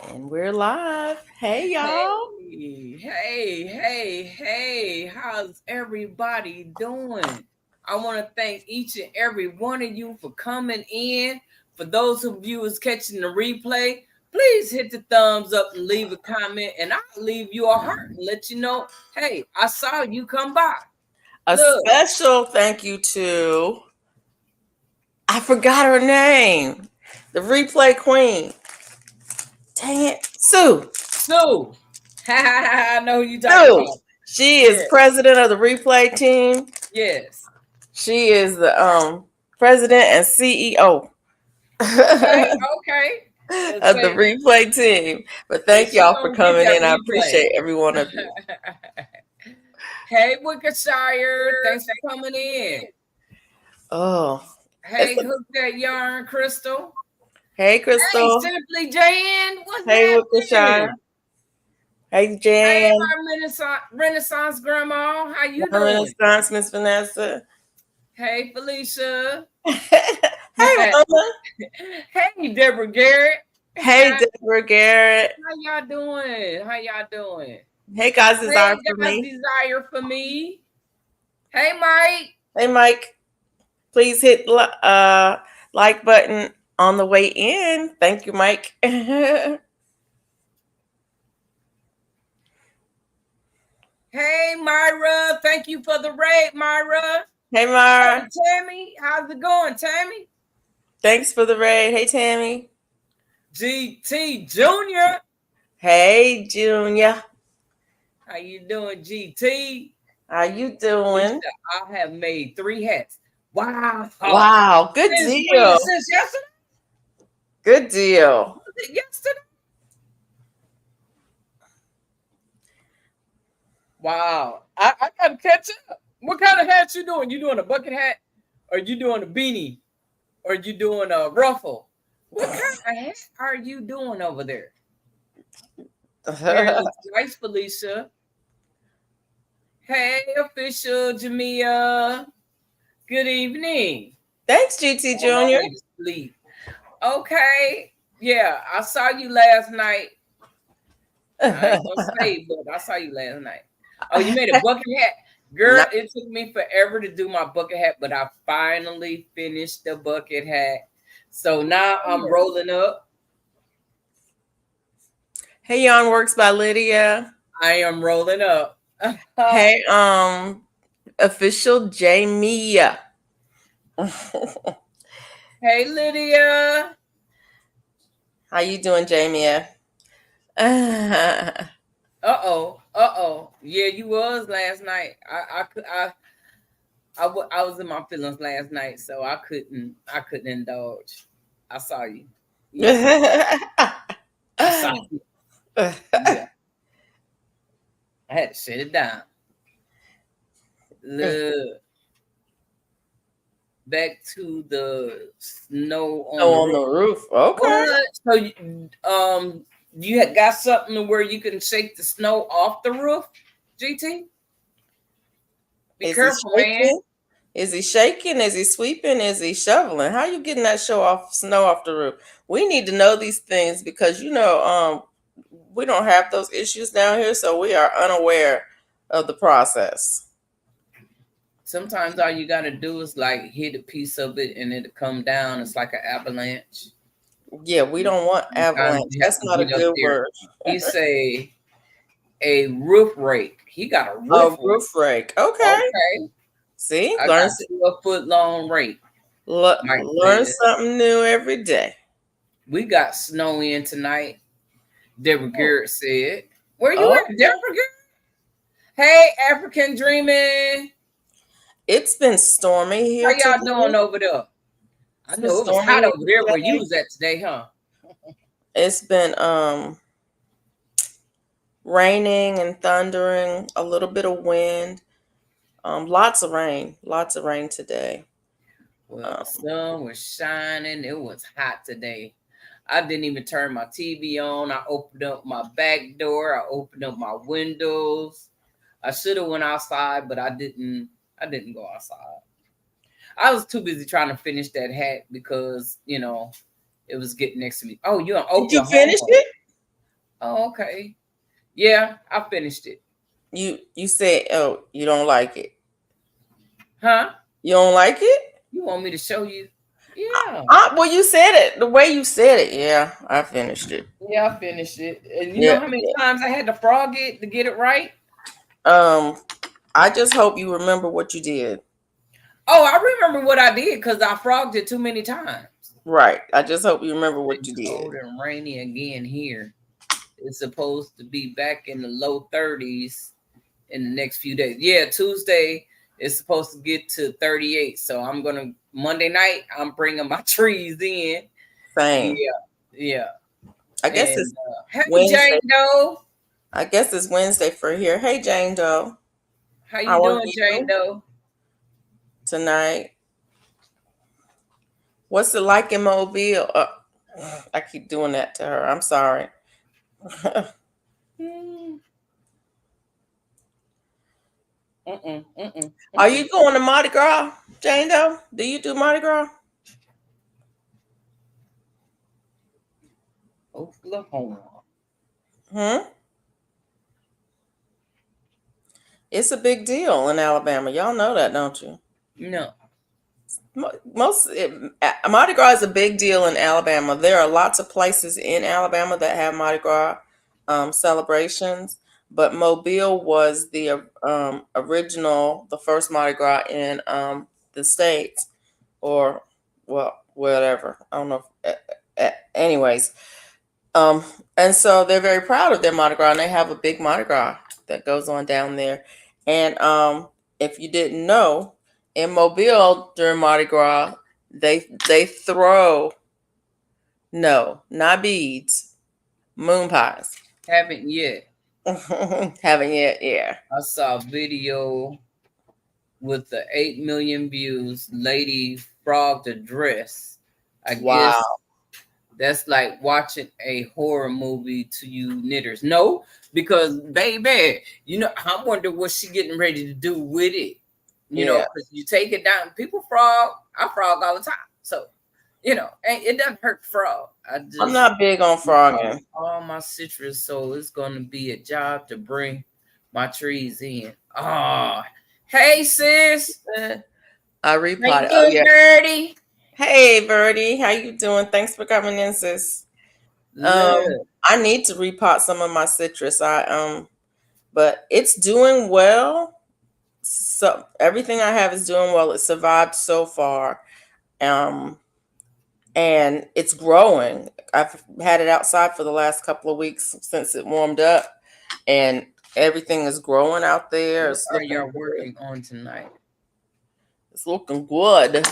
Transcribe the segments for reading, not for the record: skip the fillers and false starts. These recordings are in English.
And we're live. Hey, y'all. Hey, how's everybody doing? I want to thank each and every one of you for coming in. For those of you who's catching the replay, please hit the thumbs up and leave a comment, and I'll leave you a heart and let you know, hey, I saw you come by. A Look, special thank you to, I forgot her name, the replay queen. Dang it. Sue. Sue. I know who you talking Sue. about. She is Yeah, president of the replay team. yes. She is the president and CEO Okay, okay. of the Say, replay team. But say thank she y'all for gonna get coming that in. I replay. appreciate every one of you. Hey, Wickshire, thanks for coming in. Oh, it's Hey, Hook That Yarn, Crystal. hey, Hey, Crystal. Simply Jan, what's Hey, Wiltshire. happening? Hey, Hey, Jan. my Renaissance Grandma, how you My doing? Renaissance, Miss Vanessa. Hey, Felicia. Hey, Mama. Hey, Deborah Garrett. Hey, How Deborah Garrett. y'all doing? How y'all doing? Hey, guys, desire Hey, for guys, me. desire for me. Hey, Mike. Hey, Mike. Please hit like button on the way in. Thank you, Mike. Hey, Hey, Myra. Thank you for the raid, Myra. Hey, Mara. Tammy. How's it going, Tammy? Thanks for the raid. Hey, Tammy. GT Junior. Hey, Junior. How you doing, GT? How you Lisa, doing? I have made 3 hats. Wow. Wow, good Since when? deal. Since yesterday? Good deal. Was it yesterday? Wow. I gotta catch up. What kind of hat you doing? You doing a bucket hat? Or you doing a beanie? Or you doing a ruffle? What kind of hat are you doing over there? Hair looks nice, Felicia. Hey, official Jamia. Good evening. Thanks, GT On my Junior. way to sleep. Okay. Yeah, I saw you last night. I ain't gonna say, but I saw you last night. Oh, you made a bucket hat? Girl, Nah. it took me forever to do my bucket hat, but I finally finished the bucket hat. So now I'm rolling up. Hey, Yarn Works by Lydia. I am rolling up. Hey, official Jamia. Hey, Lydia. How you doing, Jamia? Uh-oh. Yeah, you was last night. I was in my feelings last night, so I couldn't indulge. I saw you. Yeah, I saw you. Yeah, I had to shut it down. Look, back to the snow on Oh, the on roof. the roof. Okay. What? So you had got something where you can shake the snow off the roof, GT? Be Is he careful, man. shaking? Is he shaking? Is he sweeping? Is he shoveling? How you getting that snow off the roof? We need to know these things because we don't have those issues down here, so we are unaware of the process. Sometimes all you gotta do is like hit a piece of it and it'll come down. It's like an avalanche. Yeah, we don't want Sometimes avalanche. you have That's to not a get up good there. word. He's a roof rake. He got a A roof rake. roof rake. Okay. Okay. See, I got 12-foot long rake. Mike learn said. something new every day. We got snow in tonight. Deborah Garrett said. Where you Oh, at, Deborah Garrett? Hey, African Dreaming. it's been stormy How here y'all doing today. over there? I It's been know it was stormy hot here over there where you today. was at today, huh? It's been raining and thundering, a little bit of wind, lots of rain today. Well, the Um, sun was shining. It was hot today. I didn't even turn my TV on. I opened up my back door. I opened up my windows. I should have went outside, but I didn't. I didn't go outside. I was too busy trying to finish that hat because it was getting next to me. Oh, you're in did you finish Oklahoma. it? Oh, okay. Yeah, I finished it. You said, oh, you don't like it. Huh? You don't like it? You want me to show you? Yeah. Well, you said it the way you said it. Yeah, I finished it. Yeah, I finished it. And you know Yeah. how many times I had to frog it to get it right? Um, I just hope you remember what you did. Oh, I remember what I did because I frogged it too many times. Right. I just hope you remember what It's you did. cold and rainy again here. It's supposed to be back in the low 30s in the next few days. Yeah, Tuesday is supposed to get to 38. So I'm gonna Monday night. I'm bringing my trees in. Same. Yeah. I guess And it's hey, Wednesday. Jane Doe. I guess it's Wednesday for here. Hey, Jane Doe. How you How are doing, Jane Doe? tonight? What's it like in Mobile? I keep doing that to her. I'm sorry. Are you going to Mardi Gras, Jane Doe? Do you do Mardi Gras? Oklahoma. It's a big deal in Alabama. Y'all know that, don't you? No. Mardi Gras is a big deal in Alabama. There are lots of places in Alabama that have Mardi Gras celebrations, but Mobile was the original, the first Mardi Gras in the States, or well, whatever. I don't know. Anyways, and so they're very proud of their Mardi Gras, and they have a big Mardi Gras that goes on down there. And if you didn't know, in Mobile during Mardi Gras, they throw not beads, moon pies. Haven't yet. Haven't yet, yeah. I saw a video with the 8 million views. Lady frogged a dress. I guess that's like watching a horror movie to you knitters. No, because baby, you know, I wonder what she getting ready to do with it. You know, because you take it down. People frog. I frog all the time. So, you know, it doesn't hurt to frog. I'm not big on frogging. All my citrus, so it's going to be a job to bring my trees in. Oh, hey, sis. I repotted. Oh, yeah. Birdie. Hey, Birdie. How you doing? Thanks for coming in, sis. I need to repot some of my citrus. But it's doing well. So everything I have is doing well. It survived so far. And it's growing. I've had it outside for the last couple of weeks since it warmed up, and everything is growing out there. What are you working on tonight? It's looking good.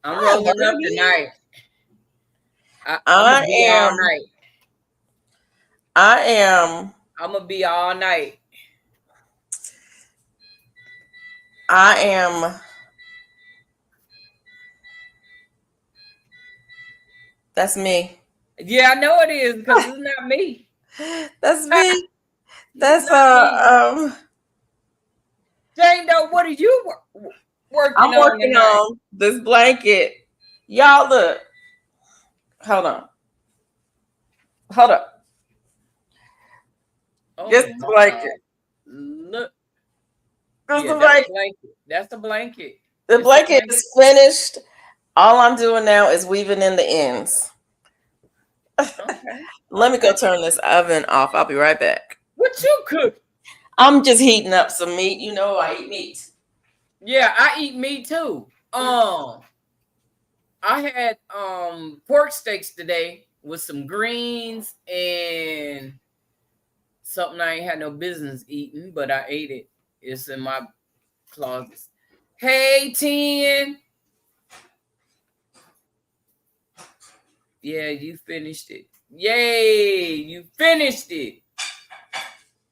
I'm rolling up tonight. I am. I'm gonna be all night. I am. That's me. Yeah, I know it is because it's not me. That's me. That's Jane Doe, what are you working on? I'm working on this blanket. Y'all look. Hold on. Hold up. Just the blanket. Look. Just the blanket. That's the blanket. The blanket is finished. All I'm doing now is weaving in the ends. Okay. Let me go turn this oven off. I'll be right back. What you cook? I'm just heating up some meat. You know I eat meat. Yeah, I eat meat too. I had pork steaks today with some greens and something I ain't had no business eating, but I ate it. It's in my closet. Hey, 10. Yeah, you finished it. Yay, you finished it.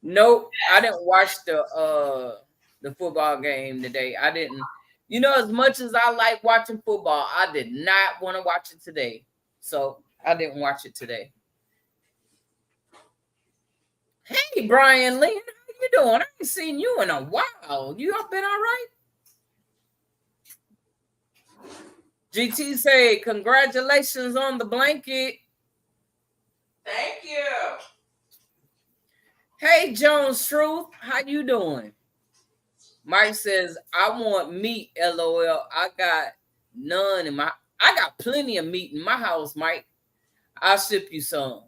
Nope, I didn't watch the football game today. I didn't. You know, as much as I like watching football, I did not want to watch it today. So I didn't watch it today. Hey, Brian Lynn, how you doing? I ain't seen you in a while. You all been all right? GT say, congratulations on the blanket. Thank you. Hey, Jones Truth, how you doing? Mike says, I want meat, LOL. I got none in my I got plenty of meat in my house, Mike. I'll ship you some.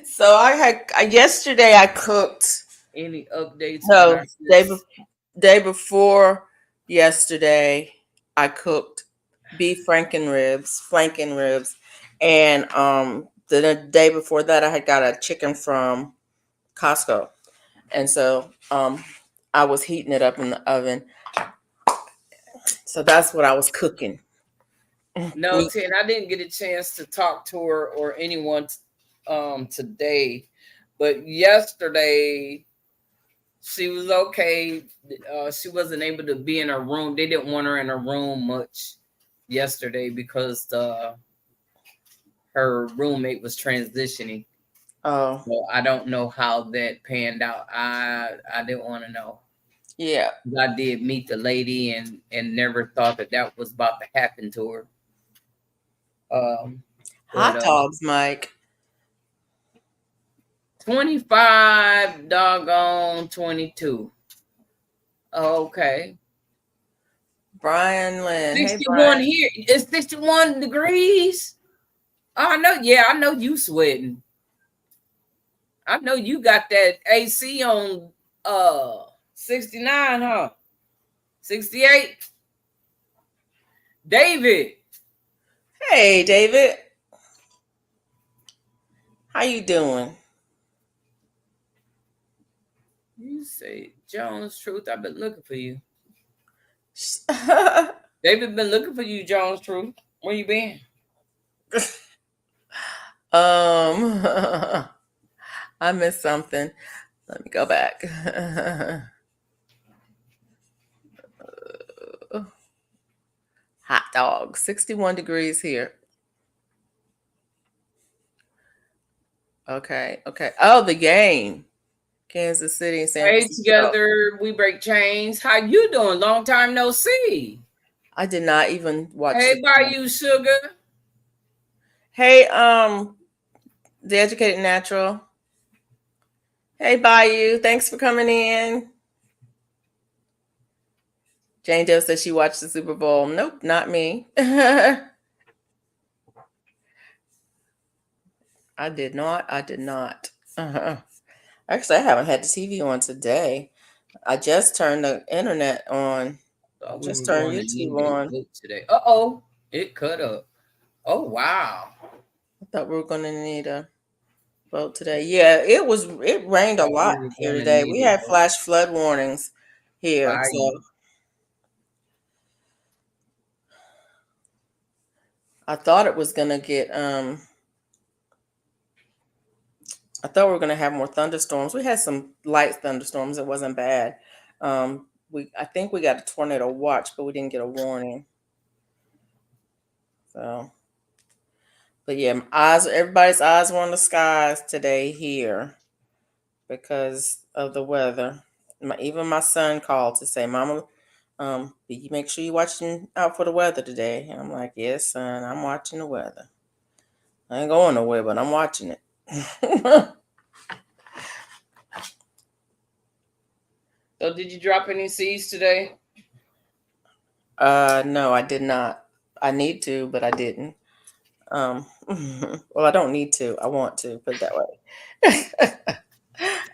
So yesterday I cooked. Any updates on No, our sis? day before yesterday I cooked beef flanken ribs, and the day before that I had got a chicken from Costco, and so I was heating it up in the oven. So that's what I was cooking. No, Tin, I didn't get a chance to talk to her or anyone today. But yesterday she was okay. She wasn't able to be in her room. They didn't want her in her room much yesterday because her roommate was transitioning. Oh, So I don't know how that panned out. I didn't want to know. yeah. I did meet the lady and never thought that was about to happen to her. But Hot dogs, Mike. 25 doggone 22. Okay. Brian Lynn. Hey, 61 Brian. here. It's 61 degrees. Oh, I know. Yeah, I know you sweating. I know you got that AC on 69, huh? 68. David. Hey, David. How you doing? You say Jones Truth. I've been looking for you. David been looking for you, Jones Truth. Where you been? I missed something. Let me go back. Hot dog. 61 degrees here. Okay. Oh, the game. Kansas City and San Hey, Francisco. together we break chains. How you doing? Long time no see. I did not even watch Hey, Bayou Sugar. Hey, The Educated Natural. Hey, Bayou. Thanks for coming in. Jane Doe says she watched the Super Bowl. Nope, not me. I did not. Actually, I haven't had the TV on today. I just turned the internet on. Thought we Just were turned going to YouTube need a on. book today. Uh-oh. It cut up. Oh, wow. I thought we were going to need a boat today. Yeah, it rained a Thought we lot were here going to today. We need a had book flash flood warnings here. by So you. I thought it was going to get I thought we were going to have more thunderstorms. We had some light thunderstorms. It wasn't bad. I think we got a tornado watch, but we didn't get a warning. So, but yeah, everybody's eyes were on the skies today here because of the weather. Even my son called to say, "Mama, you make sure you're watching out for the weather today." And I'm like, "Yes, son, I'm watching the weather. I ain't going nowhere, but I'm watching it." So did you drop any seeds today? No, I did not. I need to, but I didn't. Well, I don't need to. I want to, put it that way.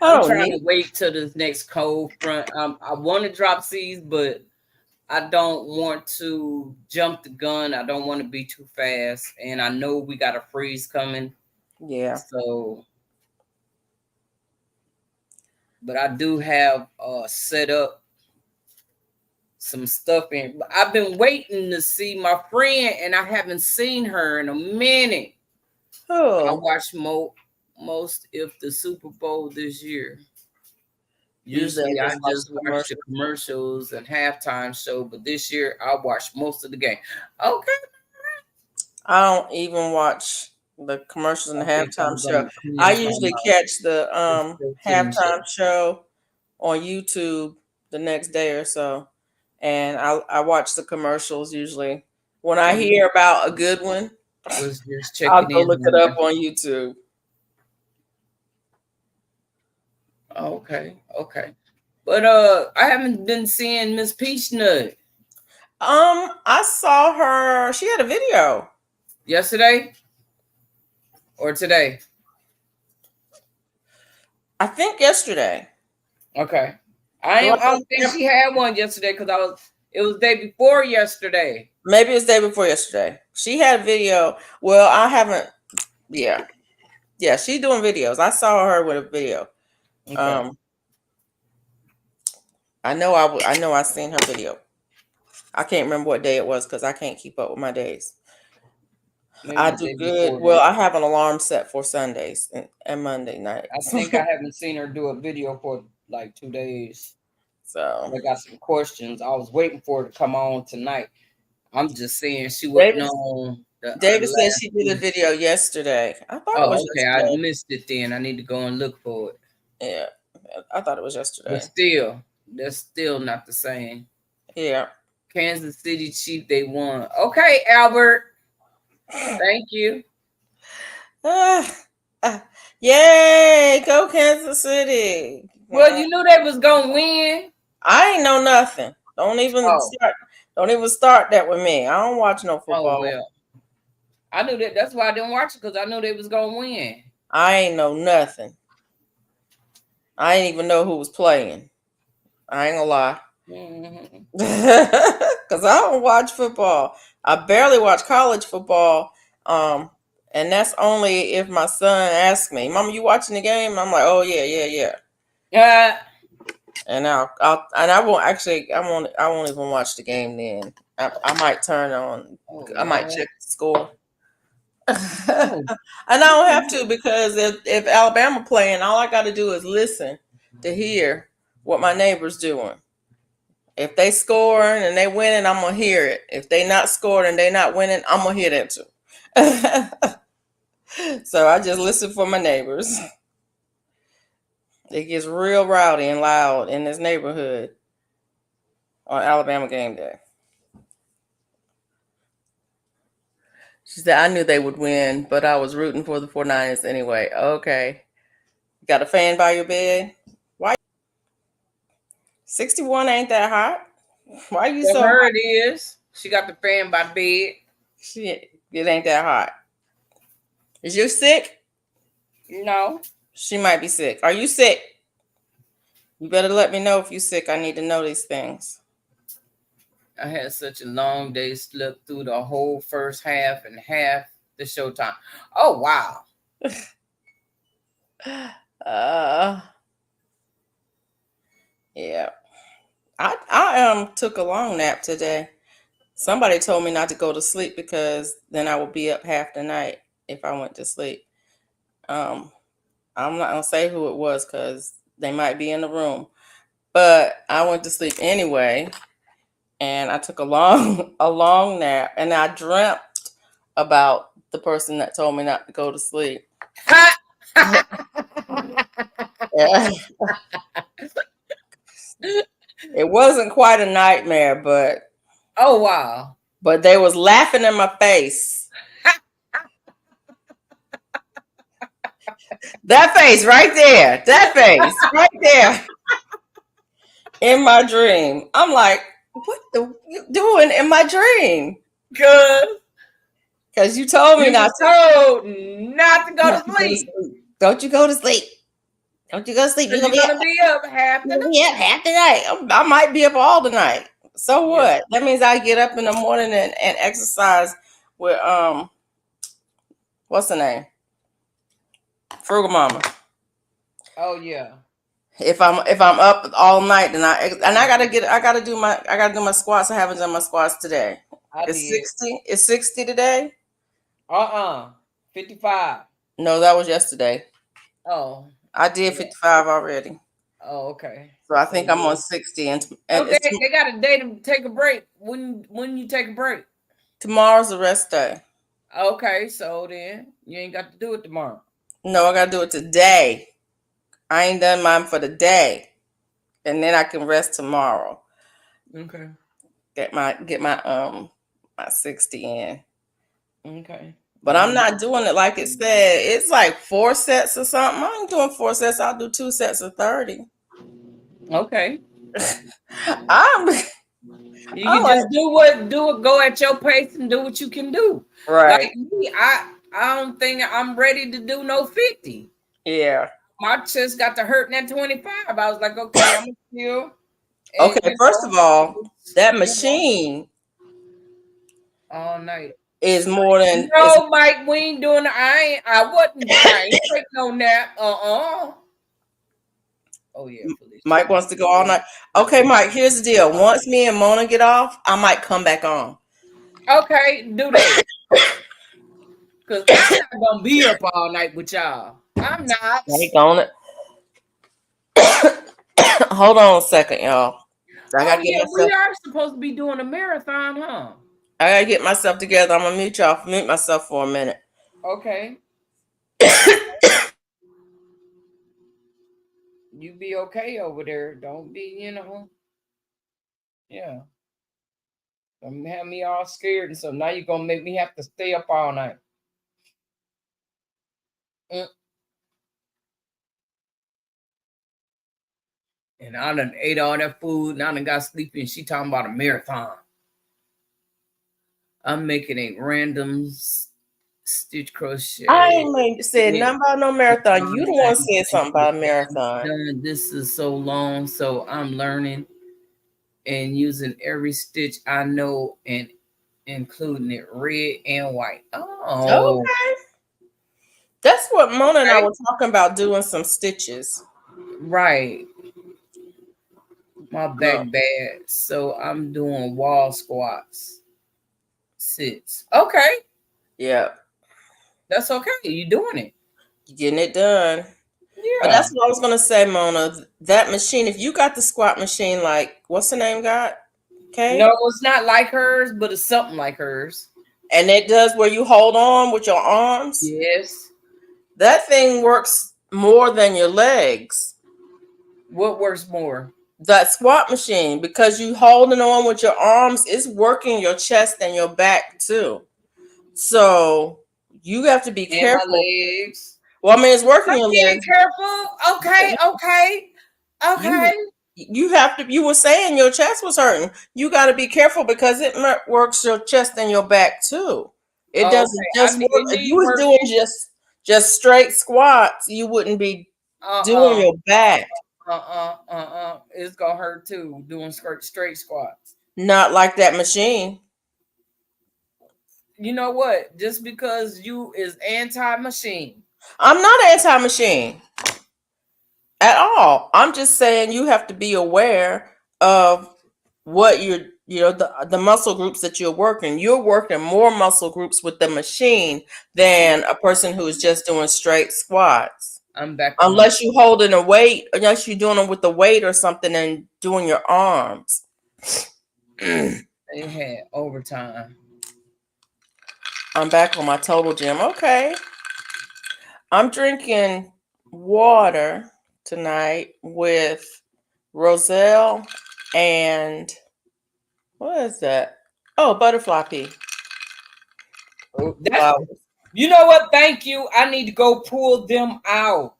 I I'm don't trying need. to wait till this next cold front. I want to drop seeds, but I don't want to jump the gun. I don't want to be too fast. And I know we got a freeze coming. Yeah. So, but I do have set up some stuff in. I've been waiting to see my friend, and I haven't seen her in a minute. I Oh, watched most if the Super Bowl this year. usually Usually I I just watch just the watch the commercial. commercials and halftime show, but this year I watched most of the game. Okay. I don't even watch the commercials and I the think halftime I'm show. gonna I cleanse my usually mouth. catch the It's 13 show. halftime show on YouTube the next day or so, and I watch the commercials usually when I Oh, hear about a good one. Was just I'll checking go in look it on up you. on YouTube. Okay, okay. But I haven't been seeing Miss Peachnut I saw her. She had a video. yesterday or today. I think yesterday. Okay. Well, I don't think she had one yesterday because it was the day before yesterday. maybe it's the day before yesterday. She had a video. Well, I haven't. Yeah, yeah. She's doing videos. I saw her with a video. Okay. I know. I know. I seen her video. I can't remember what day it was because I can't keep up with my days. Maybe I the do day good. before Well, then. I have an alarm set for Sundays and Monday I nights. think I haven't seen her do a video for like 2 days. So I got some questions. I was waiting for her to come on tonight. I'm just saying she wasn't David, on the David said last she did a week. video yesterday. I thought it was Oh, okay. I yesterday. missed it then. I need to go and look for it. Yeah, I thought it was But yesterday. still, that's still not the same. Yeah. Kansas City Chief, they won. Okay, Albert. Thank you. Yay! Go Kansas City. Well, you knew they was gonna win. I ain't know nothing. Don't even Oh, start. Don't even start that with me. I don't watch no oh football. well. I knew that. That's why I didn't watch it because I knew they was gonna win. I ain't know nothing. I ain't even know who was playing. I ain't gonna lie. Mm-hmm. Because I don't watch football. I barely watch college football. And that's only if my son asks me, "Mama, you watching the game?" I'm like, "Oh yeah, yeah, yeah." Yeah. And I won't actually. I won't even watch the game then. I might turn on. Oh I might Lord. check the score. Oh. And I don't have to because if Alabama playing, all I got to do is listen to hear what my neighbor's doing. If they scoring and they winning, I'm gonna hear it. If they not scoring and they not winning, I'm gonna hear that too. So I just listen for my neighbors. It gets real rowdy and loud in this neighborhood on Alabama game day. She said, I knew they would win, but I was rooting for the 49ers anyway. Okay. Got a fan by your bed? Why? 61 ain't that hot. Why you For so her hot? it is. She got the fan by bed. Shit, it ain't that hot. Is you sick? No. She might be sick. Are you sick? You better let me know if you sick. I need to know these things. I had such a long day, slept through the whole first half and half the showtime. Oh wow. Uh yeah. I took a long nap today. Somebody told me not to go to sleep because then I would be up half the night if I went to sleep. Um I'm not gonna say who it was because they might be in the room. But I went to sleep anyway, and I took a long a long nap, and I dreamt about the person that told me not to go to sleep. Yeah. It wasn't quite a nightmare, Oh wow. but they was laughing in my face. That face right there. That face right there in my dream. I'm like, what the you doing in my dream? Good. Because you told me You not were told not to go not to to go to sleep. sleep. Don't you go to sleep. Don't you go to sleep. Because you're gonna be up half the You're night. gonna be up half the night. I might be up all the night. So Yeah. what? That means I get up in the morning and exercise with what's the name? Frugal Mama. Oh yeah. If I'm up all night, then I gotta do my squats. I haven't done my squats today. I It's did. 60. It's 60 today. 55. No, that was yesterday. Oh. I did Yeah. 55 already. Oh, okay. So I So think I'm on yeah. 60, and So it's they got a day to take a break. When you take a break? tomorrow's the rest day. Okay, so then you ain't got to do it tomorrow. No, I gotta do it today. I ain't done mine for the day, and then I can rest tomorrow. Okay. Get my my 60 in. Okay. But I'm not doing it like it said. It's like 4 sets or something. I ain't doing 4 sets. I'll do 2 sets of 30. Okay. I'm You can just do it, go at your pace and do what you can do. right. Like me, I don't think I'm ready to do no 50. Yeah. My chest got to hurting at 25. I was like, okay, I'm still. Okay, first of all, that machine all night is more than no, Mike. We ain't doing. I ain't taking no nap. Oh yeah, Felicia. Mike wants to go all night. Okay, Mike, here's the deal. Once me and Mona get off, I might come back on. Okay, do that. Because I'm not gonna be up all night with y'all. I'm not. Mike on it. Hold on a second, y'all. We are supposed to be doing a marathon, huh? I gotta get myself together. I'm gonna mute myself for a minute. Okay. You be okay over there. Don't be, yeah. Don't have me all scared and so now you're gonna make me have to stay up all night. And I done ate all that food and I done got sleepy and she talking about a marathon. I'm making a random stitch crochet. I ain't said nothing about no marathon. You the one said something about a marathon. This is so long, so I'm learning and using every stitch I know and including it red and white. Oh, okay. That's what Mona and I were talking about, doing some stitches. Right. My back bad, so I'm doing wall squats. Sits. Okay. Yeah. That's okay. You're doing it. You're getting it done. Yeah. But that's what I was gonna say, Mona. That machine, if you got the squat machine, like what's the name got? Okay. No, it's not like hers, but it's something like hers. And it does where you hold on with your arms? Yes. That thing works more than your legs. What works more? That squat machine, because you holding on with your arms, is working your chest and your back too. So you have to be careful. My legs. Well, I mean, it's working your legs. Careful. Okay. You have to. You were saying your chest was hurting. You got to be careful because it works your chest and your back too. It doesn't just work. If you was doing just straight squats, you wouldn't be doing your back. It's gonna hurt too doing straight squats. Not like that machine. You know what? Just because you is anti-machine. I'm not anti-machine at all. I'm just saying you have to be aware of what the muscle groups that you're working. You're working more muscle groups with the machine than a person who's just doing straight squats. I'm back. Unless you're holding a weight, unless you're doing them with the weight or something and doing your arms. They had overtime. I'm back on my Total Gym. Okay. I'm drinking water tonight with Roselle and what is that? Oh, butterfly pea. You know what? Thank you. I need to go pull them out.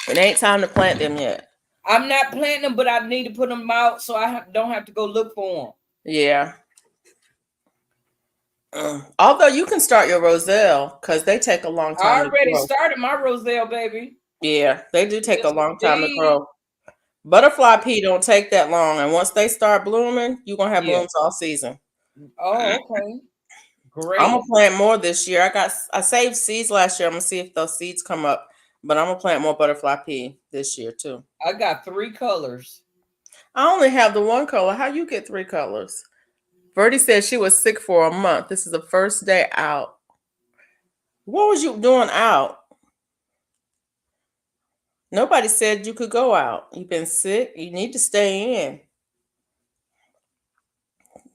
It ain't time to plant them yet. I'm not planting them, but I need to put them out so I don't have to go look for them. Yeah. Although you can start your Roselle because they take a long time. I already started my Roselle, baby. Yeah, they do take a long time to grow. Butterfly pea don't take that long, and once they start blooming, you're gonna have blooms all season. Oh, okay. Great. I'm gonna plant more this year. I saved seeds last year. I'm gonna see if those seeds come up, but I'm gonna plant more butterfly pea this year too. I got 3 colors. I only have the one color. How you get 3 colors? Verdi said she was sick for a month. This is the first day out. What was you doing out? Nobody said you could go out. You've been sick. You need to stay in.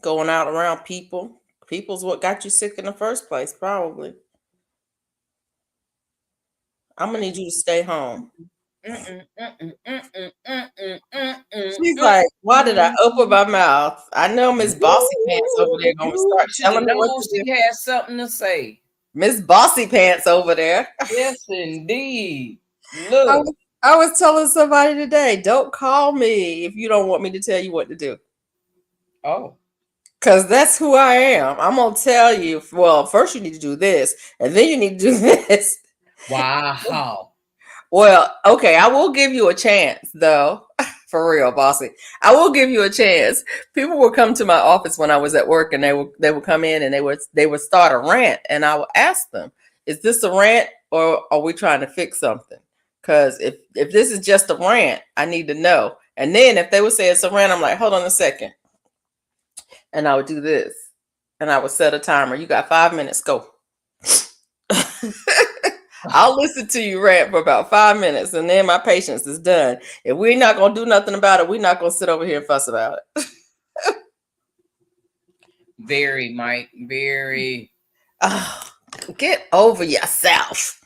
Going out around people. People's what got you sick in the first place, probably. I'm going to need you to stay home. She's like, why did I open my mouth? I know Miss Bossy Pants over there gonna start Should have telling me what known to she do. had something to say. Miss Bossy Pants over there. Yes, indeed. I Look. was, I was telling somebody today, don't call me if you don't want me to tell you what to do. Oh. Because that's who I am. I'm going to tell you, well, first you need to do this, and then you need to do this. Wow. Well, okay, I will give you a chance, though. For real, bossy. I will give you a chance. People would come to my office when I was at work, and they would come in and they would start a rant, and I would ask them, "Is this a rant, or are we trying to fix something?" Because if this is just a rant, I need to know. And then if they would say it's a rant, I'm like, hold on a second, and I would do this, and I would set a timer. You got 5 minutes, go. I'll listen to you rant for about 5 minutes, and then my patience is done. If we're not gonna do nothing about it, we're not gonna sit over here and fuss about it. Very, Mike. Very. Oh, get over yourself.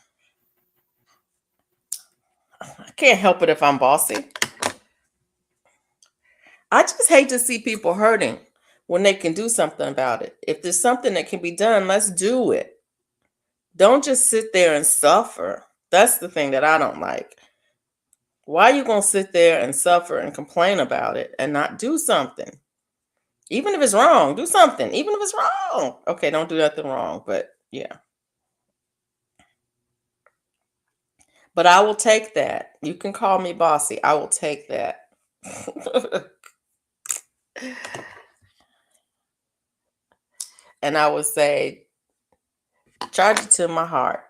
I can't help it if I'm bossy. I just hate to see people hurting when they can do something about it. If there's something that can be done, let's do it. Don't just sit there and suffer. That's the thing that I don't like. Why are you going to sit there and suffer and complain about it and not do something? Even if it's wrong, do something. Even if it's wrong. Okay, don't do nothing wrong, but yeah. But I will take that. You can call me bossy. I will take that. And I would say, charge it to my heart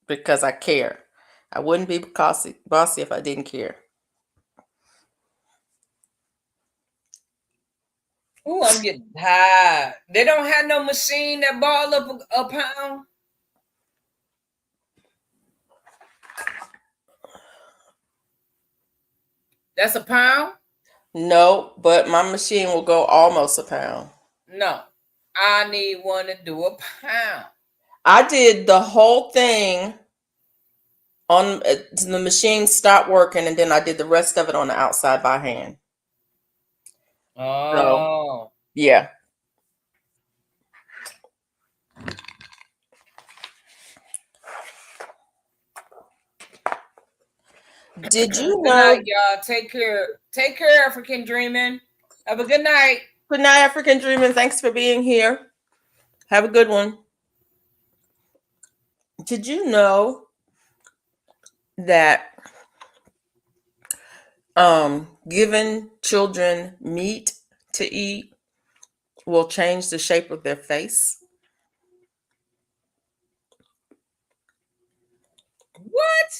because I care. I wouldn't be bossy if I didn't care. Oh, I'm getting tired. They don't have no machine that ball up a pound. That's a pound? No, but my machine will go almost a pound. No. I need one to do a pound. I did the whole thing on the machine stopped working, and then I did the rest of it on the outside by hand. Oh. So, yeah. Did you Good know? night, y'all. Take care. Take care, African Dreaming. Have a good night. Good night, African Dreaming. Thanks for being here. Have a good one. Did you know that giving children meat to eat will change the shape of their face? What?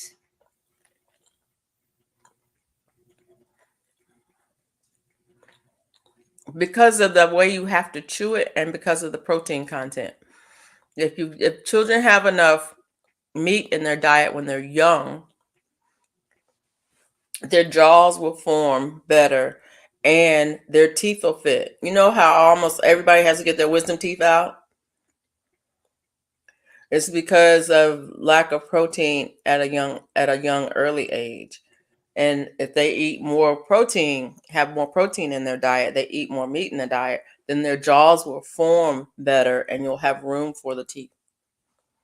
Because of the way you have to chew it and because of the protein content. If children have enough meat in their diet when they're young, their jaws will form better and their teeth will fit. You know how almost everybody has to get their wisdom teeth out? It's because of lack of protein at a young early age. And if they eat more protein, have more protein in their diet, they eat more meat in the diet, then their jaws will form better and you'll have room for the teeth.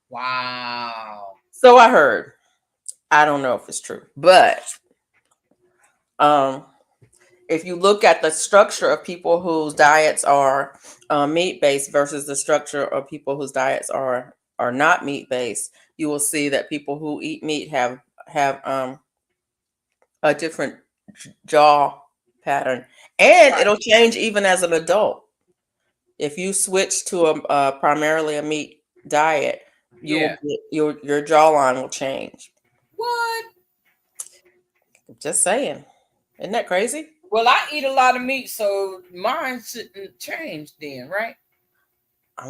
Wow. So I heard. I don't know if it's true, but if you look at the structure of people whose diets are meat based versus the structure of people whose diets are not meat based, you will see that people who eat meat have a different jaw pattern, and it'll change even as an adult. If you switch to a primarily a meat diet, Yeah. your jawline will change. What? Just saying, isn't that crazy? Well, I eat a lot of meat, so mine shouldn't change then, right? I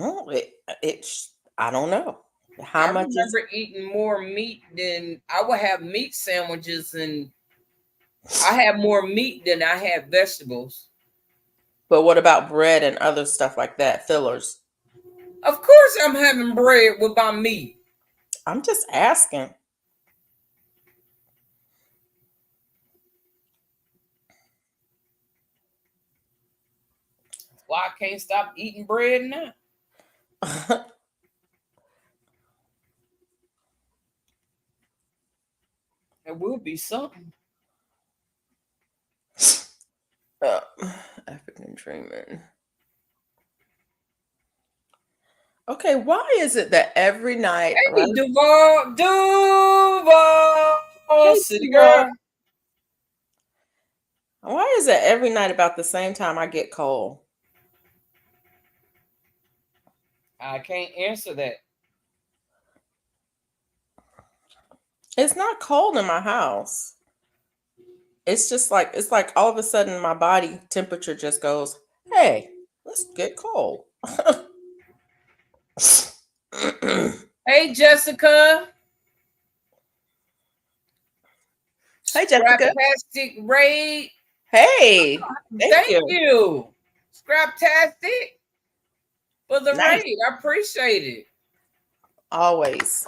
don't know how I much remember eating more meat than I would have meat sandwiches, and I have more meat than I have vegetables. But what about bread and other stuff like that, fillers? Of course, I'm having bread with my meat. I'm just asking. why I can't stop eating bread now. It will be something. Uh, African treatment. Okay, why is it that every night, Hey, right? Duval, Hey, city Duval. girl. Why is it every night about the same time I get cold? I can't answer that. It's not cold in my house. It's like all of a sudden my body temperature just goes, "Hey, let's get cold." Hey, Jessica. Hey, Jessica. Scraptastic Raid. Hey, thank Thank you. you. Scraptastic for the Nice. raid. I appreciate it. Always.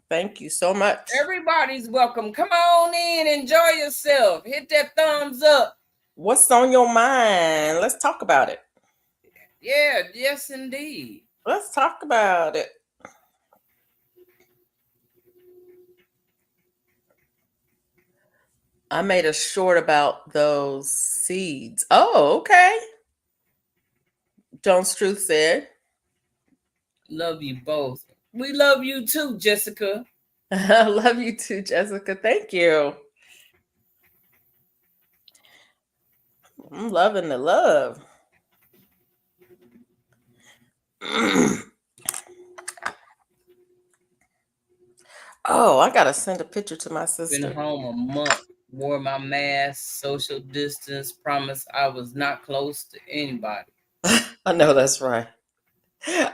Thank you so much. Everybody's welcome. Come on in, enjoy yourself. Hit that thumbs up. What's on your mind? Let's talk about it. Yeah, yes, indeed. Let's talk about it. I made a short about those seeds. Oh, okay. Jones Truth said. Love you both. We love you too, Jessica. I love you too, Jessica. Thank you. I'm loving the love. Oh, I gotta send a picture to my Been sister. home a month. Wore my mask, social distance, promised I was not close to anybody. I know that's right.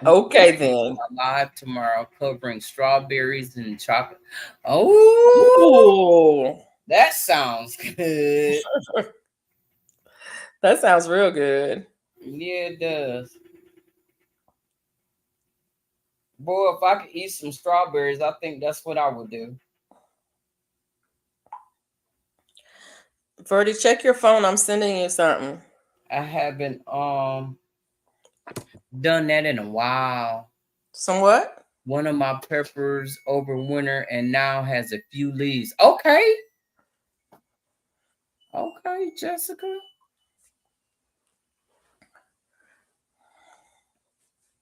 Okay then. Live tomorrow covering strawberries and chocolate. Oh, Ooh, that sounds good. that sounds real good. Yeah, it does. Boy, if I could eat some strawberries, I think that's what I would do. Verdi, check your phone. I'm sending you something. I haven't done that in a while. Some what? One of my peppers over winter and now has a few leaves. Okay. Okay, Jessica.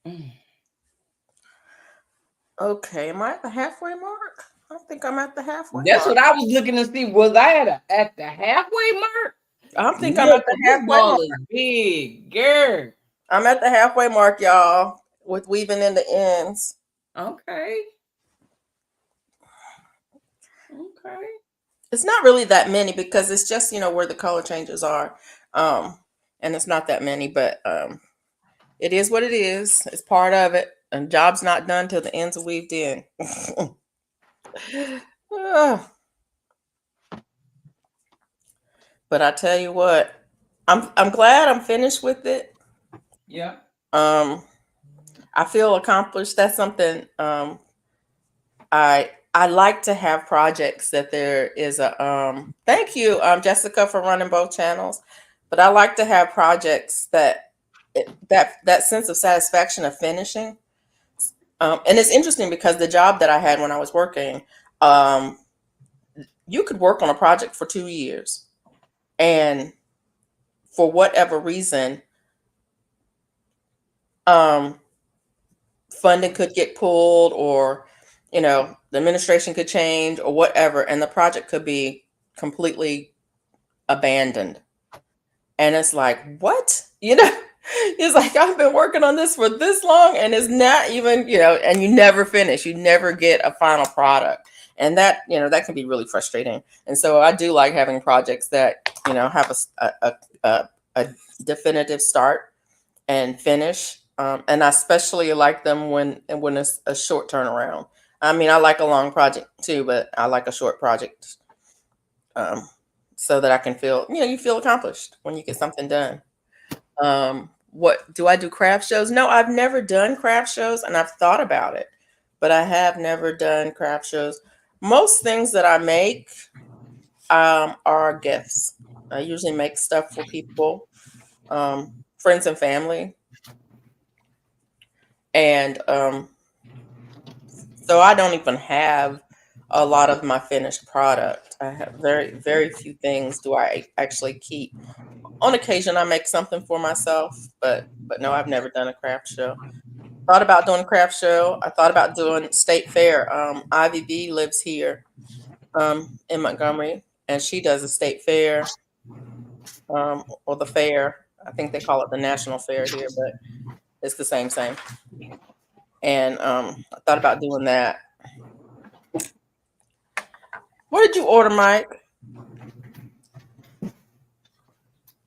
Mm. Okay, am I at the halfway mark? I think I'm at the halfway That's mark. what I was looking to see. Was I at the halfway mark? I think I'm Look, at the this halfway ball mark. is big, girl. I'm at the halfway mark, y'all, with weaving in the ends. Okay. Okay. It's not really that many because it's just, where the color changes are. Um, and it's not that many, but it is what it is. It's part of it. And job's not done till the ends are weaved in. Ah, but I tell you what, I'm glad I'm finished with it. Yeah. Um, I feel accomplished. That's something I like to have projects that there is a thank you, Jessica, for running both channels. But I like to have projects that sense of satisfaction of finishing. And it's interesting because the job that I had when I was working, um, you could work on a project for 2 years, and for whatever reason, um, funding could get pulled, or the administration could change, or whatever, and the project could be completely abandoned. And it's like, what? It's like, I've been working on this for this long and it's not even, and you never finish, you never get a final product. And that can be really frustrating. And so I do like having projects that, have a definitive start and finish. And I especially like them when it's a short turnaround. I mean, I like a long project too, but I like a short project, um, so that I can feel, you feel accomplished when you get something done. What do I do? Craft shows? No, I've never done craft shows, and I've thought about it, but I have never done craft shows. Most things that I make are gifts. I usually make stuff for people, friends and family. And so I don't even have a lot of my finished product. I have very few things do I actually keep. On occasion, I make something for myself, but no, I've never done a craft show. Thought about doing a craft show. I thought about doing state fair. Ivy B lives here in Montgomery, and she does a state fair or the fair. I think they call it the national fair here, but it's the same. And I thought about doing that. What did you order, Mike?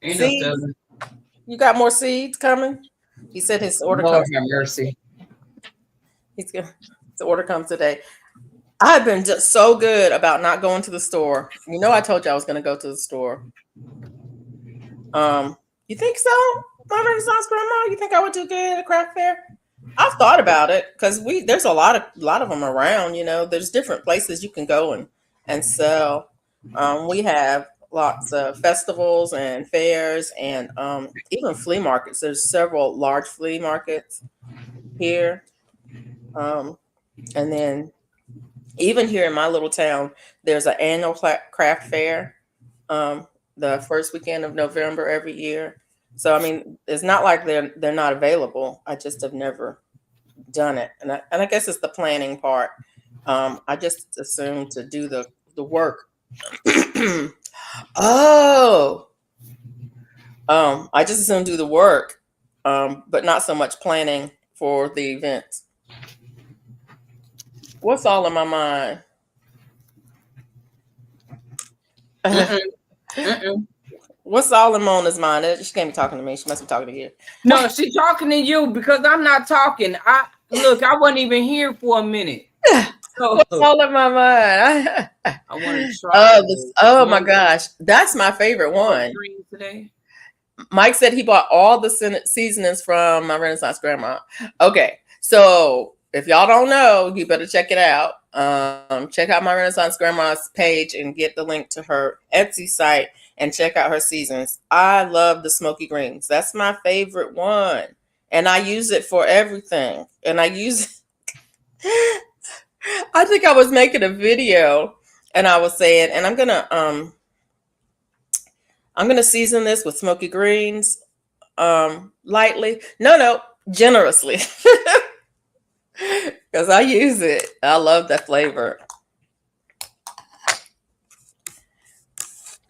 Ain't no Seeds? telling. You got more seeds coming? He said his order Lord comes. have mercy. His order comes today. I've been just so good about not going to the store. You know, I told you I was going to go to the store. You think so, my Renaissance grandma? You think I would do good at a craft fair? I've thought about it because there's a lot of them around. You know, there's different places you can go and sell. We have lots of festivals and fairs and even flea markets. There's several large flea markets here, and then even here in my little town, there's an annual craft fair the first weekend of November every year. So I mean, it's not like they're not available. I just have never done it, and I guess it's the planning part. I just assumed to do the work. Oh, I just assumed do the work, but not so much planning for the events. What's all in my mind? Mm-mm. Mm-mm. What's all in Mona's mind? She can't be talking to me. She must be talking to you. No, she's talking to you because I'm not talking. I wasn't even here for a minute. So What's all in my mind? I want to try. Oh my gosh, that's my favorite one. Today. Mike said he bought all the seasonings from my Renaissance grandma. Okay, so if y'all don't know, you better check it out. Check out my Renaissance grandma's page and get the link to her Etsy site and check out her seasons. I love the smoky greens. That's my favorite one, and I use it for everything. And I use I think I was making a video and I was saying, and I'm gonna season this with smoky greens lightly. No, generously. Because I use it. I love that flavor.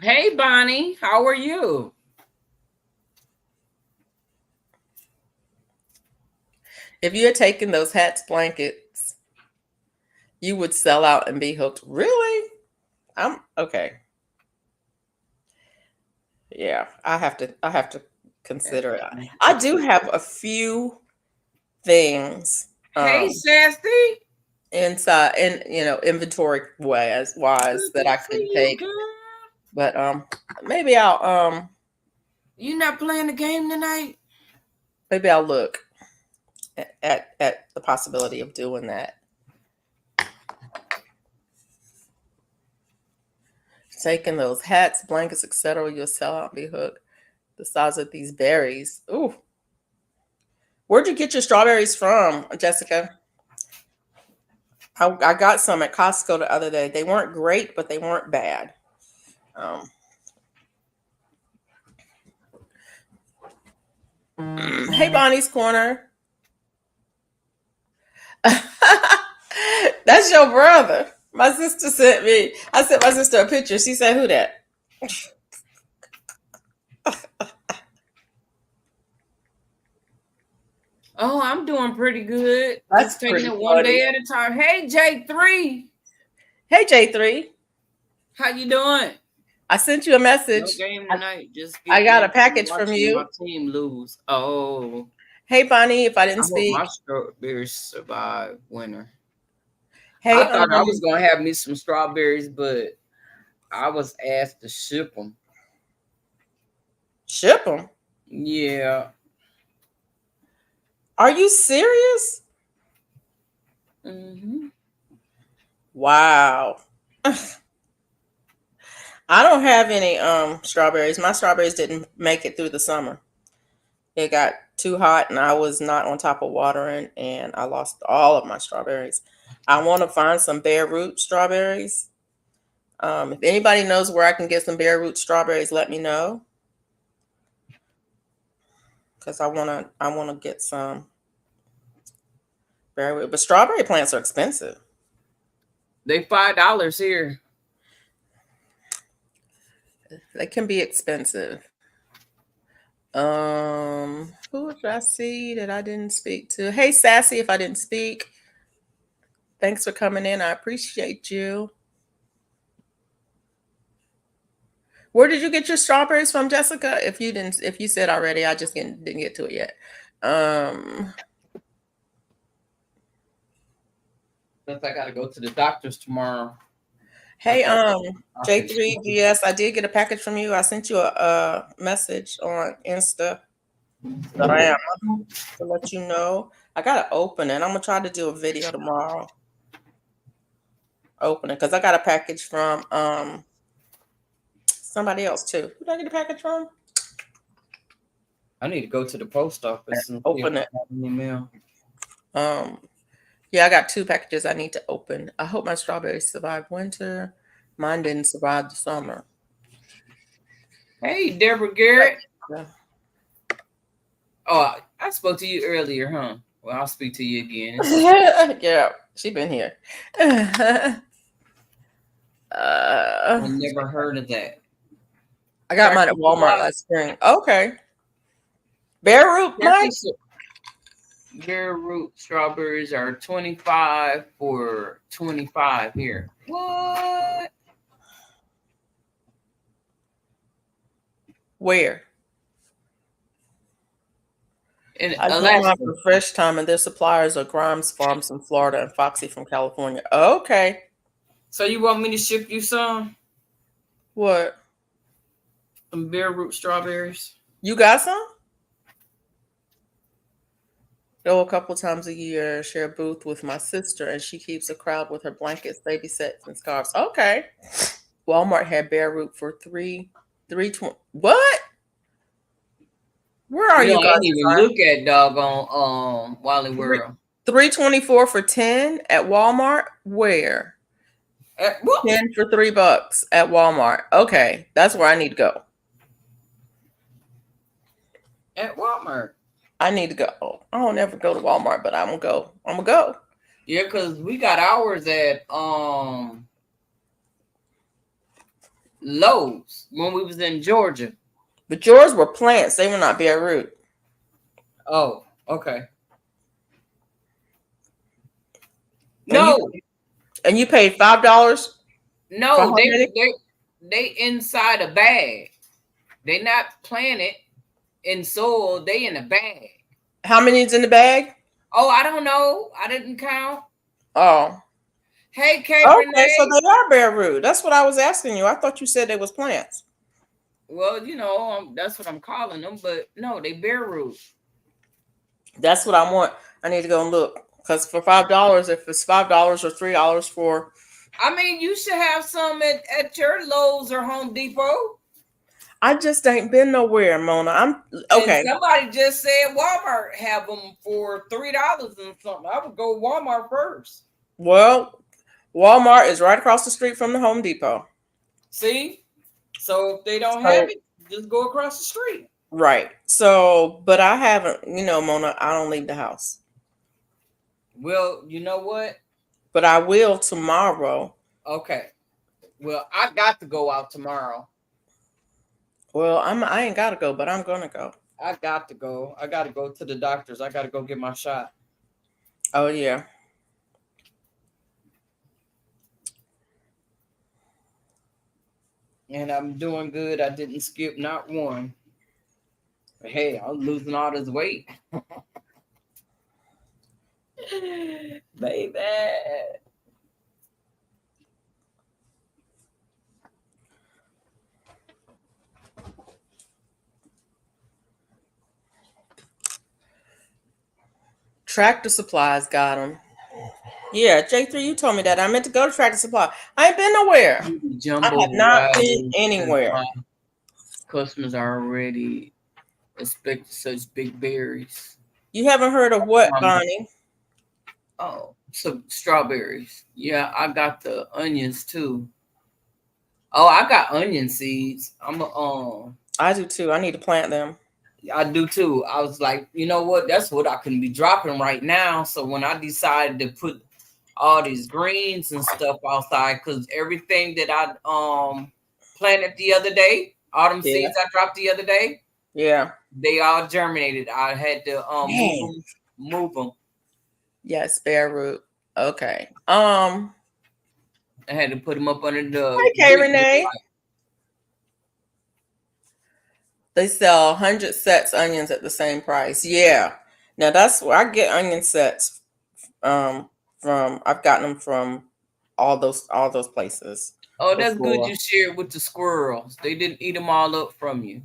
Hey Bonnie, how are you? If you had taken those hats, blankets, you would sell out and be hooked. Really? I'm okay. Yeah, I have to consider it. I do have a few things Hey Sassy inside in inventory wise that I could take. Girl. But maybe I'll You not playing the game tonight? maybe I'll look at the possibility of doing that. Taking those hats, blankets, etc. You'll sell out and be hooked. The size of these berries. Ooh. Where'd you get your strawberries from, Jessica? I got some at Costco the other day. They weren't great, but they weren't bad. Hey, Bonnie's Corner. That's your brother. My sister sent me. I sent my sister a picture. She said, "Who that?" Oh, I'm doing pretty good. That's Just taking pretty it one funny. day at a time. Hey J3. Hey, J3. How you doing? I sent you a message. No game tonight. Just I got a package from you. My team lose. Oh. Hey, Bonnie. If I didn't I speak, hope my strawberries survive winter. hey, I thought I was gonna have me some strawberries, but I was asked to ship them. Ship them? Yeah. Are you serious? Mm-hmm. Wow. I don't have any strawberries. My strawberries didn't make it through the summer. It got too hot and I was not on top of watering and I lost all of my strawberries. I want to find some bare root strawberries. If anybody knows where I can get some bare root strawberries, let me know. Because I wanna get some bare root. But strawberry plants are expensive. They $5 here. They can be expensive. Who did I see that I didn't speak to? Hey, Sassy, if I didn't speak, thanks for coming in. I appreciate you. Where did you get your strawberries from, Jessica? If you said already, I just didn't get to it yet. Since I gotta go to the doctor's tomorrow. Hey, J3GS, I did get a package from you. I sent you a message on Instagram to let you know. I gotta open it. I'm gonna try to do a video tomorrow. Open it because I got a package from somebody else too. Who did I get a package from? I need to go to the post office and open it. Email. Yeah, I got 2 packages I need to open. I hope my strawberries survive winter. Mine didn't survive the summer. Hey, Deborah Garrett. Yeah. Oh, I spoke to you earlier, huh? Well, I'll speak to you again. Yeah, she been here. I never heard of that. I got mine at Walmart last spring. Okay. Bare root, Mike? Bare root strawberries are $25 for $25 here. What? Where? In I Alaska. For Fresh Time, and their suppliers are Grimes Farms in Florida and Foxy from California. Okay. So you want me to ship you some? What? Some bare root strawberries. You got some? Go a couple times a year, share a booth with my sister, and she keeps a crowd with her blankets, baby sets, and scarves. Okay. Walmart had bare root for $3.20. What? Where are you guys? I didn't even look at doggone Wally World. $3.24 for 10 at Walmart. Where? At what? 10 for $3 at Walmart. Okay, that's where I need to go. At Walmart. I need to go. I don't ever go to Walmart, but I'm gonna go. I'm gonna go. Yeah, because we got ours at Lowe's when we was in Georgia. But yours were plants. They were not bare root. Oh, okay. No. And you paid $5? No, they inside a bag. They not planted in soil. They in a bag. How many is in the bag? Oh, I don't know. I didn't count. Oh. Hey, Kate. Okay, Renee. So they are bare root. That's what I was asking you. I thought you said they was plants. Well, that's what I'm calling them, but no, they bare root. That's what I want. I need to go and look. Because for $5, if it's $5 or $3 for... I mean, you should have some at your Lowe's or Home Depot. I just ain't been nowhere, Mona. I'm okay. And somebody just said Walmart have them for $3 and something. I would go Walmart first. Well, Walmart is right across the street from the Home Depot. See? So if they don't have it, just go across the street. Right. So, but I haven't, Mona, I don't leave the house. Well, you know what? But I will tomorrow. Okay. Well, I got to go out tomorrow. Well, I ain't got to go, but I'm going to go. I got to go. I got to go to the doctor's. I got to go get my shot. Oh, yeah. And I'm doing good. I didn't skip not one. But hey, I'm losing all this weight. Baby. Tractor Supplies got them. Yeah, J3, you told me that. I meant to go to Tractor Supply. I ain't been nowhere. I have not been anywhere. Customers are already expect such big berries. You haven't heard of what, Bonnie? Oh, so strawberries. Yeah, I got the onions too. Oh, I got onion seeds. I do too. I need to plant them. I do too. I was like, you know what? That's what I can be dropping right now. So when I decided to put all these greens and stuff outside, because everything that I planted the other day, all them seeds I dropped the other day, yeah, they all germinated. I had to move them. Yes, bare root. Okay. I had to put them up under the. Hey, Renee. They sell 100 sets onions at the same price. Yeah. Now that's where I get onion sets from. I've gotten them from all those places. Oh, that's good you shared with the squirrels. They didn't eat them all up from you.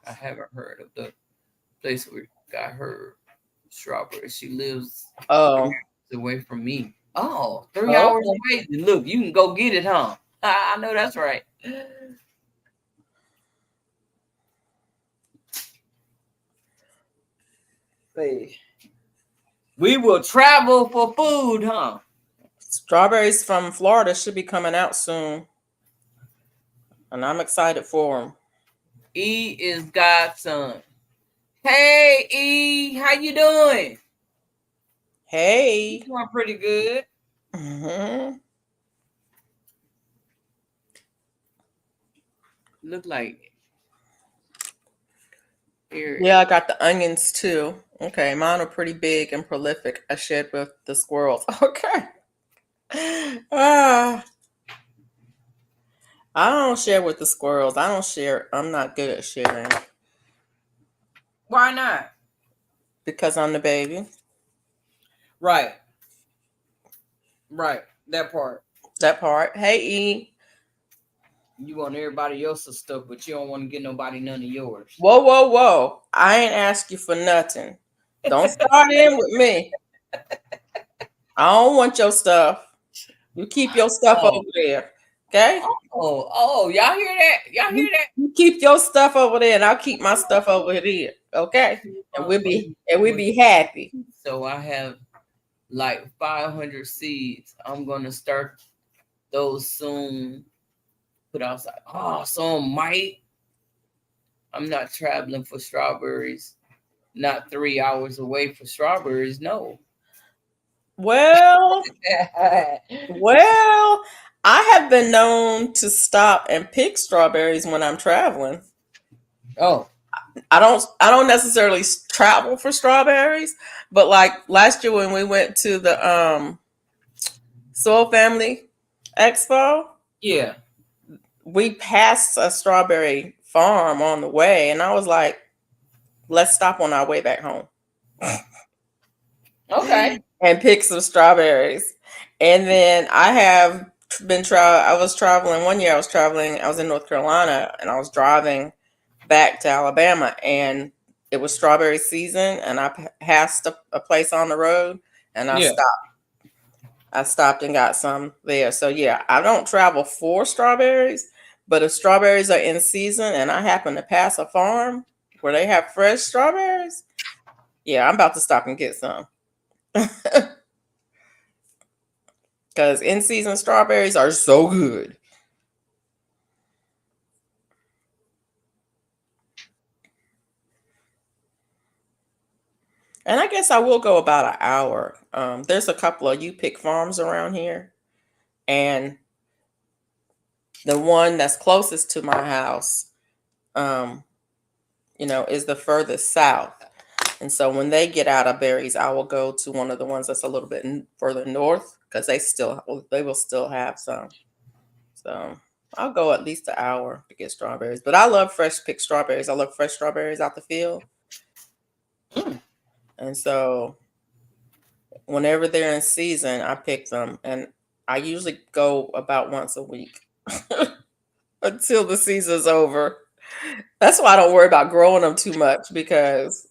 I haven't heard of the place where got her strawberry. She lives away from me. Oh, 3 hours away. Look, you can go get it, huh? I know that's right. Hey. We will travel for food, huh? Strawberries from Florida should be coming out soon. And I'm excited for them. E is godson. Hey, E, how you doing? Hey. You doing pretty good. Mm-hmm. Look like here. Yeah, I got the onions too. Okay, mine are pretty big and prolific. I shared with the squirrels. Okay. I don't share with the squirrels. I don't share. I'm not good at sharing. Why not? Because I'm the baby. Right. Right. That part. Hey, E. You want everybody else's stuff, but you don't want to get none of yours. Whoa. I ain't ask you for nothing. Don't start in with me. I don't want your stuff. You keep your stuff over there. Okay? Oh, y'all hear that? Y'all hear that? You keep your stuff over there and I'll keep my stuff over here. Okay? And we'll be happy. So I have like 500 seeds. I'm gonna start those soon. Put outside. Oh, some might. I'm not traveling for strawberries. Not 3 hours away for strawberries. No. Well, I have been known to stop and pick strawberries when I'm traveling. Oh. I don't necessarily travel for strawberries, but like last year when we went to the Soil Family Expo, yeah, we passed a strawberry farm on the way, and I was like, let's stop on our way back home. Okay. And pick some strawberries. And then I was traveling one year. I was in North Carolina, and I was driving back to Alabama, and it was strawberry season, and I passed a place on the road, and I stopped and got some there. So yeah, I don't travel for strawberries, but if strawberries are in season and I happen to pass a farm where they have fresh strawberries, yeah, I'm about to stop and get some. Because in season strawberries are so good. And I guess I will go about an hour. There's a couple of You Pick farms around here. And the one that's closest to my house, is the furthest south. And so when they get out of berries, I will go to one of the ones that's a little bit further north because they will still have some. So I'll go at least an hour to get strawberries. But I love fresh picked strawberries. I love fresh strawberries out the field. And so whenever they're in season, I pick them. And I usually go about once a week until the season's over. That's why I don't worry about growing them too much, because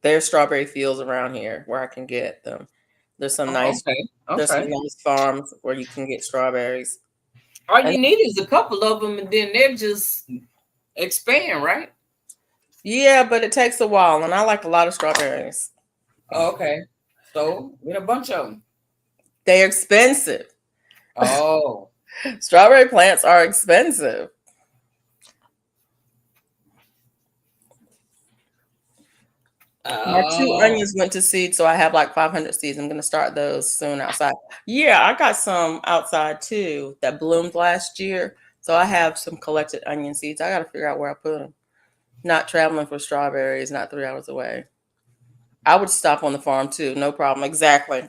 there's strawberry fields around here where I can get them. There's some nice farms where you can get strawberries. All you need is a couple of them, and then they'll just expand, right? Yeah, but it takes a while, and I like a lot of strawberries. Okay. So get a bunch of them. They're expensive. Oh. Strawberry plants are expensive. My 2 Oh. onions went to seed, so I have like 500 seeds. I'm gonna start those soon outside. Yeah, I got some outside too that bloomed last year. So I have some collected onion seeds. I gotta figure out where I put them. Not traveling for strawberries, not 3 hours away. I would stop on the farm too, no problem. Exactly.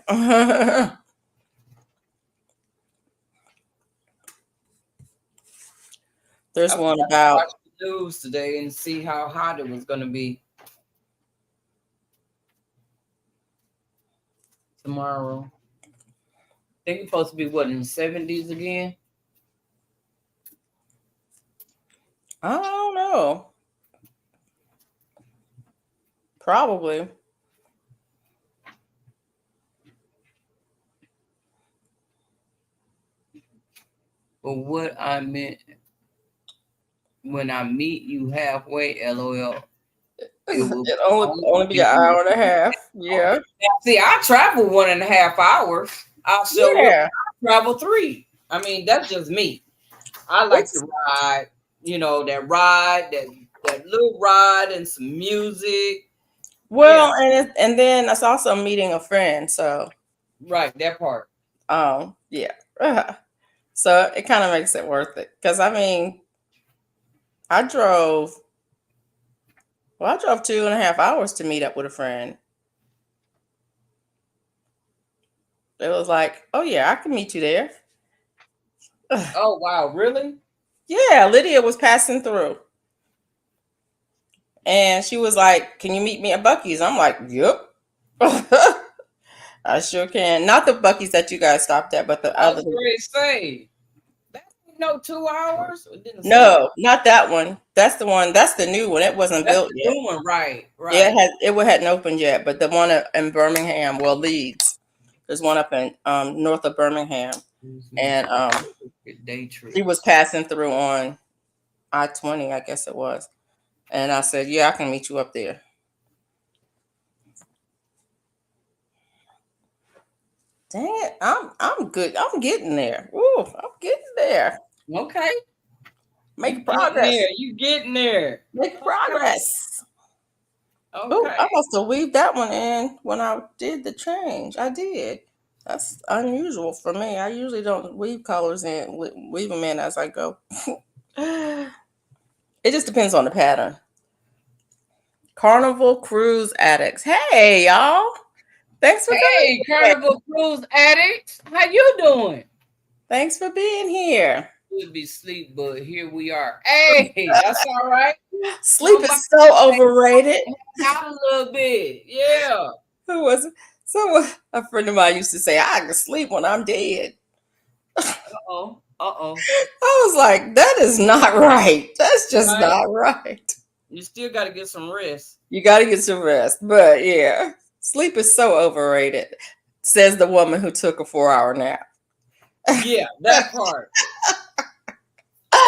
There's I one forgot to about watch the news today and see how hot it was gonna be tomorrow. I think it's supposed to be what, in the 70s again? I don't know. Probably. But what I meant when I meet you halfway, LOL, it will It only be be an hour and a half. Yeah. now, see, I travel 1.5 hours. I show up, Yeah. I travel 3. I mean, that's just me. I like to It's ride, that little ride and some music. Yeah, well, and then that's also meeting a friend. So, right, that part. yeah. So it kind of makes it worth it. Because I mean, I drove. Well, I drove 2.5 hours to meet up with a friend. It was like, oh yeah, I can meet you there. Oh wow, really? Yeah, Lydia was passing through, and she was like, "Can you meet me at Bucky's?" I'm like, "Yep." I sure can. Not the Bucky's that you guys stopped at, but the I other. was ready to say that's 2 hours. It didn't seem like No, not that one. That's the one. That's the new one. It wasn't that's built the yet. new one, right? Yeah, Right. it hadn't opened yet. But the one in Birmingham, well, Leeds. There's one up in north of Birmingham, and Day she was trips. passing through on I-20, I guess it was. And I said, "Yeah, I can meet you up there." Dang it, I'm good. I'm getting there. Ooh, I'm getting there. Okay, you Make getting there? progress. You getting there? Make Okay. progress. Oh, I Okay. must have weaved that one in when I did the change. I did. That's unusual for me. I usually don't weave colors in, weave them in as I go. It just depends on the pattern. Carnival Cruise Addicts. Hey, y'all. Thanks for coming Hey, today. Carnival Cruise addicts, how you doing? Thanks for being here. We'll be asleep, but here we are. Hey, that's all right. Sleep Somebody is so overrated. out a little bit. Yeah. Who was it? So a friend of mine used to say, I can sleep when I'm dead. Uh-oh. Uh-oh. I was like, that is not right. That's just Right? not right. You still got to get some rest. You got to get some rest. But yeah, sleep is so overrated, says the woman who took a 4 hour nap. Yeah, that part.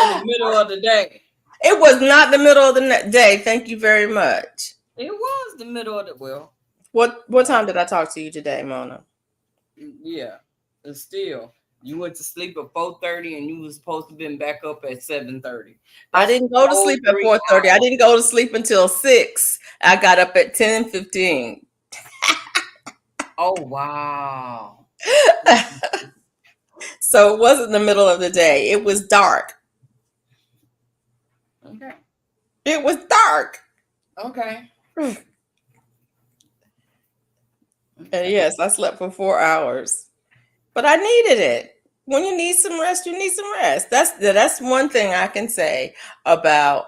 In the middle of the day. It was not the middle of the day. Thank you very much. It was the middle of the, well, What time did I talk to you today, Mona? yeah. And still, you went to sleep at 4:30 and you was supposed to been back up at 7:30. I That's didn't go to whole sleep at 4:30. I didn't go to sleep until 6. I got up at 10:15. Oh, wow. So it wasn't the middle of the day. It was dark. Okay. It was dark. Okay. And yes, I slept for 4 hours. But I needed it. When you need some rest, you need some rest. That's one thing I can say about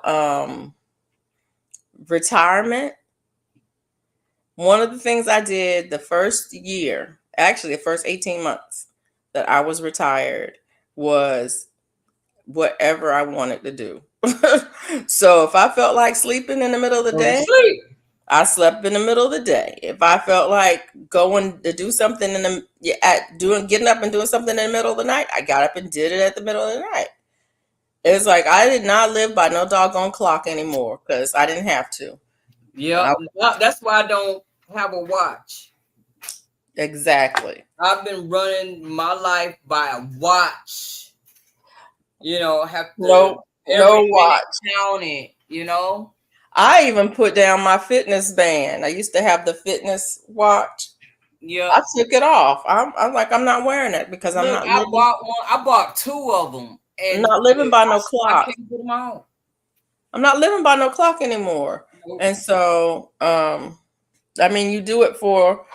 retirement. One of the things I did the first year, actually the first 18 months that I was retired, was whatever I wanted to do. So if I felt like sleeping in the middle of the Go to day, sleep. I slept in the middle of the day. If I felt like going to do something getting up and doing something in the middle of the night, I got up and did it at the middle of the night. It's like I did not live by no doggone clock anymore because I didn't have to. Yep. I, That's why I don't have a watch. exactly. I've been running my life by a watch. Have to No, every no minute watch. count it, I even put down my fitness band. I used to have the fitness watch. Yep. I took it off. I'm like, I'm not wearing it because I'm Look, not I living. bought one. I bought two of them, I'm and not living by no I clock. can't put them on. I'm not living by no clock anymore. Nope. And so, I mean, you do it for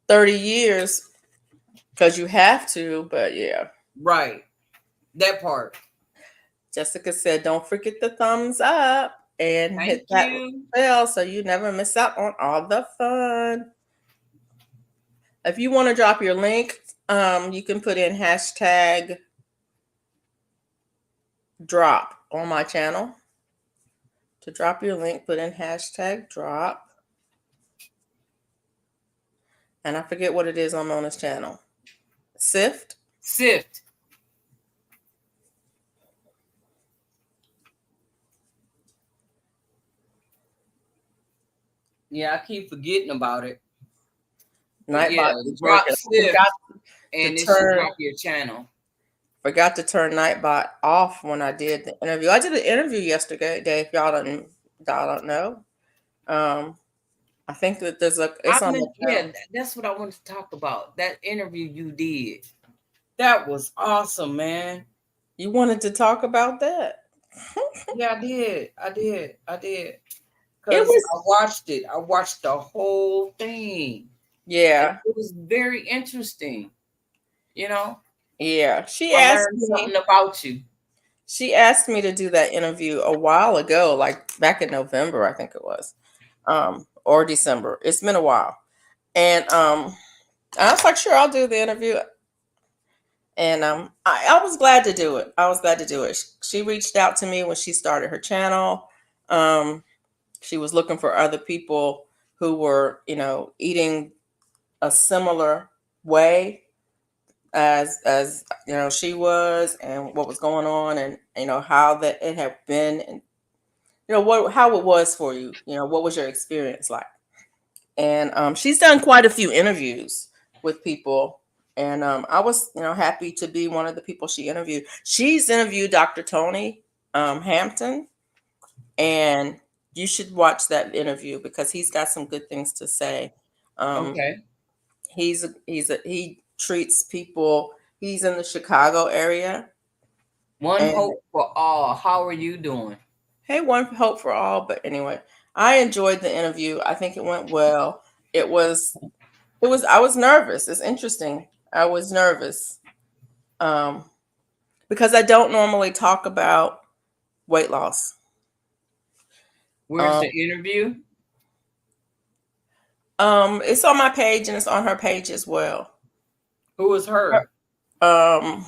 30 years because you have to, but yeah. Right. That part. Jessica said, don't forget the thumbs up and Thank hit that you. bell so you never miss out on all the fun. If you want to drop your link, you can put in hashtag drop on my channel. To drop your link, put in hashtag drop. And I forget what it is on Mona's channel. Sift. Yeah, I keep forgetting about it. But Nightbot yeah, is drop working. Sift, and it should drop your channel. Forgot to turn Nightbot off when I did the interview. I did an interview yesterday. If y'all don't know, I think that there's it's on the channel. That's what I wanted to talk about. That interview you did, that was awesome, man. You wanted to talk about that? Yeah, I did. It Because was. I watched it. I watched the whole thing. Yeah. It was very interesting. Yeah. I learned something about you. She asked me to do that interview a while ago, like back in November, I think it was, or December. It's been a while, and I was like, sure, I'll do the interview. And I was glad to do it. I was glad to do it. She reached out to me when she started her channel. She was looking for other people who were, eating a similar way as she was, and what was going on, and how that it had been, and how it was for you. What was your experience like? And she's done quite a few interviews with people, and I was happy to be one of the people she interviewed. She's interviewed Dr. Tony Hampton, and you should watch that interview because he's got some good things to say. Okay. He treats people. He's in the Chicago area. One hope for all. How are you doing? Hey, one hope for all. But anyway, I enjoyed the interview. I think it went well. I was nervous. It's interesting. I was nervous because I don't normally talk about weight loss. Where's the interview? It's on my page and it's on her page as well. Who is her? I'll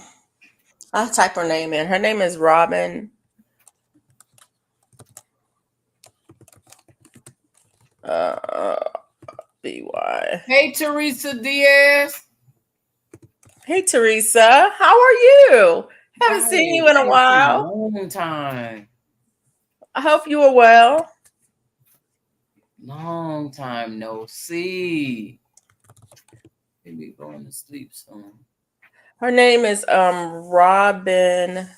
type her name in. Her name is Robin. BY. Hey, Teresa Diaz. Hey, Teresa. How are you? Haven't seen you in a while. Long time. I hope you are well. Long time no see. Maybe going to sleep soon. Her name is Robin.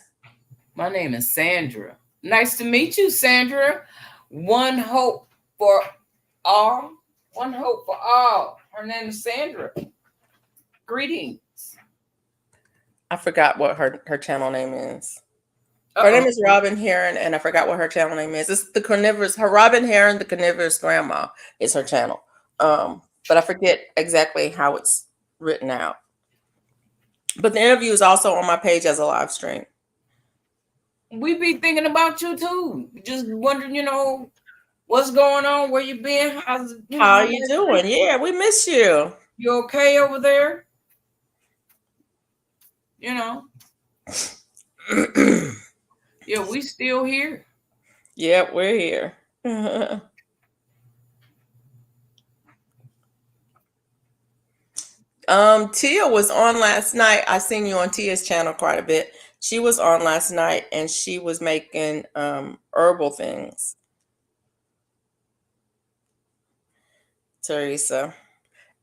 My name is Sandra. Nice to meet you, Sandra. One hope for all. One hope for all. Her name is Sandra. Greetings. I forgot what her channel name is. Her name is Robin Heron, and I forgot what her channel name is. It's the Carnivorous. Her Robin Heron, the Carnivorous Grandma, is her channel. But I forget exactly how it's written out. But the interview is also on my page as a live stream. We be thinking about you too. Just wondering, what's going on, where you been, how are you doing? Yeah, we miss you. You okay over there? Yeah, we still here. Yep, we're here. Tia was on last night. I seen you on Tia's channel quite a bit. She was on last night and she was making herbal things. Teresa.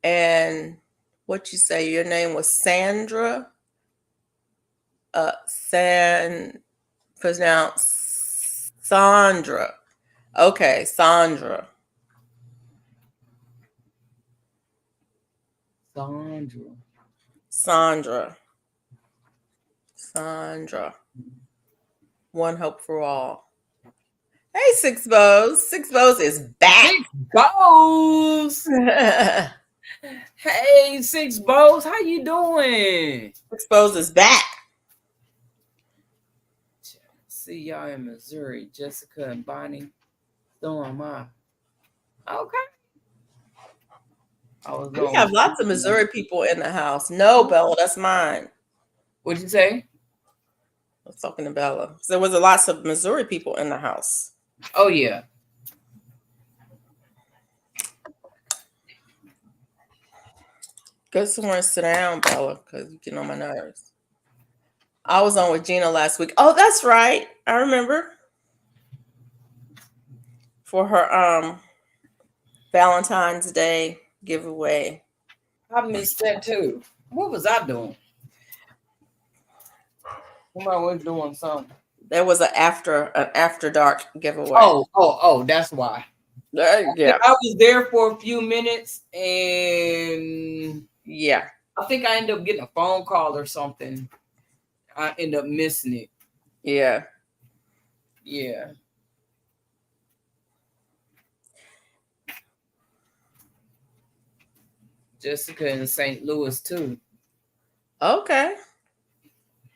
And what you say? Your name was Sandra. Pronounced Sandra. Okay, Sandra. Sandra. Sandra. One hope for all. Hey, Six Bows. Six Bows is back. Six Bows. Hey, Six Bows. How you doing? Six Bows is back. See y'all in Missouri. Jessica and Bonnie. Storm, huh? Okay. We have lots of Missouri people in the house. No, Bella, that's mine. What'd you say? I was talking to Bella. So there was a lots of Missouri people in the house. Oh, yeah. Go somewhere and sit down, Bella, because you get on my nerves. I was on with Gina last week. Oh, that's right. I remember. For her Valentine's Day giveaway. I missed that too. What was I doing? I was doing something. There was an after dark giveaway. Oh, that's why. Yeah. I was there for a few minutes and yeah. I think I ended up getting a phone call or something. I ended up missing it. Yeah. Yeah. Jessica in St. Louis too. Okay.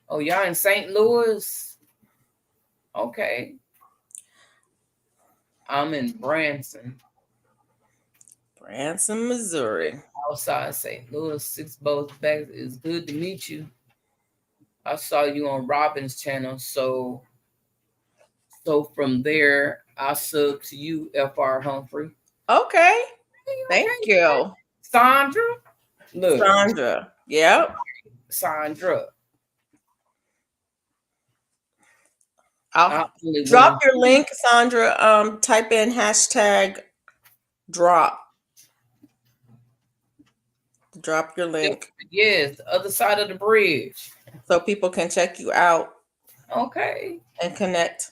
Oh, y'all in St. Louis? Okay. I'm in Branson. Branson, Missouri. Outside St. Louis. Six Bows back. It's good to meet you. I saw you on Robin's channel, so from there I sub to you, FR Humphrey. Okay. Thank you. Sandra. Look. Sandra. Yep. Sandra. I'll drop your link, Sandra. Type in hashtag drop. Drop your link. Yes, the other side of the bridge. So people can check you out. Okay. And connect.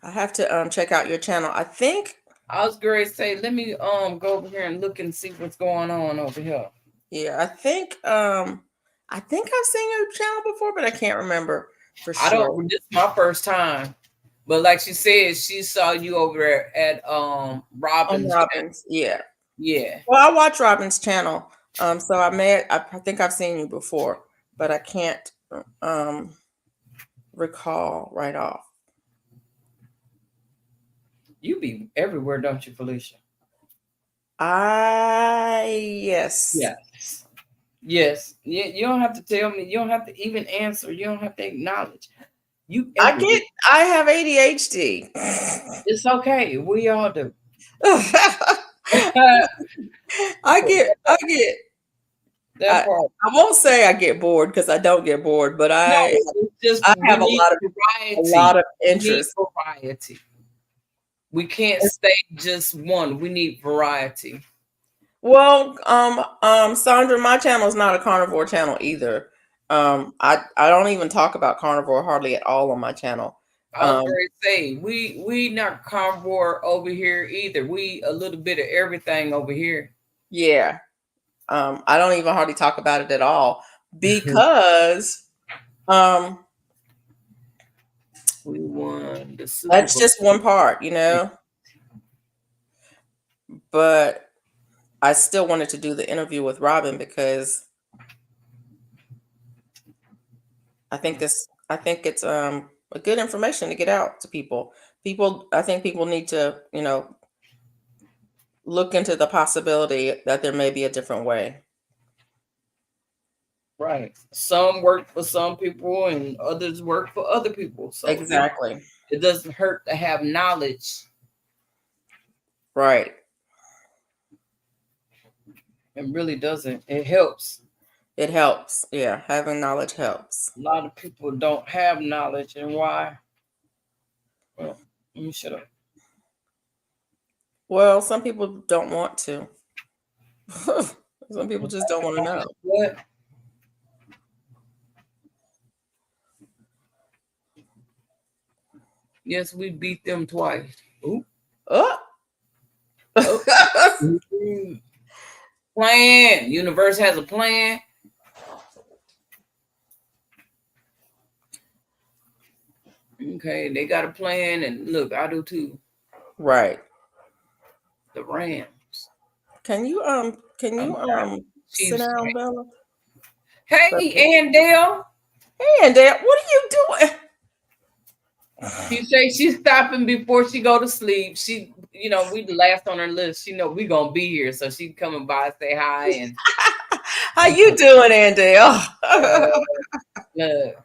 I have to check out your channel. I think I was going to say, let me go over here and look and see what's going on over here. Yeah, I think I've seen your channel before, but I can't remember for sure. I don't. This is my first time, but like she said, she saw you over there at Robin's. Robin's, yeah. Yeah. Well, I watch Robin's channel, so I think I've seen you before, but I can't recall right off. You be everywhere, don't you, Felicia? Yes. Yes. Yes. You don't have to tell me. You don't have to even answer. You don't have to acknowledge. I have ADHD. It's okay. We all do. I get I won't say I get bored because I don't get bored, but I have a lot of interest. Variety. We can't stay just one. We need variety. Well, Sandra, my channel is not a carnivore channel either. I don't even talk about carnivore hardly at all on my channel. I was going to say we not carnivore over here either. We a little bit of everything over here. Yeah. I don't even hardly talk about it at all because we won the Super that's Bowl. just one part, you know. But I still wanted to do the interview with Robin because I think it's a good information to get out to people. I think people need to, you know, look into the possibility that there may be a different way. Right. Some work for some people and others work for other people. So exactly. It doesn't hurt to have knowledge. Right. It really doesn't. It helps. It helps. Yeah, having knowledge helps. A lot of people don't have knowledge, and why? Well, let me shut up. Well, some people don't want to. Some people just don't want to know. What? Yes, we beat them twice. Ooh. Oh. Plan. Universe has a plan. Okay, they got a plan, and look, I do too. Right. The Rams. Can you sit down, Bella? Hey, Andale. Hey, Andale, what are you doing? She say she's stopping before she go to sleep. She, we the last on her list. She know we gonna be here, so she coming by, say hi, and how you doing, Andale? Look.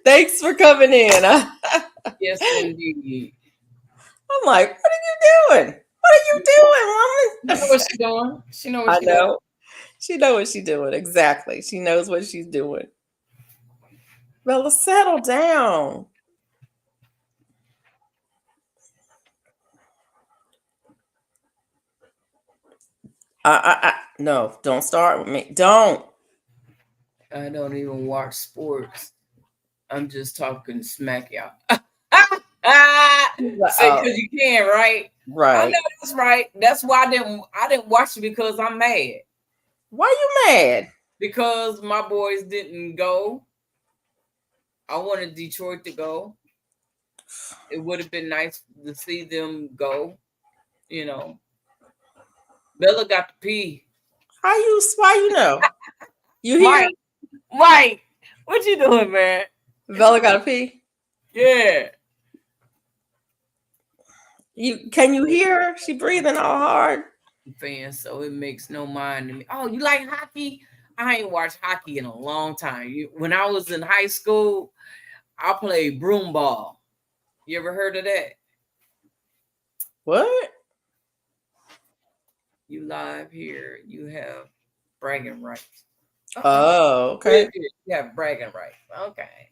Thanks for coming in. Yes, indeed. I'm like, what are you doing? What are you doing, woman? She know what she's doing. She know what I she's know. doing. She knows what she's doing. Exactly. She knows what she's doing. Bella, settle down. No, don't start with me. Don't. I don't even watch sports. I'm just talking smack, y'all. Say because you can, right? Right. I know that's right. That's why I didn't watch it because I'm mad. Why you mad? Because my boys didn't go. I wanted Detroit to go. It would have been nice to see them go. Bella got to pee. Why you know? You hear? Mike, what you doing, man? Bella got to pee? Yeah. Can you hear her? She breathing all hard. Fan, so it makes no mind to me. Oh, you like hockey? I ain't watched hockey in a long time. When I was in high school, I played broom ball. You ever heard of that? What? You live here. You have bragging rights. Oh, okay. You have bragging rights. Okay.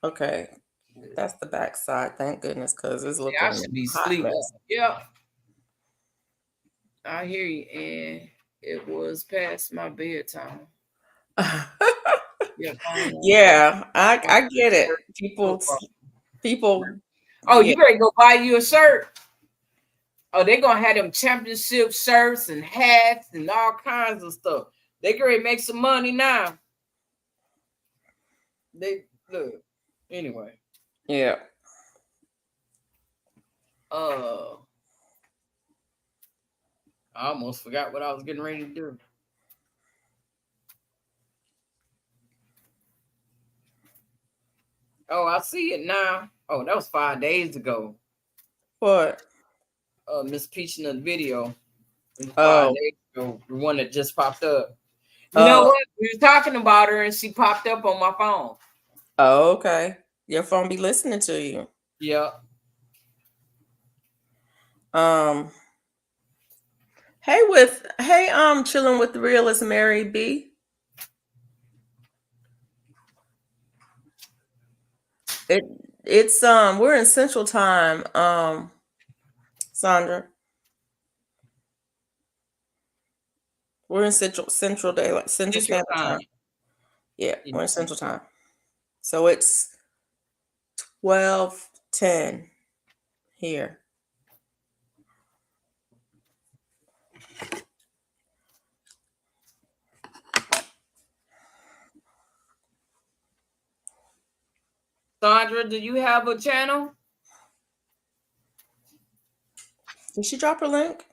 Okay. That's the backside. Thank goodness, because it's looking. I should be sleeping. Yeah. I hear you, and it was past my bedtime. Yeah, I get it. People. Oh, you better go buy you a shirt. Oh, they're gonna have them championship shirts and hats and all kinds of stuff. They gonna make some money now. They look anyway. Yeah. I almost forgot what I was getting ready to do. Oh, I see it now. Oh, that was 5 days ago. What? Miss Peach in the video. 5 days ago, the one that just popped up. You know what? We were talking about her and she popped up on my phone. Oh, okay. Your phone be listening to you. Yeah. Chilling with the realist Mary B. It's we're in Central Time, Sandra. We're in Central Daylight, Central Standard Time. Yeah, we're in Central Time. So it's 12:10 here. Sandra, do you have a channel? Did she drop her link?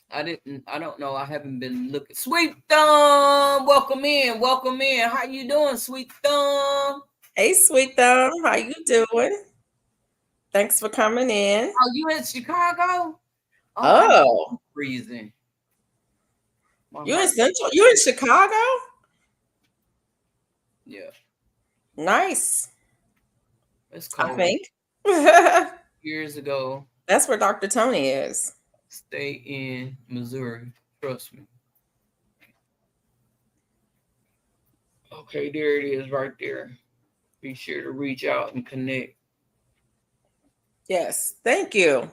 I don't know. I haven't been looking. Sweet Thumb, welcome in. Welcome in. How you doing, Sweet Thumb? Hey, Sweet Thumb. How you doing? Thanks for coming in. Oh, you in Chicago? Oh. Freezing. You in Central? You in Chicago? Yeah. Nice. It's cold. I think. Years ago, That's where Dr. Tony is. Stay in Missouri. Trust me. Okay, there it is right there. Be sure to reach out and connect. Yes. Thank you.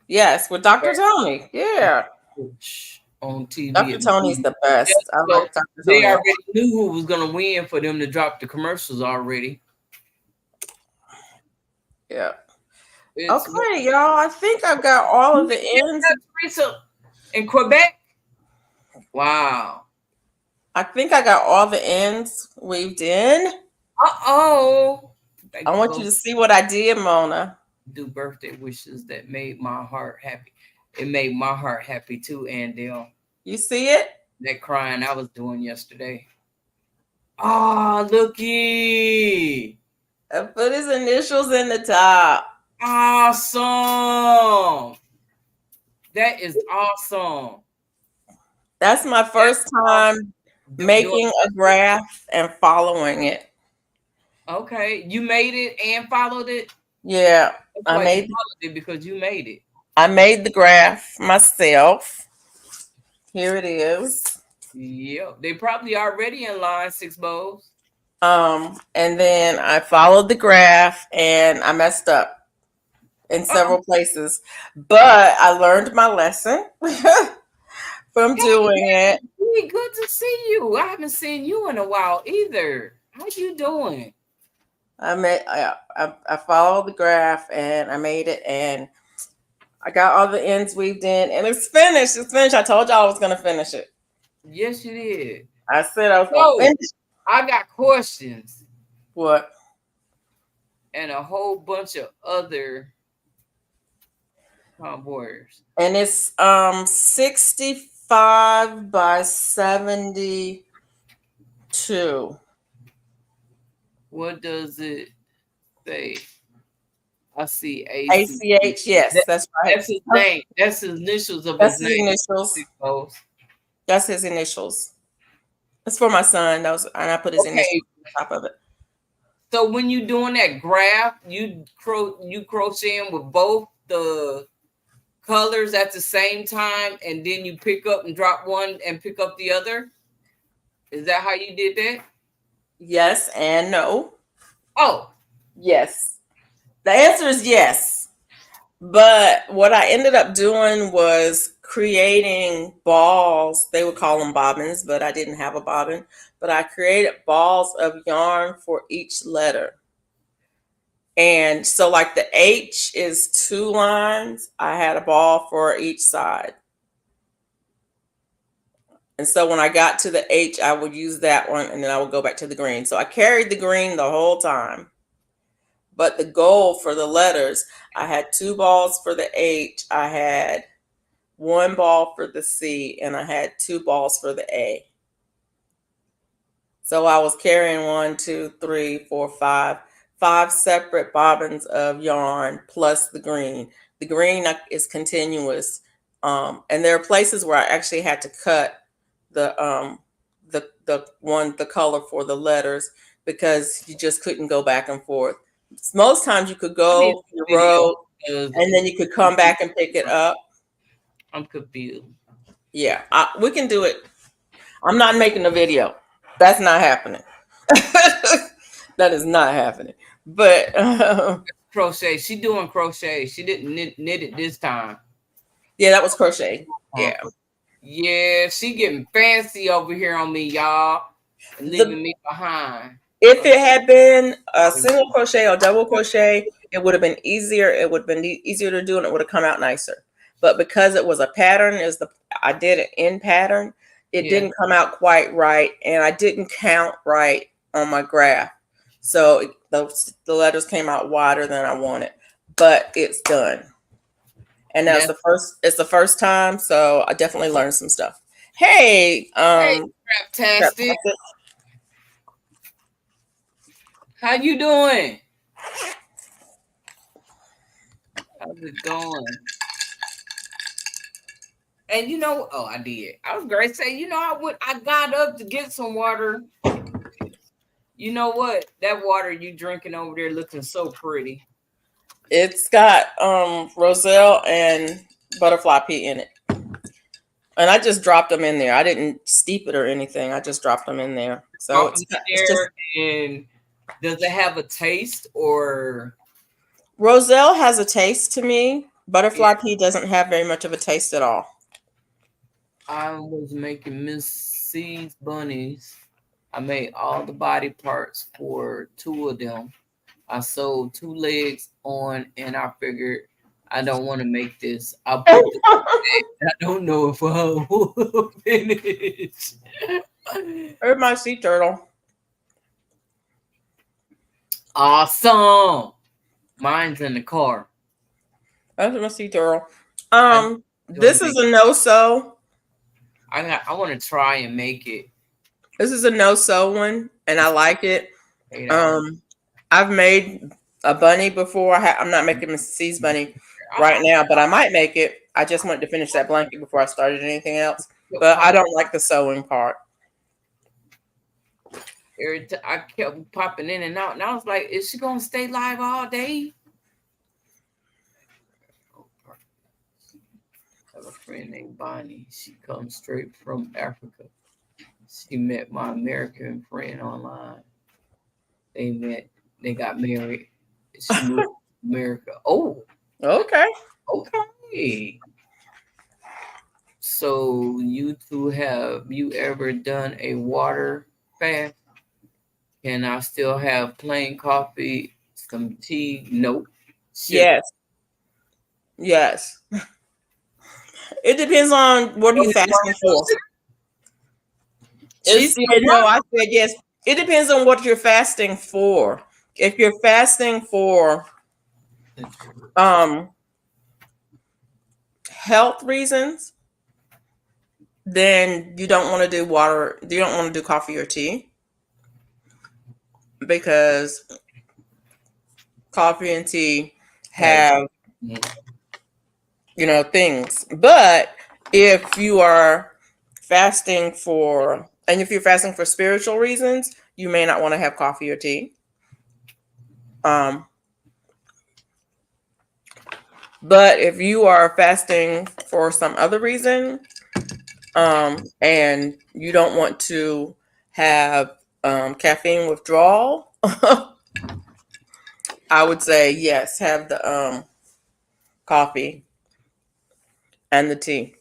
Yes, with Dr. Tony. Yeah. On TV. Dr. Tony's the best. I So like Dr. they Tony. already knew who was gonna win for them to drop the commercials already. Yeah. It's Okay, y'all. I think I've got all of the ends. Teresa in Quebec. Wow. I think I got all the ends weaved in. Uh-oh. I want you to see what I did, Mona. Do birthday wishes that made my heart happy. It made my heart happy too, Andale. You see it? That crying I was doing yesterday. Ah, looky. I put his initials in the top. Awesome. That is awesome. That's my first time making a graph and following it. Okay. You made it and followed it? Yeah. I made it because you made it. I made the graph myself. Here it is. Yep. They probably already in line 6 bows. And then I followed the graph and I messed up in several places. But I learned my lesson from doing it. Really good to see you. I haven't seen you in a while either. How you doing? I followed the graph and I made it and I got all the ends weaved in and it's finished. It's finished. I told y'all I was gonna finish it. Yes, you did. I said I was gonna finish. I got questions. What? And a whole bunch of other warriors. And it's 65 by 72. What does it say? I see ACH. Yes, that's right. That's his name. That's his initials of that's his name. Initials. That's his initials. It's for my son. And I put his initials on top of it. So when you doing that graph, you crocheting with both the colors at the same time, and then you pick up and drop one and pick up the other. Is that how you did that? Yes and no. Oh, yes. The answer is yes. But what I ended up doing was creating balls. They would call them bobbins, but I didn't have a bobbin. But I created balls of yarn for each letter. And so like the H is 2 lines. I had a ball for each side. And so when I got to the H, I would use that one and then I would go back to the green. So I carried the green the whole time. But the goal for the letters, I had 2 balls for the H, I had 1 ball for the C, and I had 2 balls for the A. So I was carrying 1, 2, 3, 4, 5 separate bobbins of yarn plus the green. The green is continuous. And there are places where I actually had to cut the color for the letters because you just couldn't go back and forth. Most times you could go the road and then you could come back and pick it up. I'm confused. Yeah, we can do it. I'm not making a video. That's not happening. That is not happening. But crochet. She doing crochet. She didn't knit it this time. Yeah, that was crochet. Yeah. Yeah, she getting fancy over here on me, y'all. Leaving me behind. If it had been a single crochet or double crochet, it would have been easier. It would have been easier to do and it would have come out nicer. But because it was a pattern, I did it in pattern, it didn't come out quite right. And I didn't count right on my graph. So the letters came out wider than I wanted. But it's done. And that's it's the first time. So I definitely learned some stuff. Hey, Craptastic. How you doing? How's it going? And I did. I was great. Say, I got up to get some water. You know what? That water you drinking over there looking so pretty. It's got roselle and butterfly pea in it. And I just dropped them in there. I didn't steep it or anything. I just dropped them in there. So Drop them in it's just there, and does it have a taste or? roselle has a taste to me. Butterfly Yeah, pea doesn't have very much of a taste at all. I was making Miss C's bunnies. I made all the body parts for 2 of them. I sewed 2 legs on, and I figured I don't want to make this. I put the I don't know if I will finish. Or my sea turtle. Awesome. Mine's in the car. That's my sea turtle. I This is a no-sew. I want to try and make it. This is a no-sew one, and I like it. I've made a bunny before. I'm not making Mrs. C's bunny right now, but I might make it. I just wanted to finish that blanket before I started anything else. But I don't like the sewing part. I kept popping in and out, and I was like, "Is she gonna stay live all day?" I have a friend named Bonnie. She comes straight from Africa. She met my American friend online. They met. They got married. She moved to America. Oh, Okay. okay. So you two, have you ever done a water fast? Can I still have plain coffee, some tea? Nope. Sugar. Yes. Yes. It depends on what you're fasting for. She It's said no. I said yes. It depends on what you're fasting for. If you're fasting for health reasons, then you don't want to do water. You don't want to do coffee or tea because coffee and tea have things. But if you are fasting for, and if you're fasting for spiritual reasons, you may not want to have coffee or tea. But if you are fasting for some other reason, and you don't want to have caffeine withdrawal, I would say yes, have the coffee and the tea,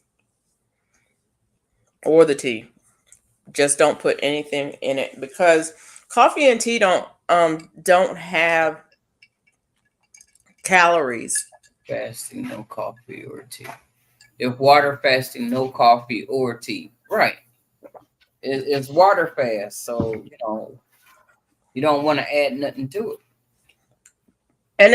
or the tea. Just don't put anything in it because coffee and tea don't have calories. fasting, no coffee or tea. If water fasting, no coffee or tea. Right. It's water fast, so you don't want to add nothing to it. And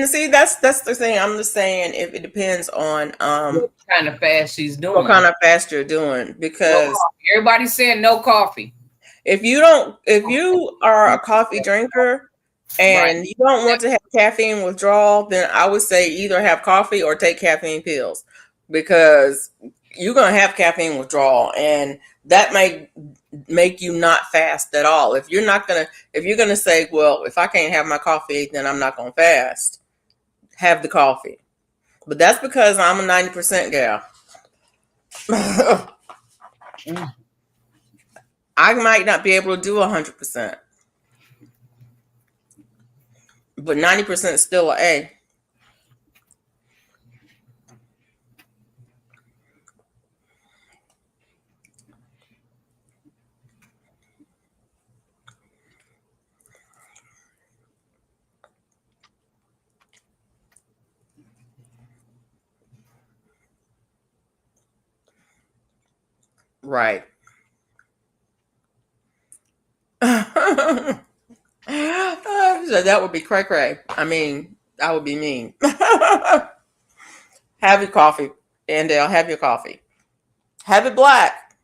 see, that's the thing. I'm just saying if it depends on What kind of fast she's doing. what kind of fast you're doing, because everybody's saying no coffee. if you are a coffee drinker and you don't want to have caffeine withdrawal, then I would say either have coffee or take caffeine pills, because you're going to have caffeine withdrawal, and that may make you not fast at all. If you're going to say, well, if I can't have my coffee, then I'm not going to fast, have the coffee. But that's because I'm a 90% gal. I might not be able to do 100%, but 90% is still an A. Right. So that would be cray cray. I mean, that would be mean. Have your coffee, and they'll have your coffee. Have it black,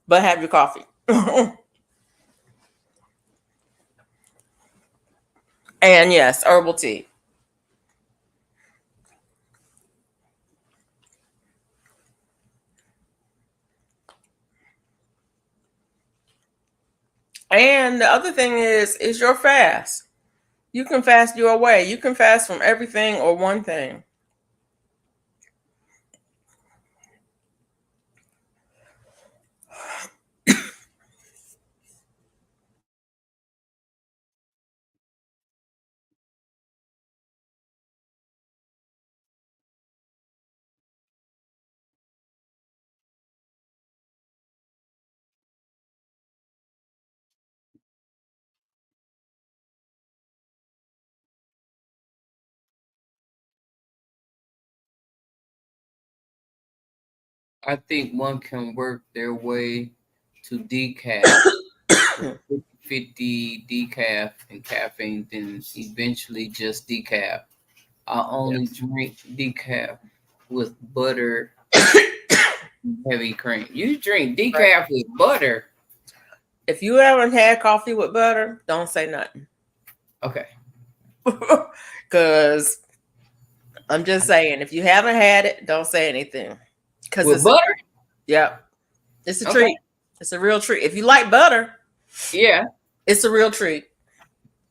but have your coffee. And yes, herbal tea. And the other thing is your fast. You can fast your way. You can fast from everything or one thing. I think one can work their way to decaf, 50 decaf and caffeine, then eventually just decaf. I only drink decaf with butter, heavy cream. You drink decaf with butter. If you haven't had coffee with butter, don't say nothing. Okay. Because I'm just saying, if you haven't had it, don't say anything. Because With butter? It's a Okay. treat. It's a real treat. If you like butter, Yeah. it's a real treat.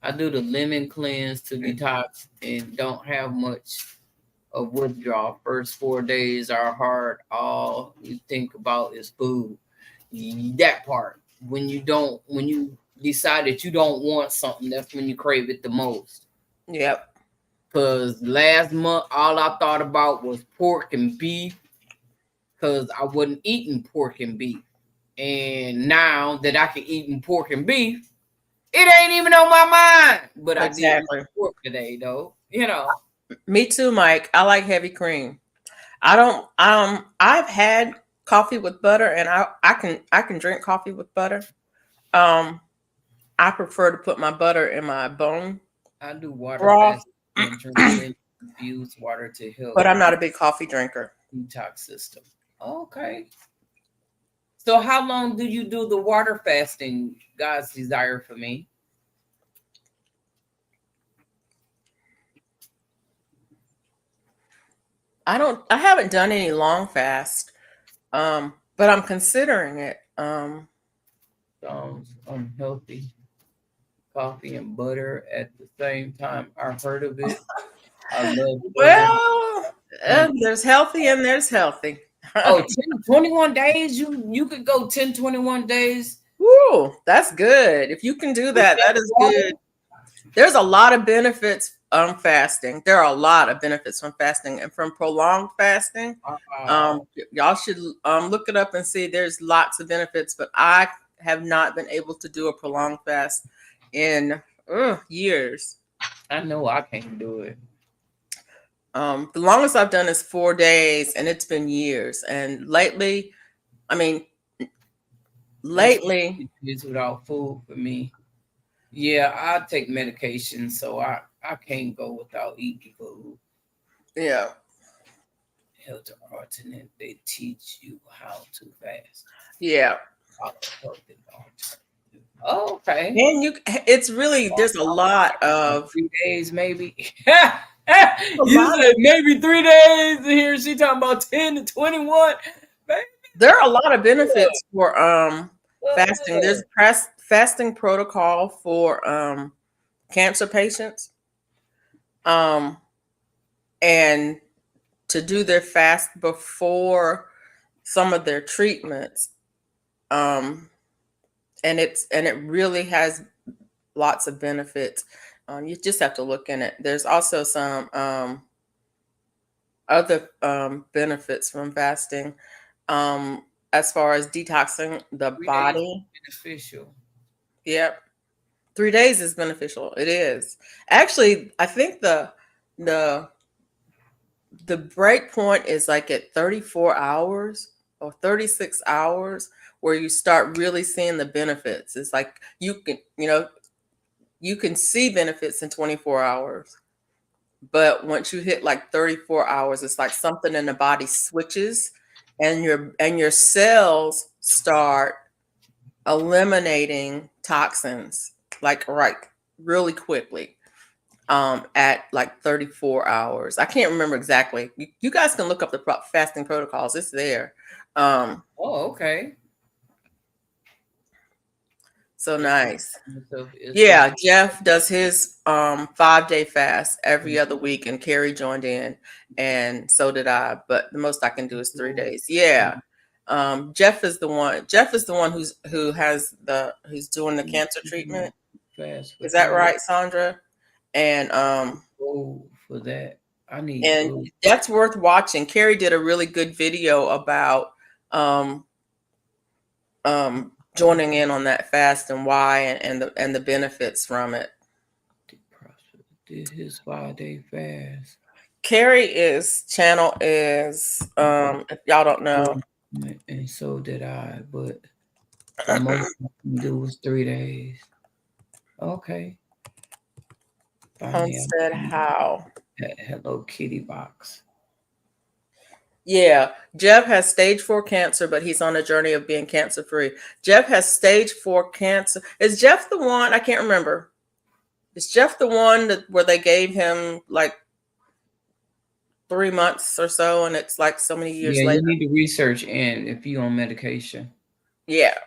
I do the lemon cleanse to detox and don't have much of withdrawal. First 4 days are hard. All you think about is food. That part. When you decide that you don't want something, that's when you crave it the most. Yep. Because last month, all I thought about was pork and beef because I wasn't eating pork and beef. And now that I can eat pork and beef, it ain't even on my mind. But Exactly. I did pork today, though. Me too, Mike. I like heavy cream. I don't I've had coffee with butter and I can drink coffee with butter. I prefer to put my butter in my bone I do water broth, fast and drink lemon infused water to help but I'm not a big coffee drinker. detox system. Okay. So how long do you do the water fasting? God's desire for me. I haven't done any long fast. But I'm considering it. Unhealthy coffee and butter at the same time. I've heard of it. I love butter. Well, there's healthy and there's healthy. Oh, 10, 21 days. You could go 10, 21 days. Woo, that's good. If you can do that, that is good. There's a lot of benefits fasting. There are a lot of benefits from fasting and from prolonged fasting. Y'all should look it up and see. There's lots of benefits, but I have not been able to do a prolonged fast in years. I know I can't do it. The longest I've done is 4 days, and it's been years. And lately, it's without food for me. Yeah, I take medication, so I can't go without eating food. Yeah. Health alternate, they teach you how to fast. Yeah. Oh, okay. And it's really, there's a lot of 3 days, maybe. You said maybe 3 days. Here she talking about 10 to 21. There are a lot of benefits for fasting. There's fasting protocol for cancer patients. And to do their fast before some of their treatments. And it really has lots of benefits. You just have to look in it. There's also some other benefits from fasting, as far as detoxing the body. Beneficial. Yep. 3 days is beneficial. It is. Actually, I think the break point is like at 34 hours or 36 hours where you start really seeing the benefits. It's like you can see benefits in 24 hours. But once you hit like 34 hours, it's like something in the body switches and your cells start eliminating toxins like really quickly. At like 34 hours. I can't remember exactly. You guys can look up the fasting protocols. It's there. Okay. So nice. It's Yeah, Jeff does his 5-day fast every other week, and Carrie joined in, and so did I. But the most I can do is 3 days. Yeah. Jeff is the one. Jeff is the one who's doing the cancer treatment. fast for Is that 3 right, Sandra? And Go for that. I need and food. that's worth watching. Carrie did a really good video about joining in on that fast and why, and the benefits from it. Did his 5-day fast. Carrie's channel is if y'all don't know. And so did I, but the most I can do was 3 days. Okay. Homestead How. That Hello Kitty box. Yeah, Jeff has stage 4 cancer, but he's on a journey of being cancer free. Jeff has stage 4 cancer. Is Jeff the one? I can't remember. Is Jeff the one where they gave him like 3 months or so, and it's like so many years later? You need to research and if you're on medication. Yeah.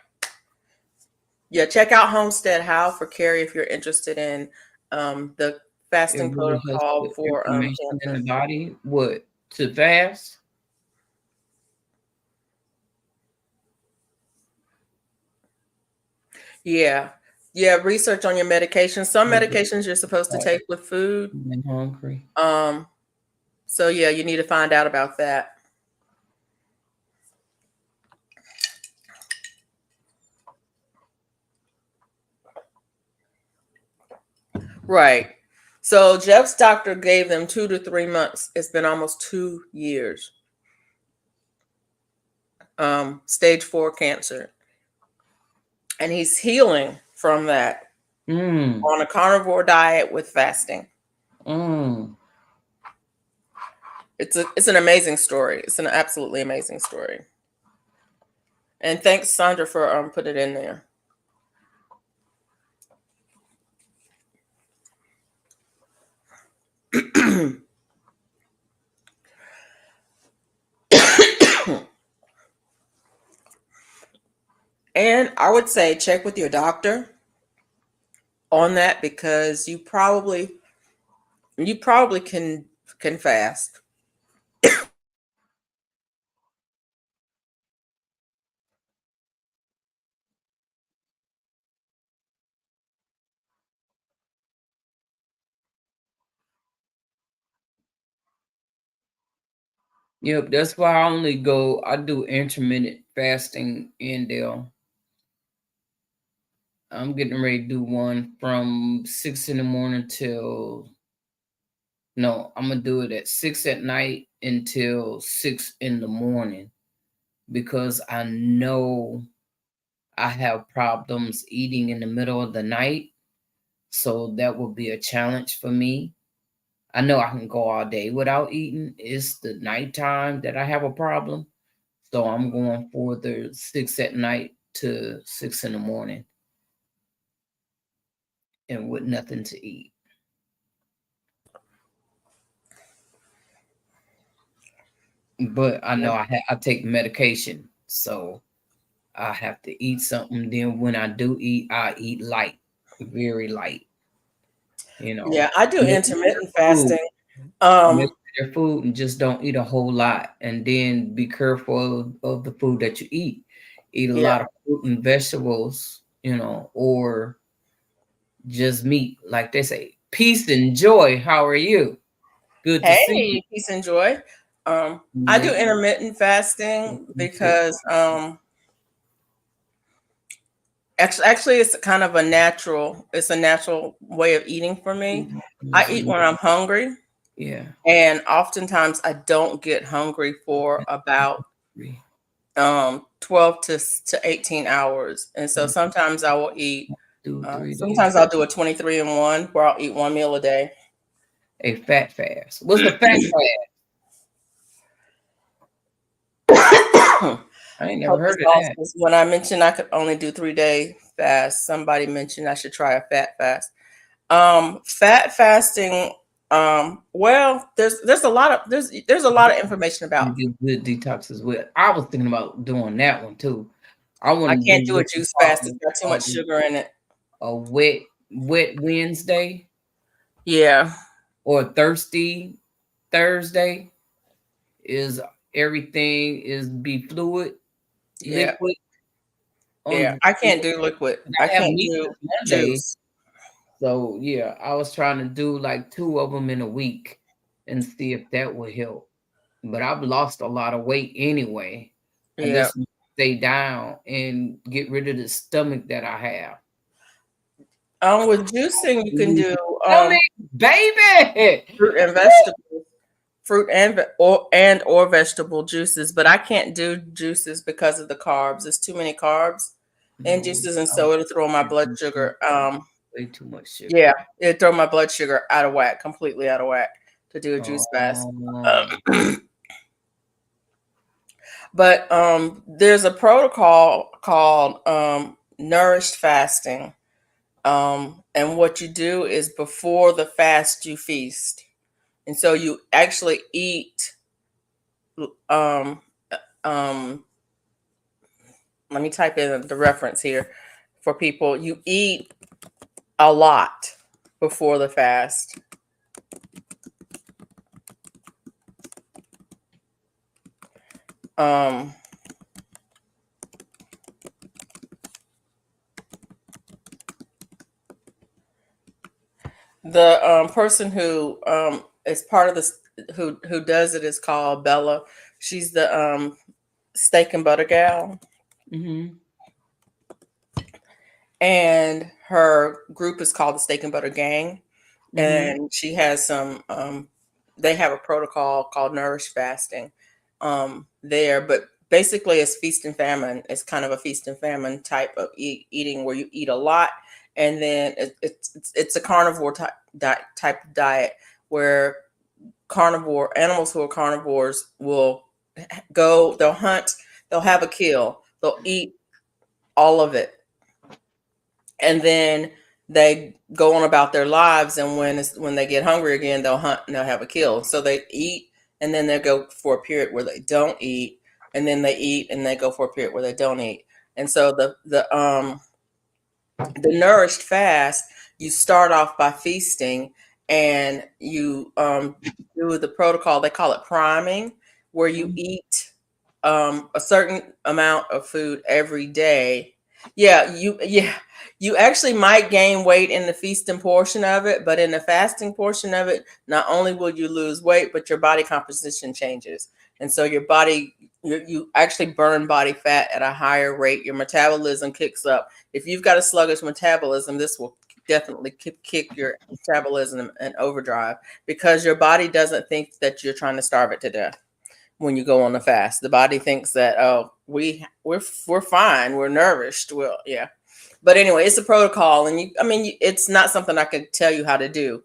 Check out Homestead How for Carrie if you're interested in the fasting protocol for cancer in the body. What to fast? Yeah. Research on your medications. Some medications you're supposed to take with food. I'm hungry. So yeah, you need to find out about that. Right. So Jeff's doctor gave them 2 to 3 months. It's been almost 2 years. Stage 4 cancer. And he's healing from that on a carnivore diet with fasting. It's an amazing story. It's an absolutely amazing story. And thanks, Sandra, for putting it in there. And I would say check with your doctor on that, because you probably can fast. Yep, that's why I do intermittent fasting in there. I'm getting ready to do one from 6 in the morning I'm gonna do it at 6 at night until 6 in the morning, because I know I have problems eating in the middle of the night. So that will be a challenge for me. I know I can go all day without eating. It's the nighttime that I have a problem. So I'm going for the 6 at night to 6 in the morning, and with nothing to eat. But I know I take medication, so I have to eat something. Then when I do eat, I eat light, very light. Yeah, I do intermittent fasting. Your food and just don't eat a whole lot, and then be careful of the food that you eat. Eat a lot of fruit and vegetables, or just meat, like they say. Peace and joy. How are you? Good to see you. Peace and joy. I do intermittent fasting because actually it's kind of a natural way of eating for me. I eat when I'm hungry. Yeah. And oftentimes I don't get hungry for about 12 to 18 hours. And so sometimes I will eat, sometimes I'll do a 23-in-1 where I'll eat one meal a day. A fat fast. What's the fat fast? I ain't never heard of that. When I mentioned I could only do 3-day fast, somebody mentioned I should try a fat fast. Fat fasting, well, there's a lot of information about good detox as well. I was thinking about doing that one too. I I want to can't do do a what you juice call fast. It's got too much sugar in it. a wet Wednesday Yeah. or thirsty Thursday. Is everything is be fluid, Yeah. liquid Yeah. on. I can't do liquid. I I have can't meetings do Monday, juice. so yeah, I was trying to do like 2 of them in a week and see if that would help. But I've lost a lot of weight anyway. I Yeah. just stay down and get rid of the stomach that I have. With juicing, you can do Stomach, baby. fruit and vegetables, fruit and or vegetable juices. But I can't do juices because of the carbs. It's too many carbs and juices, and so it'll throw my blood sugar. Way too much sugar. Yeah, it throw my blood sugar out of whack, completely out of whack to do a juice fast. But there's a protocol called nourished fasting. And what you do is before the fast, you feast. And so you actually eat. Um, let me type in the reference here for people. You eat a lot before the fast. The person who is part of this who does it is called Bella. She's the steak and butter gal. Mm-hmm. And her group is called the Steak and Butter Gang. Mm-hmm. And she has some they have a protocol called nourish fasting there, but basically it's feast and famine. It's kind of a feast and famine type of eating where you eat a lot, and then it's a carnivore type of diet where carnivore animals who are carnivores will go, they'll hunt, they'll have a kill, they'll eat all of it, and then they go on about their lives. And when they get hungry again, they'll hunt and they'll have a kill. So they eat, and then they go for a period where they don't eat, and then they eat and they go for a period where they don't eat. And so the nourished fast, you start off by feasting, and you do the protocol. They call it priming, where you eat a certain amount of food every day. You actually might gain weight in the feasting portion of it, but in the fasting portion of it, not only will you lose weight, but your body composition changes. And so your body, you actually burn body fat at a higher rate. Your metabolism kicks up. If you've got a sluggish metabolism, this will definitely kick your metabolism in overdrive, because your body doesn't think that you're trying to starve it to death. When you go on a fast, the body thinks that, oh, we're fine, we're nourished. Well, yeah. But anyway, it's a protocol, and it's not something I can tell you how to do,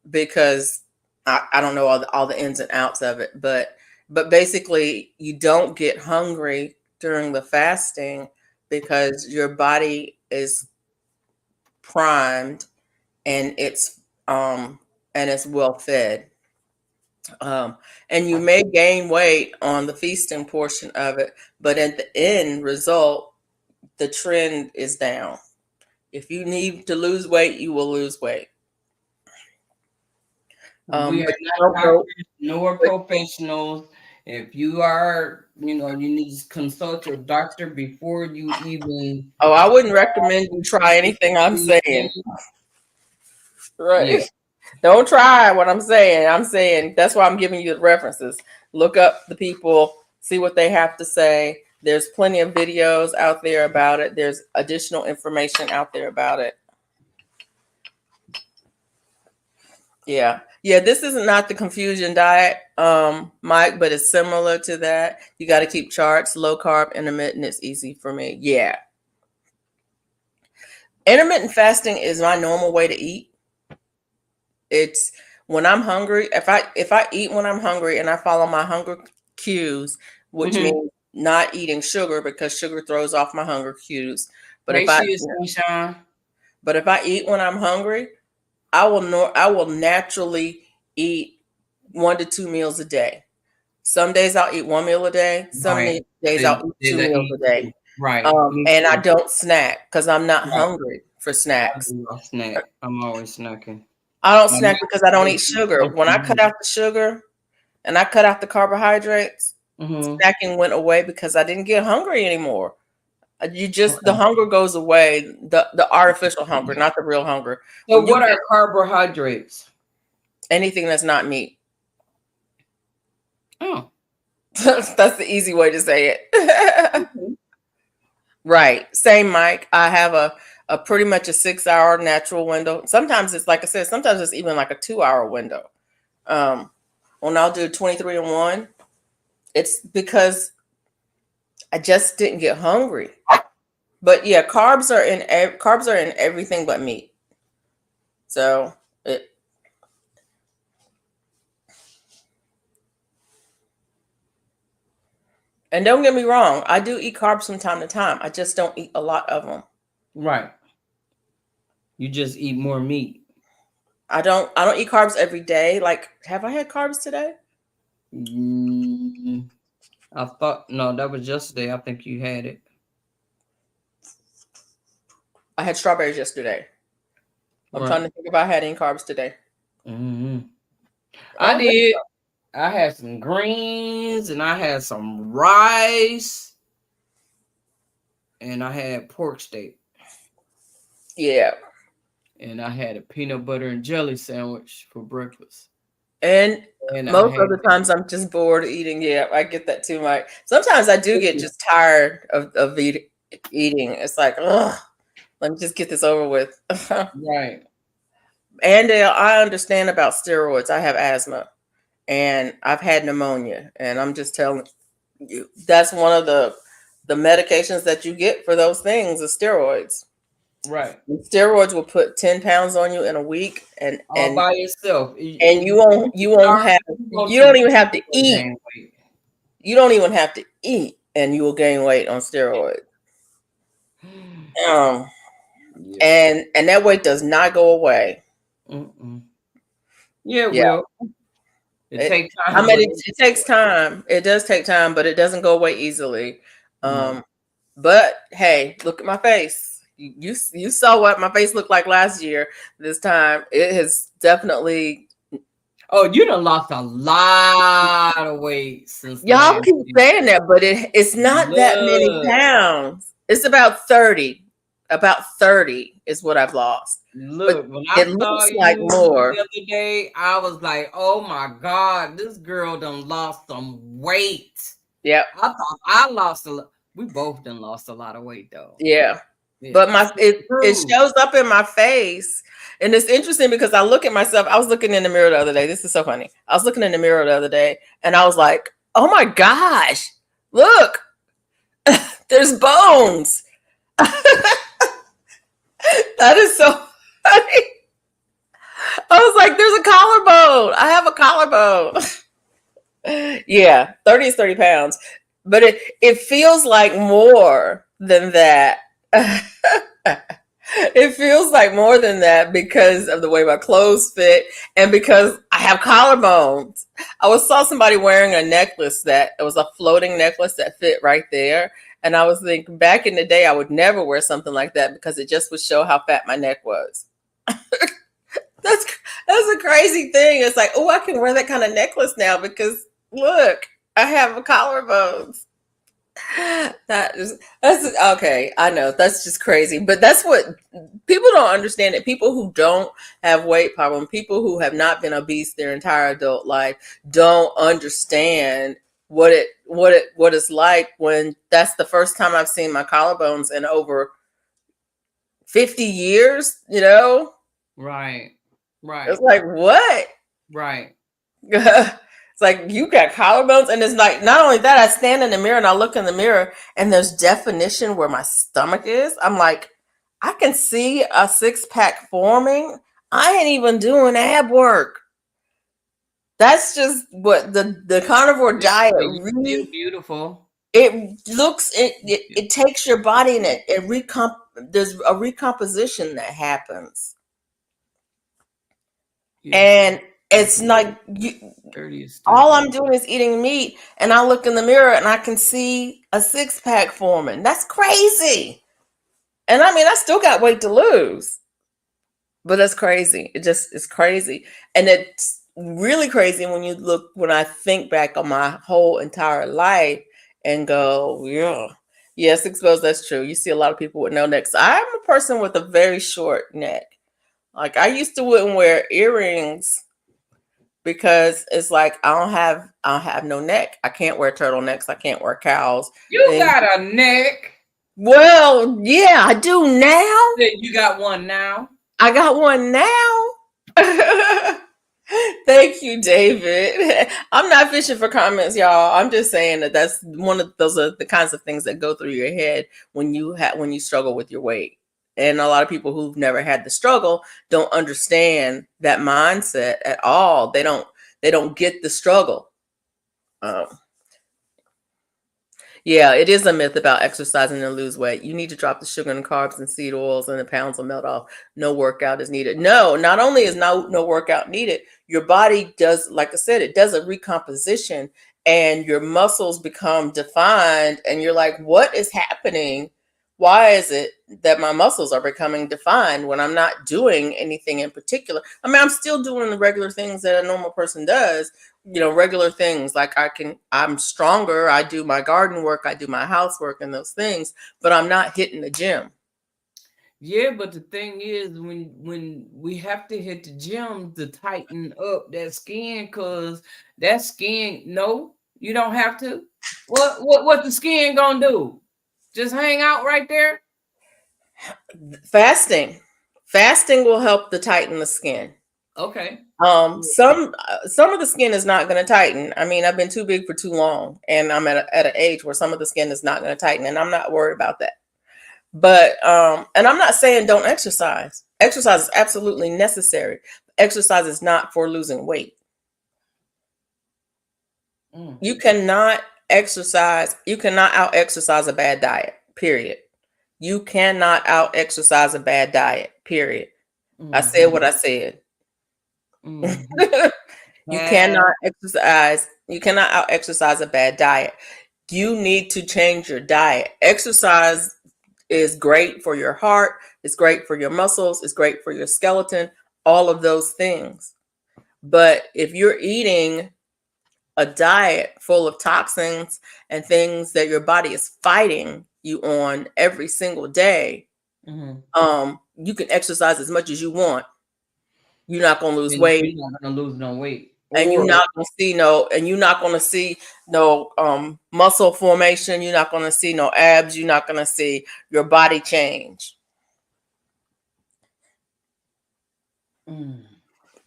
because I don't know all the ins and outs of it. But basically, you don't get hungry during the fasting because your body is primed, and it's well fed. And you may gain weight on the feasting portion of it, but at the end result, the trend is down. If you need to lose weight, you will lose weight. We are not doctors nor professionals. If you are, you need to consult your doctor before you even. Oh, I wouldn't recommend you try anything I'm saying. Right. Yeah. Don't try what I'm saying. I'm saying that's why I'm giving you the references. Look up the people, see what they have to say. There's plenty of videos out there about it. There's additional information out there about it. Yeah. This is not the confusion diet, Mike, but it's similar to that. You got to keep charts. Low carb, intermittent is easy for me. Yeah. Intermittent fasting is my normal way to eat. It's when I'm hungry. If I eat when I'm hungry and I follow my hunger cues, which means not eating sugar, because sugar throws off my hunger cues. But if I eat when I'm hungry, I will naturally eat 1 to 2 meals a day. Some days I'll eat 1 meal a day. Some days I'll eat 2 meals a day. Right. Me And I too. don't snack because I'm not Right. hungry for I snacks. do. I snack. I'm always snacking. I don't My snack because I don't eat sugar. When I cut mm-hmm. out the sugar and I cut out the carbohydrates, snacking went away because I didn't get hungry anymore. You just the Okay. hunger goes away, the artificial hunger, not the real hunger. So When you what get are carbohydrates? anything that's not meat, Oh. that's the easy way to say it. Okay. Right. Same, Mike. I have a pretty much a 6 hour natural window. Sometimes it's like I said, sometimes it's even like a 2 hour window. Um, when I'll do 23 and 1, it's because I just didn't get hungry. But yeah, carbs are in everything but meat. So it, and don't get me wrong, I do eat carbs from time to time. I just don't eat a lot of them. Right. You just eat more meat. I don't eat carbs every day. Like, have I had carbs today? I thought no, that was yesterday. I think you had it. I had strawberries yesterday. I'm trying Right. to think if I had any carbs today. Mm-hmm. I I don't think did. so. I had some greens and I had some rice and I had pork steak Yeah. and I had a peanut butter and jelly sandwich for breakfast. And And I most had of the times I'm just bored of eating. Yeah, I get that too, Mike. Sometimes I do get just tired of eating. It's like, ugh, let me just get this over with. right. And I understand about steroids. I have asthma and I've had pneumonia. And I'm just telling you, that's one of the medications that you get for those things is steroids. Right. Steroids will put 10 pounds on you in a week, and All by yourself. you won't have you don't even have to eat. You don't even have to eat, and you will gain weight on steroids. Um, Yeah. and that weight does not go away. Mm-mm. Yeah, Yeah, well, it it, takes I time, mean, but it takes time. It does take time, but it doesn't go away easily. no. But hey, look at my face. You saw what my face looked like last year. This time, it has definitely. Oh, you done lost a lot of weight since Y'all last keep year. saying that, but it's not that many Look, pounds. It's about 30. About 30 is what I've lost. But look, when it I saw looks like you more. the other day, I was like, oh my God, this girl done lost some weight. Yep. I thought I lost a lot. We both done lost a lot of weight though. Yeah. Yeah. But it True. shows up in my face. And it's interesting because I look at myself. I was looking in the mirror the other day. This is so funny. I was looking in the mirror the other day and I was like, oh my gosh, look, there's bones. That is so funny. I was like, there's a collarbone. I have a collarbone. Yeah, 30 is 30 pounds. But it feels like more than that. It feels like more than that because of the way my clothes fit and because I have collarbones. Saw somebody wearing a necklace that it was a floating necklace that fit right there. And I was thinking back in the day, I would never wear something like that because it just would show how fat my neck was. That's a crazy thing. It's like, oh, I can wear that kind of necklace now because look, I have a collarbones. That's okay. I know that's just crazy, but that's what people don't understand. It people who don't have weight problem, people who have not been obese their entire adult life, don't understand what it's like when that's the first time I've seen my collarbones in over 50 years. Right. It's like what? Right. It's like you got collarbones, and it's like not only that. I stand in the mirror and I look in the mirror, and there's definition where my stomach is. I'm like, I can see a 6-pack forming. I ain't even doing ab work. That's just what the carnivore diet You feel really. beautiful. It takes your body and there's a recomposition that happens. Yes. It's like all I'm doing is eating meat, and I look in the mirror and I can see a 6-pack forming. That's crazy. And I mean, I still got weight to lose, but that's crazy. It's crazy. And it's really crazy when I think back on my whole entire life and go, yeah, yes, exposed. That's true. You see a lot of people with no necks. I'm a person with a very short neck. Like I used to wouldn't wear earrings because it's like I don't have no neck. I can't wear turtlenecks. I can't wear cows. You got a neck. Well, yeah, I do now. You got one now. I got one now. Thank you, David. I'm not fishing for comments, y'all. I'm just saying that's one of those are the kinds of things that go through your head when you struggle with your weight. And a lot of people who've never had the struggle don't understand that mindset at all. They don't get the struggle. Yeah, it is a myth about exercising to lose weight. You need to drop the sugar and carbs and seed oils and the pounds will melt off. No workout is needed. No, not only is no workout needed, your body does, like I said, it does a recomposition and your muscles become defined and you're like, what is happening? Why is it that my muscles are becoming defined when I'm not doing anything in particular? I mean, I'm still doing the regular things that a normal person does, regular things like I'm stronger. I do my garden work. I do my housework and those things, but I'm not hitting the gym. Yeah, but the thing is when we have to hit the gym to tighten up that skin, because that skin, no, you don't have to. What the skin gonna do? Just hang out right there? Fasting will help to tighten the skin. Okay. Some of the skin is not going to tighten. I mean, I've been too big for too long, and I'm at an age where some of the skin is not going to tighten, and I'm not worried about that. But and I'm not saying don't exercise. Exercise is absolutely necessary. Exercise is not for losing weight. You cannot exercise. You cannot out exercise a bad diet. Period. You cannot out exercise a bad diet. Period. I said what I said. You cannot exercise. You cannot out exercise a bad diet. You need to change your diet. Exercise is great for your heart. It's great for your muscles. It's great for your skeleton. All of those things. But if you're eating a diet full of toxins and things that your body is fighting you on every single day, you can exercise as much as you want. You're not going to lose weight. You're not going to lose no weight. And you're not going to see no muscle formation. You're not going to see no abs. You're not going to see your body change.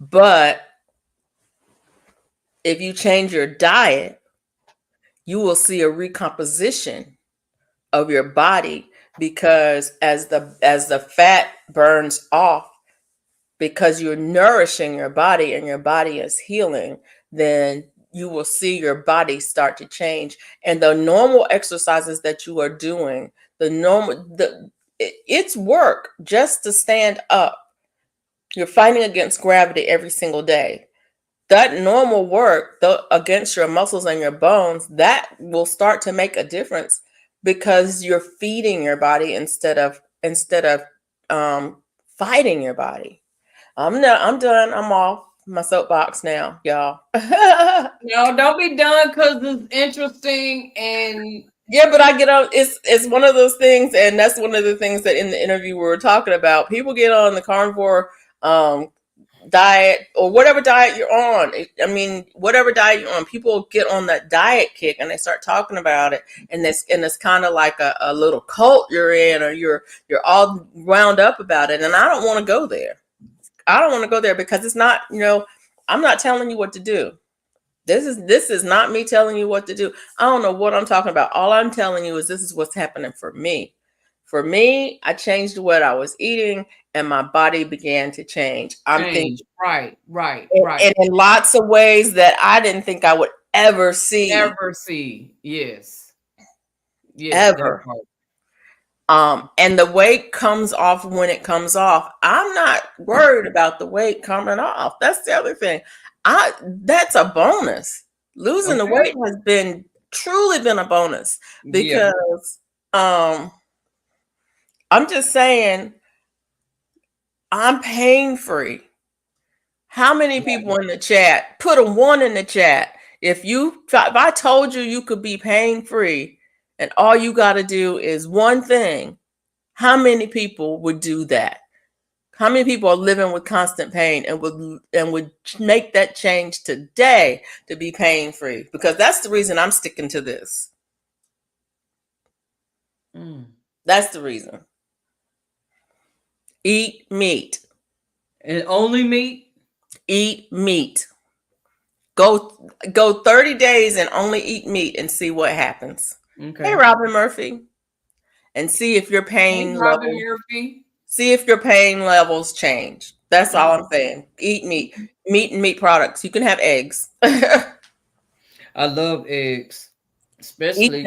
But if you change your diet, you will see a recomposition of your body, because as the fat burns off, because you're nourishing your body and your body is healing, then you will see your body start to change. And the normal exercises that you are doing, it's work just to stand up. You're fighting against gravity every single day. That normal work against your muscles and your bones, that will start to make a difference because you're feeding your body instead of fighting your body. I'm done. I'm off my soapbox now, y'all. No, don't be done, because it's interesting. And yeah, but I get on. It's one of those things, and that's one of the things that in the interview we were talking about. People get on the carnivore diet or whatever diet you're on. I mean, whatever diet you're on, people get on that diet kick and they start talking about it, and it's kind of like a little cult you're in, or you're all wound up about it. And I don't want to go there. I don't want to go there because it's not, I'm not telling you what to do. This is not me telling you what to do. I don't know what I'm talking about. All I'm telling you is this is what's happening for me. For me, I changed what I was eating and my body began to change. I'm thinking right. And in lots of ways that I didn't think I would ever see. Yes. Ever. And the weight comes off when it comes off. I'm not worried about the weight coming off. That's the other thing. That's a bonus. Losing the weight has truly been a bonus because I'm just saying I'm pain free. How many people in the chat put a 1 in the chat? If I told you you could be pain free and all you got to do is one thing, how many people would do that? How many people are living with constant pain and would make that change today to be pain free? Because that's the reason I'm sticking to this. That's the reason. Eat meat. And only meat? Eat meat. Go 30 days and only eat meat and see what happens. Okay. Hey, Robin Murphy. And see if your pain levels change. That's all I'm saying. Eat meat. Meat and meat products. You can have eggs. I love eggs. Especially.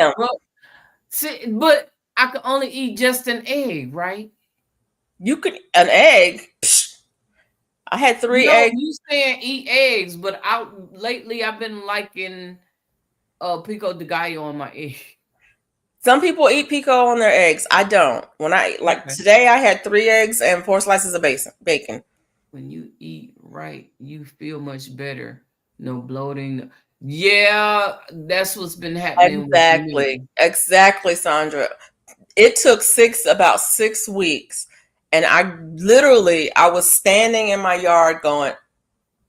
But I can only eat just an egg, right? You could an egg. Psh, I had 3 eggs. You saying eat eggs, but lately I've been liking pico de gallo on my egg. Some people eat pico on their eggs. I don't. Today I had 3 eggs and 4 slices of bacon. When you eat right, you feel much better. No bloating. Yeah, that's what's been happening. Exactly, Sandra. It took about 6 weeks. And I was standing in my yard going,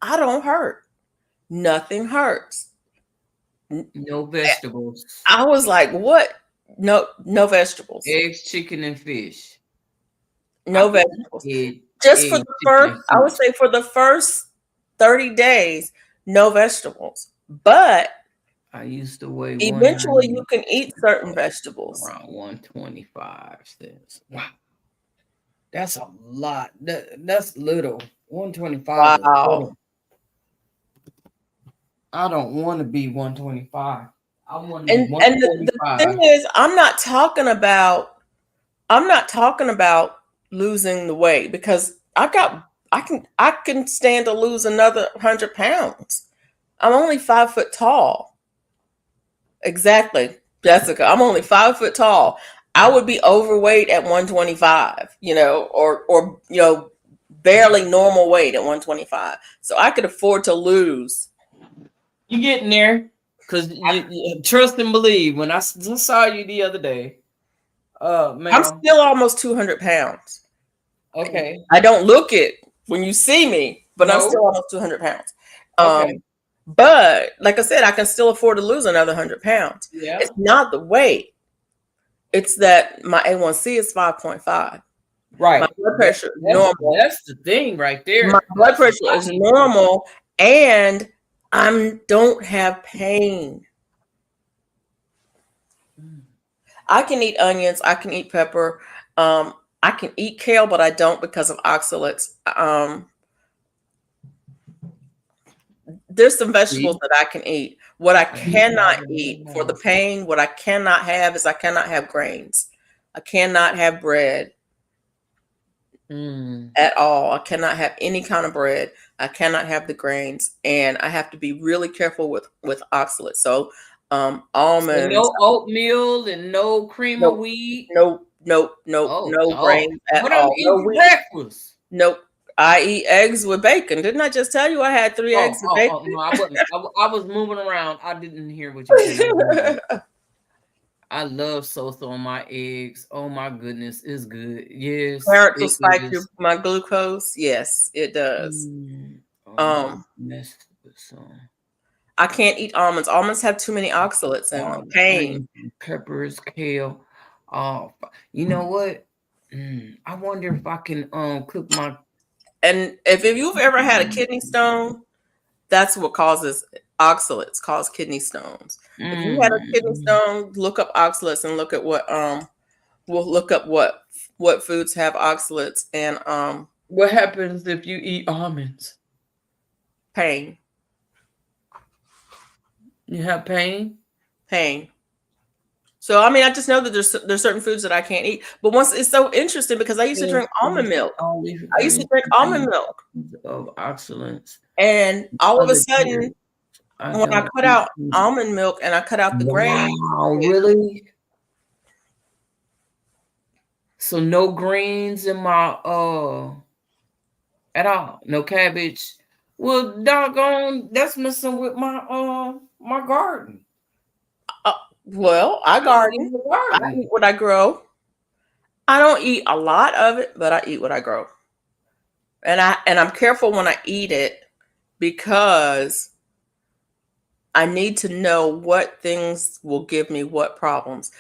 I don't hurt. Nothing hurts. No vegetables. I was like, what? No vegetables. Eggs, chicken, and fish. No vegetables. Just for the first, I would say for the first 30 days, no vegetables. But I used to weigh eventually you can eat certain vegetables. Around 125 cents. Wow. That's a lot. That's little. 125. Wow. I don't want to be 125. I want to be 125. And the thing is, I'm not talking about losing the weight because I can stand to lose another 100 pounds. I'm only 5 foot tall. Exactly, Jessica. I'm only 5 foot tall. I would be overweight at 125, or barely normal weight at 125. So I could afford to lose. You getting there? Because you trust and believe. When I saw you the other day, I'm still almost 200 pounds. Okay. I don't look it when you see me, but I'm still almost 200 pounds. Okay. But like I said, I can still afford to lose another 100 pounds. Yeah. It's not the weight. It's that my A1C is 5.5. Right. My blood pressure is normal. That's the thing right there. My blood pressure is normal and I don't have pain. I can eat onions. I can eat pepper. I can eat kale, but I don't because of oxalates. There's some vegetables that I can eat. What I cannot eat for the pain, what I cannot have is I cannot have grains. I cannot have bread at all. I cannot have any kind of bread. I cannot have the grains, and I have to be really careful with oxalates. So almonds. So no oatmeal and no cream of wheat. No grains at all. No breakfast. Nope. I eat eggs with bacon. Didn't I just tell you I had 3 eggs with bacon? No, I wasn't. I was moving around. I didn't hear what you said. I love salsa on my eggs. Oh my goodness, it's good. Yes. Carrots will spike my glucose. Yes, it does. I can't eat almonds. Almonds have too many oxalates in them. Pain. Peppers, kale. Oh, you know what? I wonder if I can cook my. And if you've ever had a kidney stone, that's what causes oxalates, cause kidney stones. If you had a kidney stone, look up oxalates and look at what we'll look up what foods have oxalates and what happens if you eat almonds? Pain. You have pain? Pain. So I mean, I just know that there's certain foods that I can't eat. But once it's so interesting because I used to drink almond milk. All these I used to drink almond milk, of oxalants. and all of a Other sudden, things I when I don't cut eat. out almond milk and I cut out the grain, Wow, really? So no greens in my at all. No cabbage. Well, doggone, that's messing with my garden. well, I garden. I eat what I grow. I don't eat a lot of it, but I eat what I grow. And I'm careful when I eat it because I need to know what things will give me what problems.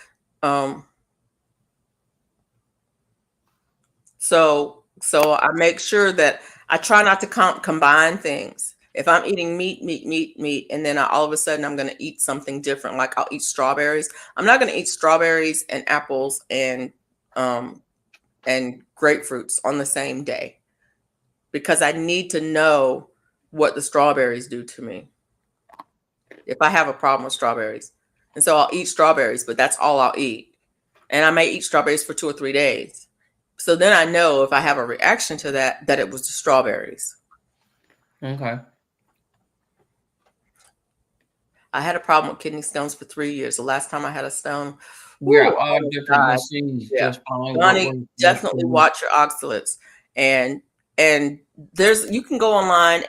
So I make sure that I try not to combine things. If I'm eating meat, and then all of a sudden I'm going to eat something different, like I'll eat strawberries. I'm not going to eat strawberries and apples and grapefruits on the same day because I need to know what the strawberries do to me if I have a problem with strawberries. And so I'll eat strawberries, but that's all I'll eat. And I may eat strawberries for 2 or 3 days. So then I know if I have a reaction to that it was the strawberries. Okay. I had a problem with kidney stones for 3 years. The last time I had a stone, We're whew, all different machines. yeah. Just Donnie, definitely watch your oxalates. And there's, you can go online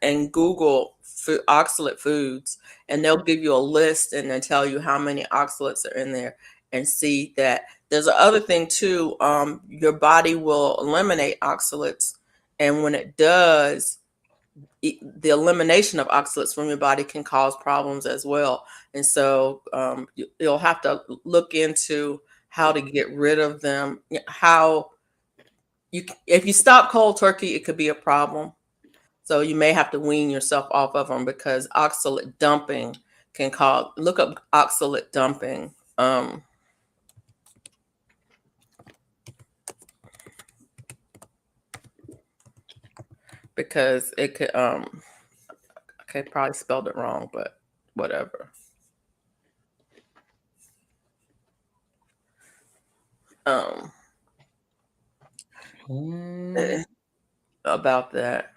and Google oxalate foods, and they'll give you a list and then tell you how many oxalates are in there, and see that there's another thing too. Your body will eliminate oxalates, and when it does, the elimination of oxalates from your body can cause problems as well. And so you'll have to look into how to get rid of them. If you stop cold turkey, it could be a problem. So you may have to wean yourself off of them because oxalate dumping can cause. Look up oxalate dumping. Because it could okay, probably spelled it wrong, but whatever. About that.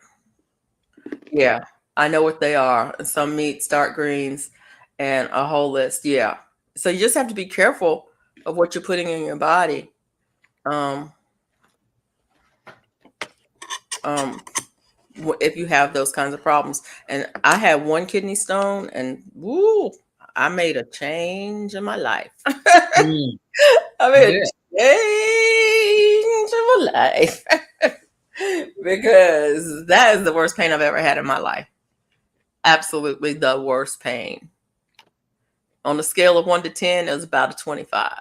Yeah, I know what they are. Some meats, dark greens, and a whole list. Yeah. So you just have to be careful of what you're putting in your body. If you have those kinds of problems. And I had 1 kidney stone, and woo, I made a change in my life. I made a change in my life. Because that is the worst pain I've ever had in my life. Absolutely the worst pain. On a scale of 1 to 10, it was about a 25.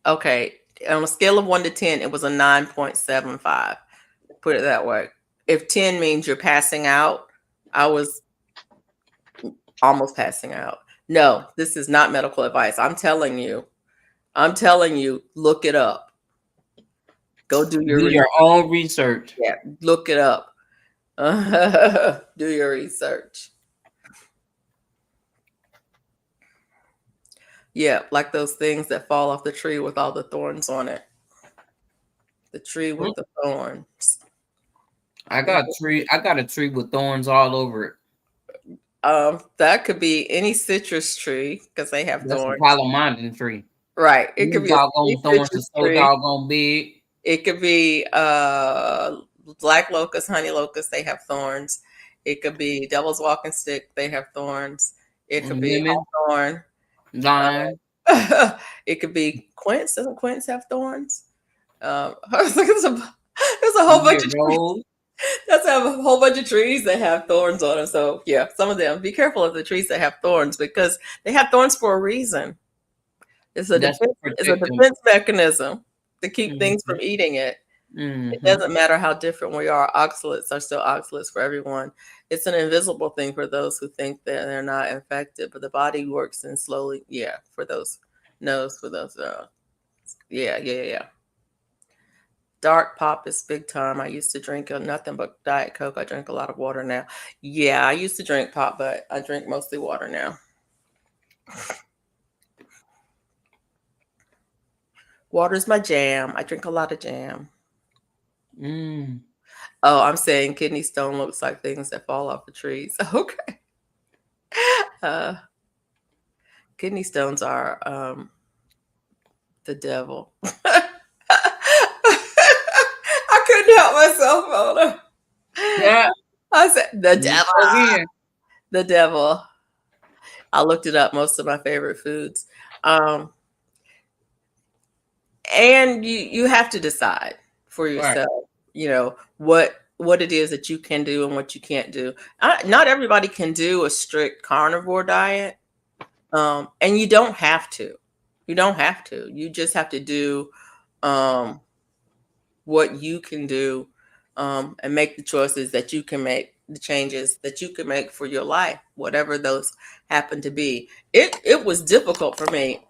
Okay. On a scale of 1 to 10, it was a 9.75. Put it that way. If 10 means you're passing out, I was almost passing out. No, this is not medical advice. I'm telling you, look it up. Go do your own research. Yeah, look it up. Do your research. Yeah, like those things that fall off the tree with all the thorns on it. The tree with the thorns. I got a tree with thorns all over it. That could be any citrus tree because they have thorns. That's a Palomondon tree. Right. It could be doggone thorns are so doggone big. It could be black locust, honey locust, they have thorns. It could be devil's walking stick, they have thorns. It could be hawthorn. Lime. It could be quince. Doesn't quince have thorns? There's a whole bunch of trees. That's a whole bunch of trees that have thorns on them. So yeah, some of them. Be careful of the trees that have thorns because they have thorns for a reason. It's a defense mechanism to keep things from eating it. It doesn't matter how different we are. Oxalates are still oxalates for everyone. It's an invisible thing for those who think that they're not infected, but the body works in slowly. Yeah, for those knows, for those. Yeah. Dark pop is big time. I used to drink nothing but Diet Coke. I drink a lot of water now. Yeah, I used to drink pop, but I drink mostly water now. Water's my jam. I drink a lot of jam. Mm. Oh, I'm saying kidney stone looks like things that fall off the trees. Okay. Kidney stones are the devil. I couldn't help myself, Mona. Yeah. I said the devil. Again. The devil. I looked it up. Most of my favorite foods. And you have to decide for yourself, Right. what it is that you can do and what you can't do. Not everybody can do a strict carnivore diet, and you don't have to. You don't have to. You just have to do what you can do, and make the choices that you can make, the changes that you can make for your life, whatever those happen to be. It was difficult for me.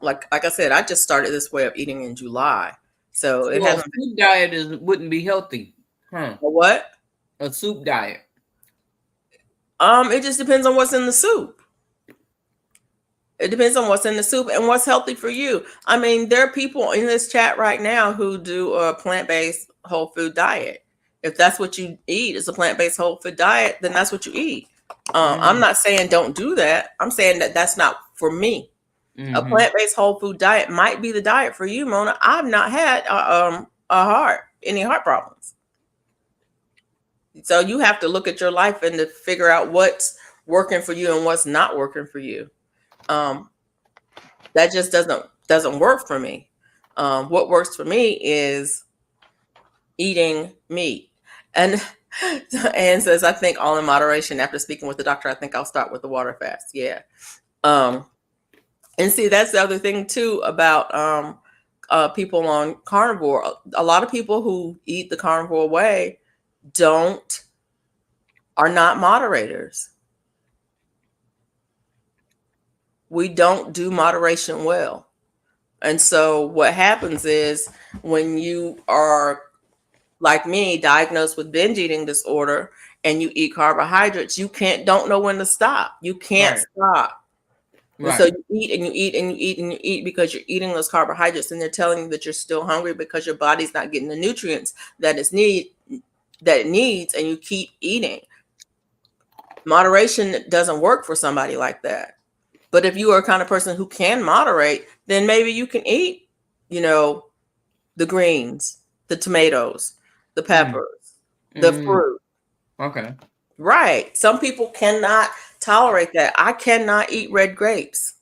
Like I said, I just started this way of eating in July, so it So a hasn't been soup diet wouldn't be healthy, huh? a what? A soup diet. It just depends on what's in the soup. It depends on what's in the soup and what's healthy for you. I mean, there are people in this chat right now who do a plant-based whole food diet. If that's what you eat, is a plant-based whole food diet, then that's what you eat. I'm not saying don't do that. I'm saying that that's not for me. A plant-based whole food diet might be the diet for you, Mona. I've not had any heart problems. So you have to look at your life and to figure out what's working for you and what's not working for you. That just doesn't work for me. What works for me is eating meat. And Anne says, I think all in moderation. After speaking with the doctor, I think I'll start with the water fast. Yeah. And see, that's the other thing too about people on carnivore. A lot of people who eat the carnivore way are not moderators. We don't do moderation well. And so what happens is when you are, like me, diagnosed with binge eating disorder and you eat carbohydrates, you don't know when to stop. You can't stop. And so you eat and you eat and you eat and you eat because you're eating those carbohydrates, and they're telling you that you're still hungry because your body's not getting the nutrients that it needs, and you keep eating. Moderation doesn't work for somebody like that. But if you are a kind of person who can moderate, then maybe you can eat, the greens, the tomatoes, the peppers, the fruit. Okay. Right. Some people cannot tolerate that. I cannot eat red grapes.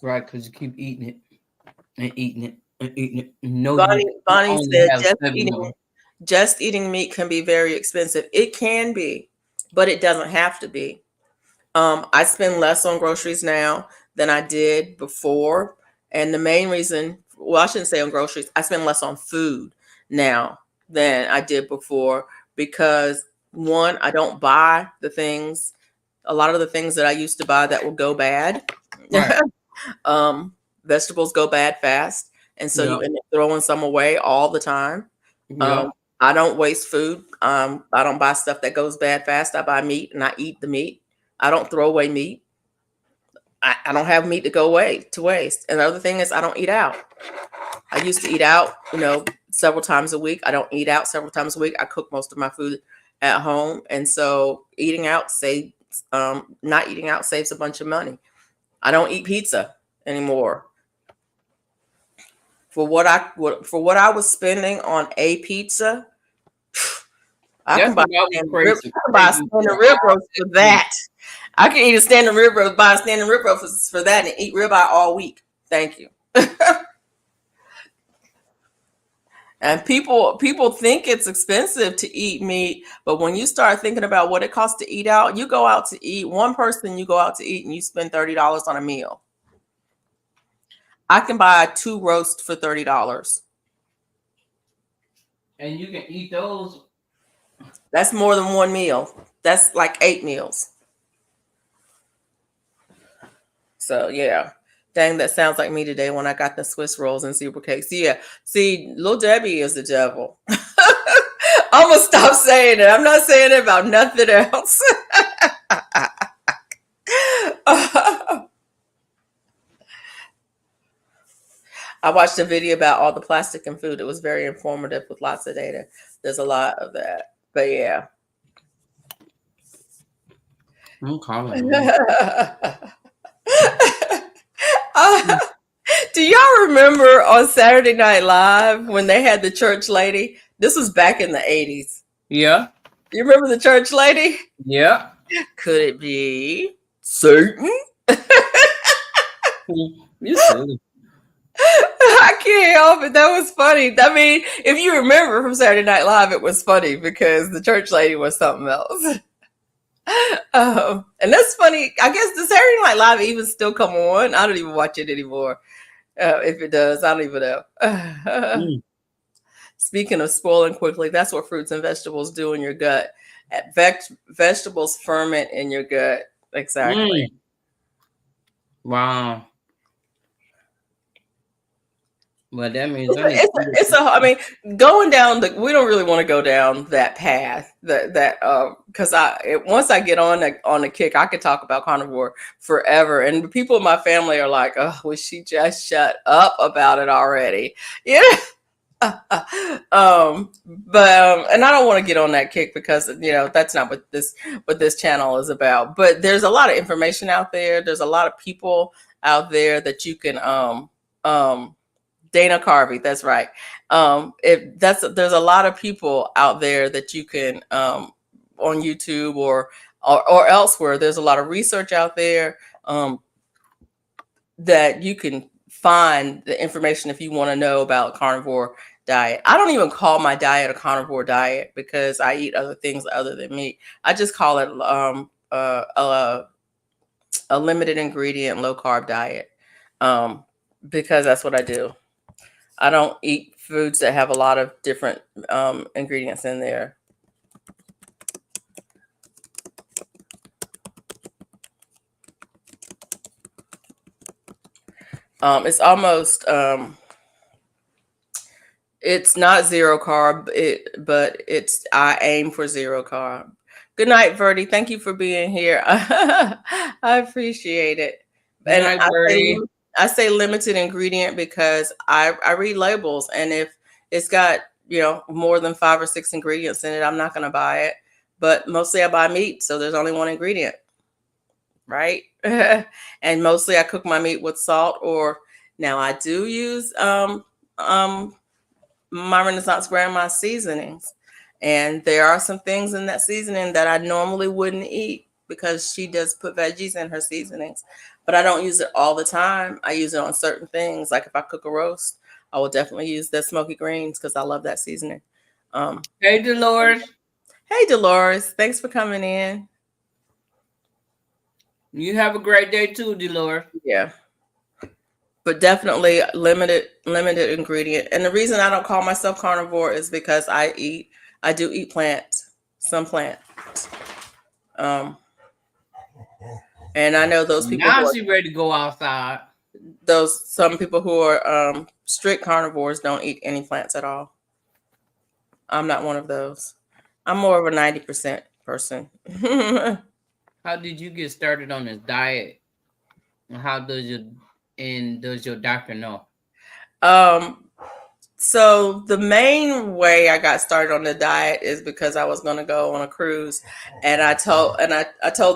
Right, because you keep eating it and eating it and eating it. No, Bonnie said just eating meat can be very expensive. It can be, but it doesn't have to be. I spend less on groceries now than I did before. And the main reason, well, I shouldn't say on groceries, I spend less on food now than I did before because, one, I don't buy a lot of the things that I used to buy that will go bad. Right. Vegetables go bad fast. And so you end up throwing some away all the time. I don't waste food. I don't buy stuff that goes bad fast. I buy meat and I eat the meat. I don't throw away meat. I don't have meat to go away to waste. And the other thing is I don't eat out. I used to eat out, several times a week. I don't eat out several times a week. I cook most of my food at home. And so not eating out saves a bunch of money. I don't eat pizza anymore. For what I was spending on a pizza, I can buy a standard rib roast for that. I can eat a standard rib roast, buy a standard rib roast for that, and eat ribeye all week. Thank you. And people think it's expensive to eat meat, but when you start thinking about what it costs to eat out, you go out to eat. One person, you go out to eat and you spend $30 on a meal. I can buy 2 roasts for $30. And you can eat those. That's more than one meal. That's like 8 meals. So yeah. Dang, that sounds like me today when I got the Swiss rolls and super cakes. Yeah. See, Little Debbie is the devil. I'm going to stop saying it. I'm not saying it about nothing else. I watched a video about all the plastic in food. It was very informative with lots of data. There's a lot of that. But yeah. I'm calling. Do y'all remember on Saturday Night Live when they had the church lady? This was back in the 80s. Yeah. You remember the church lady? Yeah. Could it be Satan? You silly. I can't help it. That was funny. I mean, if you remember from Saturday Night Live, it was funny because the church lady was something else. And that's funny. I guess the Saturday Night Live even still come on. I don't even watch it anymore. If it does, I don't even know. Speaking of spoiling quickly, that's what fruits and vegetables do in your gut. Vegetables ferment in your gut. Exactly. Wow. Well, that means I mean, going down we don't really want to go down that path. Because once I get on the kick, I could talk about carnivore forever, and people in my family are like, "Oh, will she just shut up about it already?" Yeah. And I don't want to get on that kick because that's not what this channel is about. But there's a lot of information out there. There's a lot of people out there that you can Dana Carvey, that's right. There's a lot of people out there that you can on YouTube or elsewhere. There's a lot of research out there that you can find the information if you want to know about carnivore diet. I don't even call my diet a carnivore diet because I eat other things other than meat. I just call it a limited ingredient, low carb diet because that's what I do. I don't eat foods that have a lot of different ingredients in there. It's almost, it's not zero carb, but I aim for zero carb. Good night, Verdi. Thank you for being here. I appreciate it. Good night, Verdi. I say limited ingredient because I read labels, and if it's got more than 5 or 6 ingredients in it, I'm not going to buy it. But mostly I buy meat, so there's only one ingredient, right? And mostly I cook my meat with salt, or now I do use my Renaissance Grandma seasonings, and there are some things in that seasoning that I normally wouldn't eat because she does put veggies in her seasonings. But I don't use it all the time. I use it on certain things. Like if I cook a roast, I will definitely use the smoky greens because I love that seasoning. Hey, Dolores. Hey, Dolores. Thanks for coming in. You have a great day too, Dolores. Yeah. But definitely limited ingredient. And the reason I don't call myself carnivore is because I do eat plants, some plants. And I know those people. Now she's ready to go outside. Some people who are strict carnivores don't eat any plants at all. I'm not one of those. I'm more of a 90% person. How did you get started on this diet? And how does your doctor know? So the main way I got started on the diet is because I was going to go on a cruise, and I told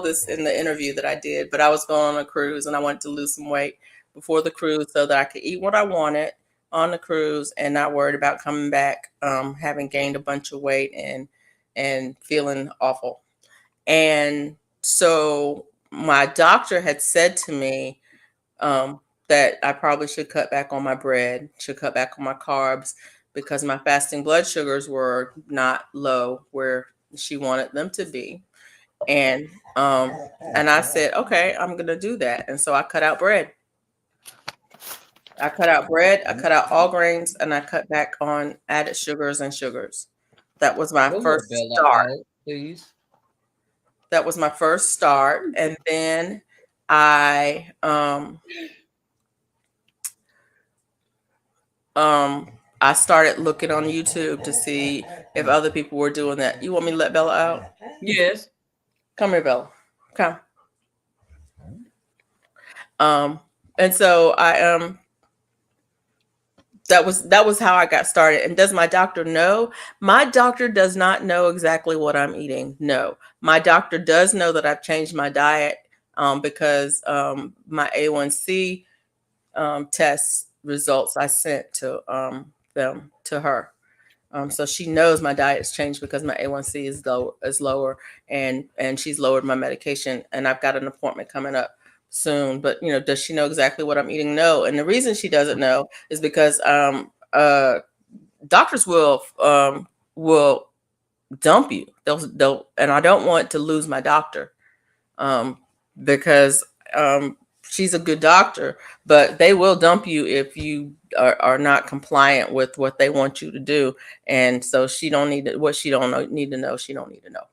this in the interview that I did, but I was going on a cruise and I wanted to lose some weight before the cruise so that I could eat what I wanted on the cruise and not worried about coming back having gained a bunch of weight and feeling awful. And so my doctor had said to me that I probably should cut back on my bread, should cut back on my carbs because my fasting blood sugars were not low where she wanted them to be. And I said, okay, I'm going to do that. And so I cut out bread. I cut out bread, I cut out all grains, and I cut back on added sugars and sugars. That was my first start. Please. That was my first start. And then I started looking on YouTube to see if other people were doing that. You want me to let Bella out? Yes. Come here, Bella. Come. And so that was how I got started. And does my doctor know? My doctor does not know exactly what I'm eating. No, my doctor does know that I've changed my diet because my A1C test results I sent to them to her. So she knows my diet's changed because my A1C is lower, and she's lowered my medication, and I've got an appointment coming up soon. But does she know exactly what I'm eating? No. And the reason she doesn't know is because doctors will dump you. They'll and I don't want to lose my doctor because she's a good doctor, but they will dump you if you are not compliant with what they want you to do. And so she don't need to, what she don't need to know. She don't need to know.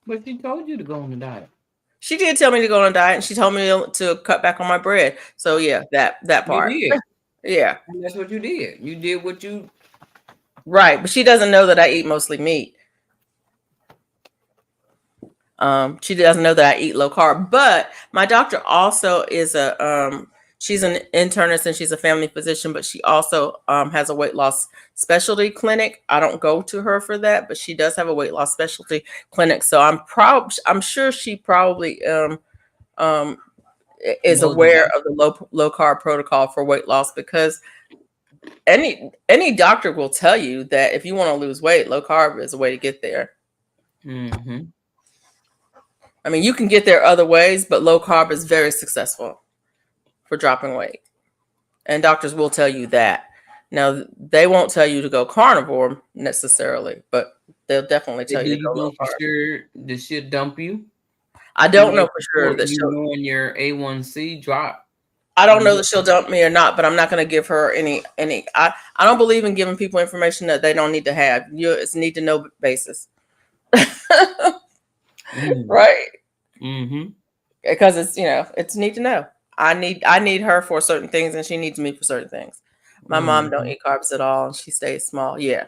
But she told you to go on a diet. She did tell me to go on a diet, and she told me to cut back on my bread. So yeah, that part. You did. Yeah, And that's what you did. You did what you. right. But she doesn't know that I eat mostly meat. She doesn't know that I eat low carb, but my doctor also is she's an internist and she's a family physician, but she also has a weight loss specialty clinic. I don't go to her for that, but she does have a weight loss specialty clinic. So I'm sure she probably is aware of the low carb protocol for weight loss, because any doctor will tell you that if you want to lose weight, low carb is a way to get there. Mm-hmm. I mean, you can get there other ways, but low carb is very successful for dropping weight. And doctors will tell you that. Now, they won't tell you to go carnivore necessarily, but they'll definitely tell you to go low carb. Sure, did she dump you? I don't know for sure that she'll know your A1C drop. I don't know that she'll dump me or not, but I'm not going to give her any. I don't believe in giving people information that they don't need to have. It's need to know basis. Right. Mm-hmm. Because it's need to know. I need her for certain things, and she needs me for certain things. My mom don't eat carbs at all, and she stays small. Yeah.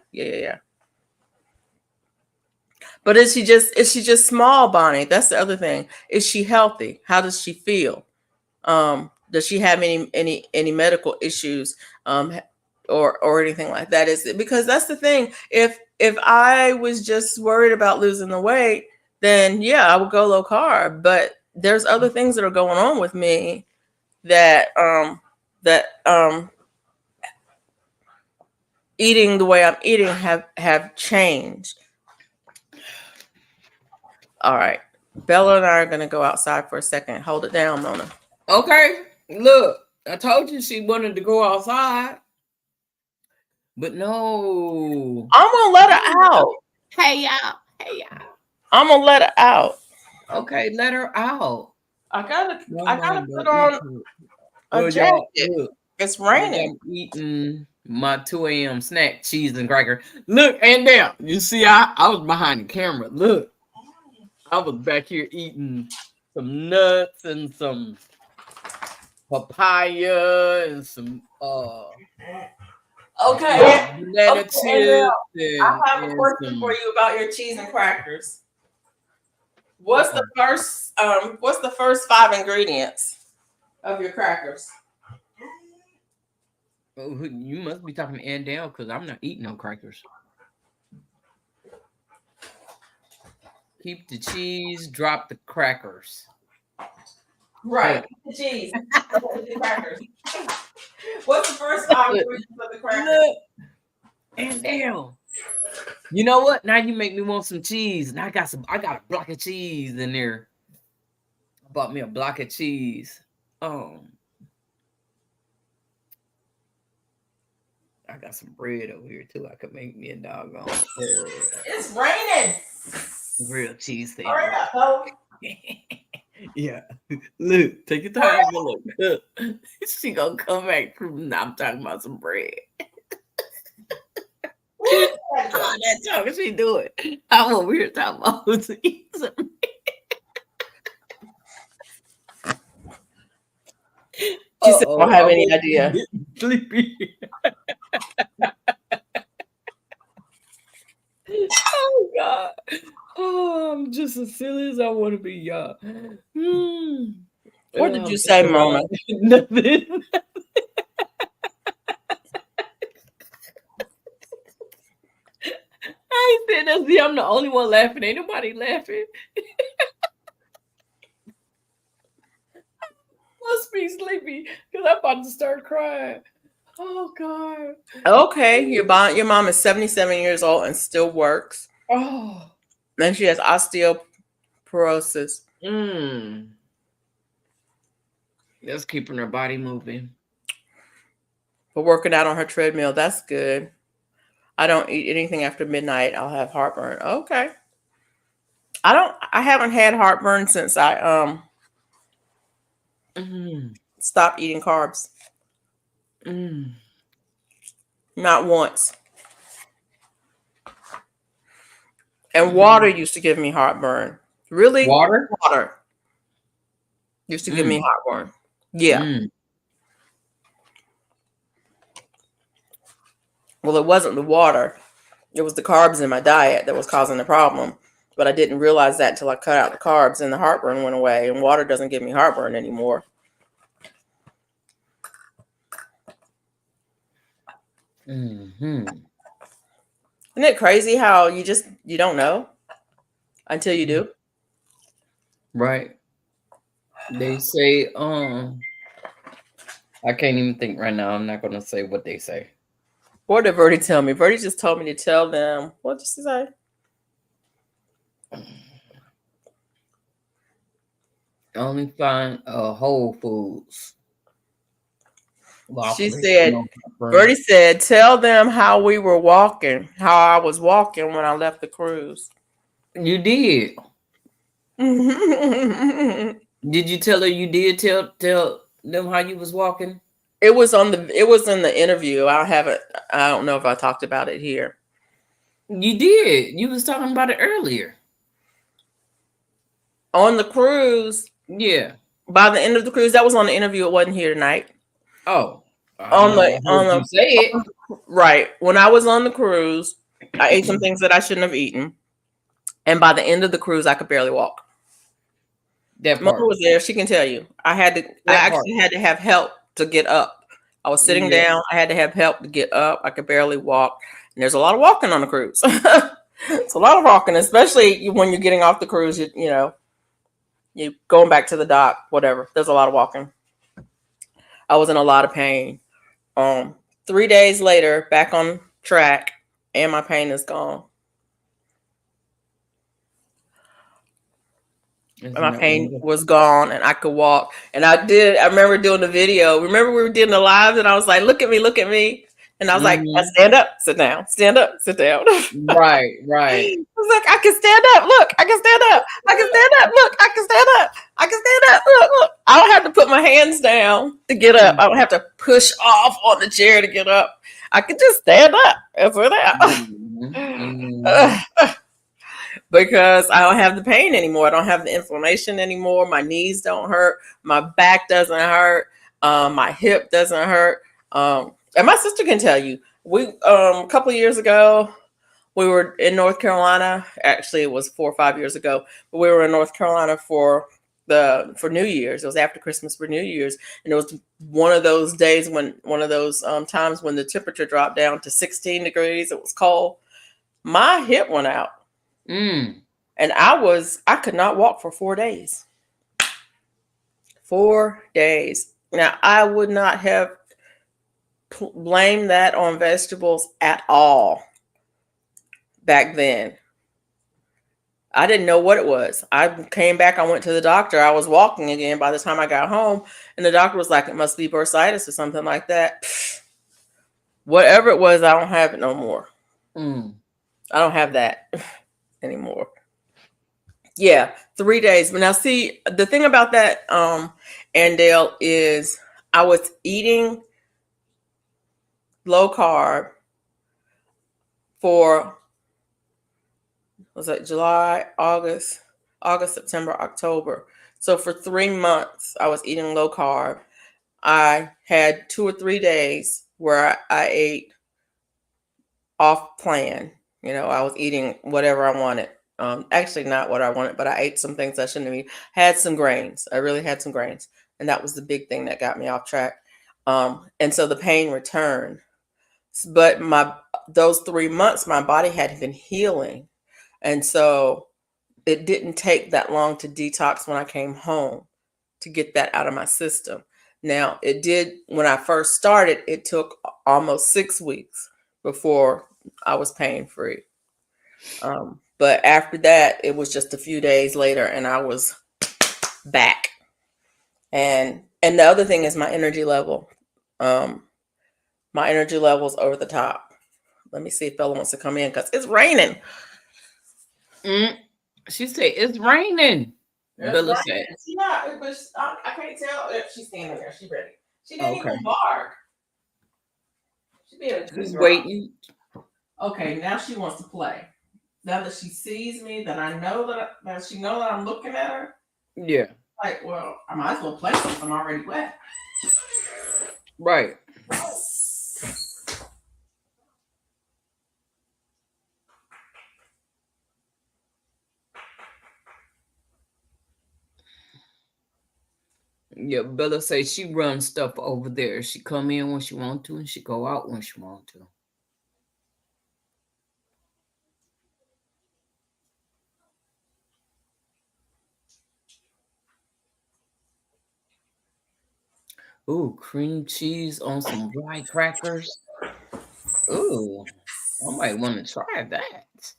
But is she just small, Bonnie? That's the other thing. Is she healthy? How does she feel? Does she have any medical issues or anything like that? Is it because that's the thing? If I was just worried about losing the weight, then yeah, I would go low carb. But there's other things that are going on with me that eating the way I'm eating have changed. All right, Bella and I are gonna go outside for a second. Hold it down, Mona. Okay, look, I told you she wanted to go outside, but no. I'm gonna let her out. Hey y'all. I'm gonna let her out. Okay, let her out. I gotta put on a jacket. It's raining. I'm eating my 2 a.m. snack, cheese and cracker. Look, and down. You see, I was behind the camera. Look, I was back here eating some nuts and some papaya and some banana chips. I have a question for you about your cheese and crackers. What's the first 5 ingredients of your crackers? Oh, you must be talking to Andale because I'm not eating no crackers. Keep the cheese, drop the crackers. Right, the cheese. The crackers. What's the first 5 ingredients of the crackers? Look, Andale. You know what? Now you make me want some cheese. And I got a block of cheese in there. I bought me a block of cheese. I got some bread over here too. I could make me a doggone. It's raining. Grilled cheese thing. Hurry up, yeah. Look, take your time. Look. She gonna come back from. I'm talking about some bread. That talking she do it. I'm over here talking about who's eating some. She said, I don't have any idea. Sleepy. Oh God. Oh I'm just as silly as I want to be, y'all. What did you say, Mama? Nothing. I ain't saying nothing. I'm the only one laughing. Ain't nobody laughing. Must be sleepy because I'm about to start crying. Oh God. Okay, your mom is 77 years old and still works. Oh. And she has osteoporosis. That's keeping her body moving. But working out on her treadmill, that's good. I don't eat anything after midnight. I'll have heartburn. Okay. I haven't had heartburn since I stopped eating carbs. Not once. And water used to give me heartburn. Really? Water? Water used to give me heartburn. Yeah. Well, it wasn't the water. It was the carbs in my diet that was causing the problem. But I didn't realize that until I cut out the carbs and the heartburn went away. And water doesn't give me heartburn anymore. Isn't it crazy how you don't know until you do? Right. They say, I can't even think right now. I'm not gonna say what they say. What did Verdi tell me? Verdi just told me to tell them. What did she say? Only find Whole Foods. She said, Verdi said, tell them how we were walking, how I was walking when I left the cruise. You did. Did you tell her you did tell them how you was walking? It was in the interview. I don't know if I talked about it here. You did. You was talking about it earlier. On the cruise. Yeah. By the end of the cruise, that was on the interview. It wasn't here tonight. Oh. Right. When I was on the cruise, I ate some things that I shouldn't have eaten. And by the end of the cruise, I could barely walk. Mama was there. She can tell you. I actually had to have help to get up. I was sitting down. I had to have help to get up. I could barely walk. And there's a lot of walking on the cruise. It's a lot of walking, especially when you're getting off the cruise, you're going back to the dock, whatever. There's a lot of walking. I was in a lot of pain. 3 days later, back on track, and my pain is gone. And my pain was gone and I could walk. And I remember doing the video. Remember we were doing the live and I was like, look at me. And I was like, stand up, sit down, stand up, sit down. Right. I was like, I can stand up. Look, I can stand up. I can stand up. Look, I can stand up. I can stand up. Look. I don't have to put my hands down to get up. I don't have to push off on the chair to get up. I can just stand up and sit down. Because I don't have the pain anymore. I don't have the inflammation anymore. My knees don't hurt. My back doesn't hurt. My hip doesn't hurt. And my sister can tell you, we a couple of years ago, we were in North Carolina. Actually, it was 4 or 5 years ago, but we were in North Carolina for New Year's. It was after Christmas for New Year's, and it was one of those days times when the temperature dropped down to 16 degrees. It was cold. My hip went out. And I could not walk for 4 days. 4 days. Now, I would not have blamed that on vegetables at all back then. I didn't know what it was. I came back, I went to the doctor. I was walking again by the time I got home, and the doctor was like, it must be bursitis or something like that. Whatever it was, I don't have it no more. I don't have that anymore. Yeah, 3 days. But now see, the thing about that, Andale, is I was eating low carb for, was it July, August, September, October. So for 3 months, I was eating low carb. I had 2 or 3 days where I ate off plan. I was eating whatever I wanted. Actually, not what I wanted, but I ate some things I shouldn't have eaten. Had some grains. I really had some grains, and that was the big thing that got me off track. And so the pain returned. But my those 3 months, my body had been healing, and so it didn't take that long to detox when I came home to get that out of my system. Now, it did when I first started, it took almost 6 weeks before I was pain free. But after that, it was just a few days later and I was back. And the other thing is my energy level. Um, my energy level's over the top. Let me see if Bella wants to come in because it's raining. She said it's raining. Bella said. She not, but I can't tell if she's standing there. She ready. She didn't even bark. She be a good She's girl. waiting. Okay, now she wants to play. Now that she sees me, that I know that she know that I'm looking at her. Yeah. Like, well, I might as well play since I'm already wet. Right. Yeah, Bella says she runs stuff over there. She come in when she want to, and she go out when she want to. Ooh, cream cheese on some dry crackers. Ooh, I might want to try that.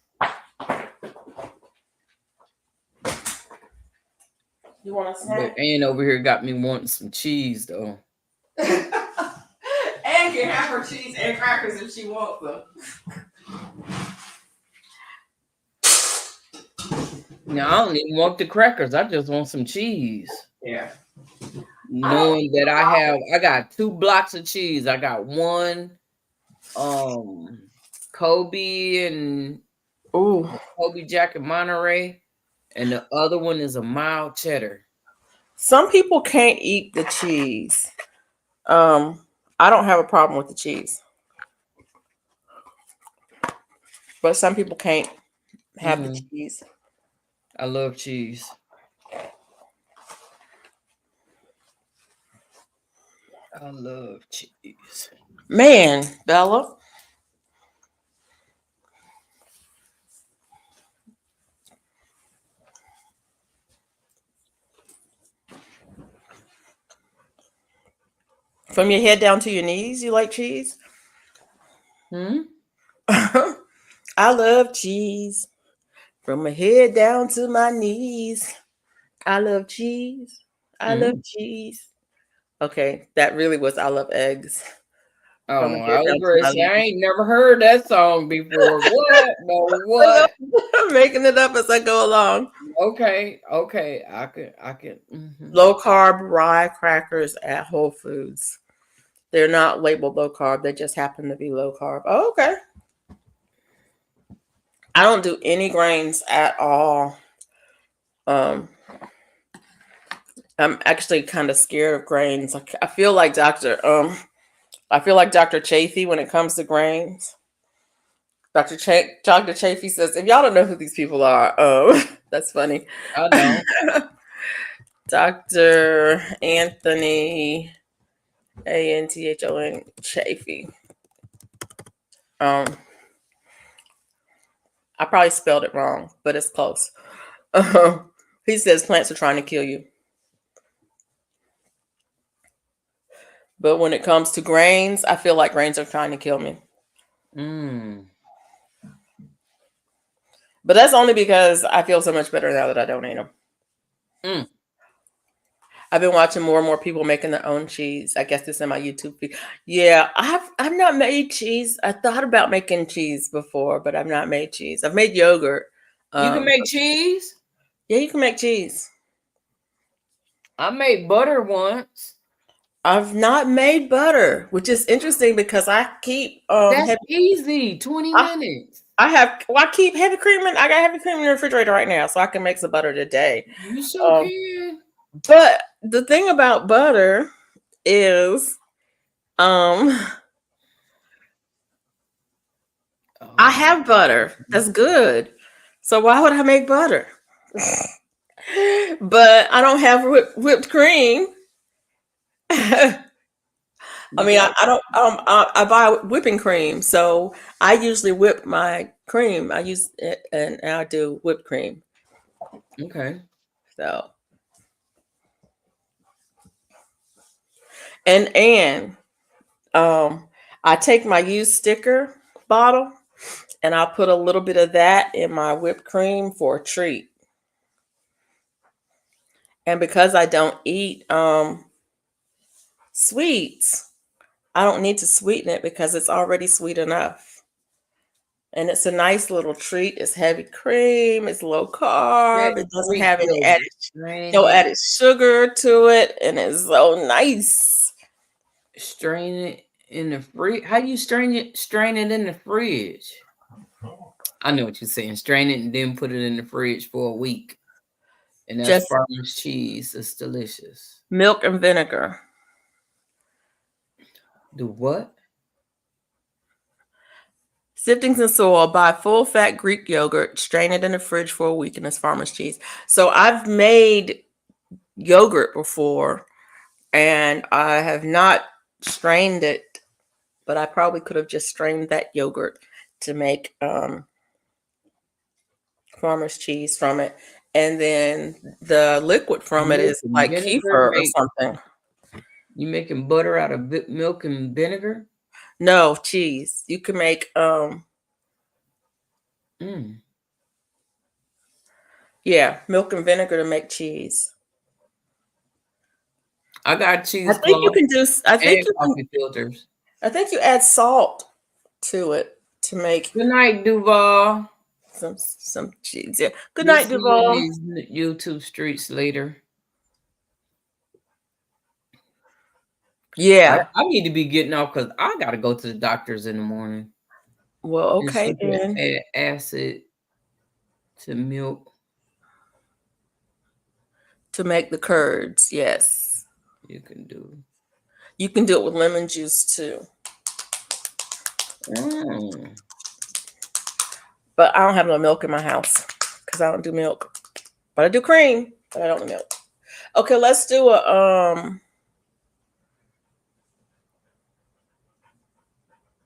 You want a snack? But Ann over here got me wanting some cheese though. Ann can have her cheese and crackers if she wants them. Now I don't even want the crackers. I just want some cheese. Yeah. Knowing that I got 2 blocks of cheese. I got one Kobe and Kobe Jack and Monterey, and the other one is a mild cheddar. Some people can't eat the cheese. I don't have a problem with the cheese, but some people can't have the cheese. I love cheese. I love cheese. Man, Bella. From your head down to your knees, you like cheese? I love cheese. From my head down to my knees. I love cheese. I love cheese. Okay, that really was I love eggs. Oh, I was going to say, I ain't never heard that song before. What? No, what? I'm making it up as I go along. Okay. I can. Low carb rye crackers at Whole Foods. They're not labeled low carb. They just happen to be low carb. Oh, okay. I don't do any grains at all. I'm actually kind of scared of grains. I feel like Dr. Chafee when it comes to grains. Dr. Chafee says, if y'all don't know who these people are, that's funny. I know. Dr. Anthony Anthon Chafee. I probably spelled it wrong, but it's close. He says plants are trying to kill you. But when it comes to grains, I feel like grains are trying to kill me. But that's only because I feel so much better now that I don't eat them. I've been watching more and more people making their own cheese. I guess it's in my YouTube feed. Yeah, I've not made cheese. I thought about making cheese before, but I've not made cheese. I've made yogurt. You can make cheese? Yeah, you can make cheese. I made butter once. I've not made butter, which is interesting because I keep that's easy. 20 minutes. I keep heavy cream I got heavy cream in the refrigerator right now, so I can make some butter today. You sure can. But the thing about butter is I have butter. That's good. So why would I make butter? But I don't have whipped cream. I You mean, got I buy whipping cream, so I usually whip my cream. I use it, and I do whipped cream. okay. So and I take my used sticker bottle and I'll put a little bit of that in my whipped cream for a treat. And because I don't eat sweets, I don't need to sweeten it because it's already sweet enough. And it's a nice little treat. It's heavy cream, it's low That carb, it doesn't Greek have any yogurt. added Strain no it, added sugar to it, and it's so nice. strain it in the fridge. How you strain it? Strain it in the fridge. I know what you're saying. Strain it and then put it in the fridge for a week. And that's Just farmer's cheese. It's delicious. milk and vinegar. Do what? Sifting some soil, buy full fat Greek yogurt, strain it in the fridge for a week, and it's farmer's cheese. So I've made yogurt before and I have not strained it, but I probably could have just strained that yogurt to make farmer's cheese from it. And then the liquid from it Milk is and like vinegar kefir or make something. you making butter out of milk and vinegar? No, cheese. You can make Mm. yeah, milk and vinegar to make cheese. I got I think you cheesecloth can do I think and you can coffee filters. I think you add salt to it to make Good night, Duval. some cheese. Yeah. Good We'll night, see you in Duval. these YouTube streets later. Yeah. I need to be getting off because I got to go to the doctor's in the morning. Well, And okay sugar then. add acid to milk. To make the curds, yes. You can do. You can do it with lemon juice too. Mm. But I don't have no milk in my house because I don't do milk. But I do cream, but I don't do milk. Okay, let's do a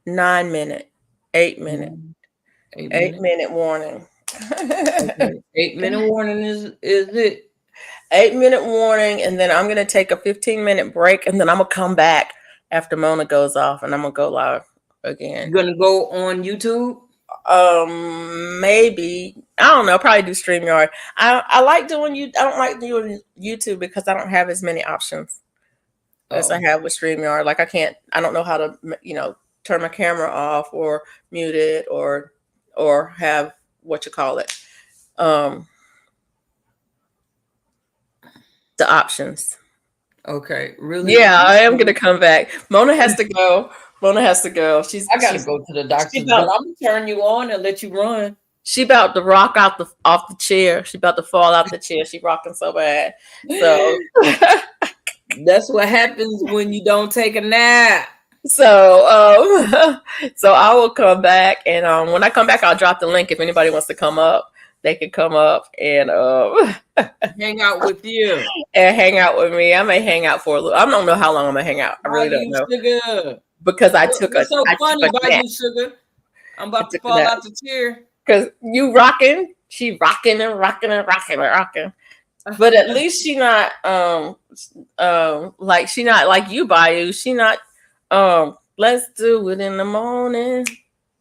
9 minute, 8 minute, 8 minutes. 8 minute warning. Okay. 8 minute warning is it? 8 minute warning, and then I'm gonna take a 15-minute break, and then I'm gonna come back after Mona goes off, and I'm gonna go live again. You gonna go on YouTube? Maybe I don't know. Probably do StreamYard. I like doing you. I don't like doing YouTube because I don't have as many options as I have with StreamYard. Like I don't know how to turn my camera off or mute it or have what you call it. The options. Okay, really? Yeah, I am gonna come back. Mona has to go. Mona has to go. I gotta go to the doctor, but I'm gonna turn you on and let you run. She about to rock off the chair. She about to fall out the chair. She rocking so bad. So that's what happens when you don't take a nap. So so I will come back, and when I come back, I'll drop the link. If anybody wants to come up, they can come up and hang out with you and hang out with me. I may hang out for a little. I don't know how long I'm gonna hang out. I really don't know. Sugar? Because I took What's so funny about you, Sugar? I'm about to fall out the chair. Because you rocking, she rocking and rocking and rocking and rocking. But at least she not like she not like you, Bayou. She not let's do it in the morning.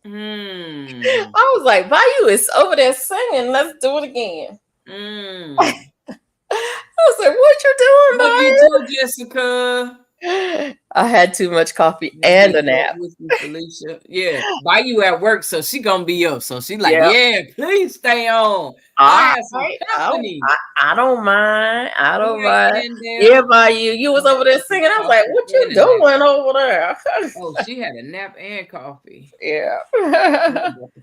I was like, Bayou is over there singing. Let's do it again. I was like, what you doing, What Bayou? you do, Jessica? I had too much coffee and a nap. With you, Felicia. Yeah, Bayou at work, so she gonna be up. So she like, yeah, please stay on. I don't mind. I don't mind. Yeah, Bayou, you was over there singing. I was like, what you doing over there? Oh, she had a nap and coffee. Yeah.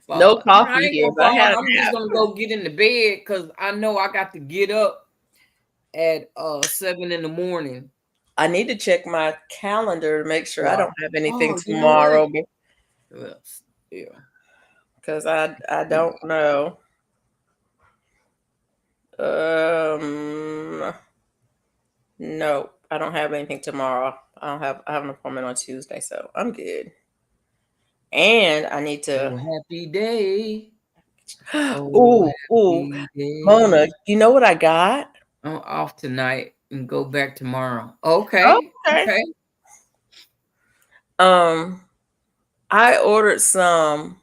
No coffee here, but I'm just gonna go get in the bed because I know I got to get up at 7 in the morning. I need to check my calendar to make sure I don't have anything tomorrow. Yeah. Because I don't know. No, I don't have anything tomorrow. I have an appointment on Tuesday, so I'm good. And I need Oh, to happy day. Oh, ooh, happy day. Mona, you know what I got? I'm off tonight and go back tomorrow. Okay. Okay. Okay. Um, I ordered some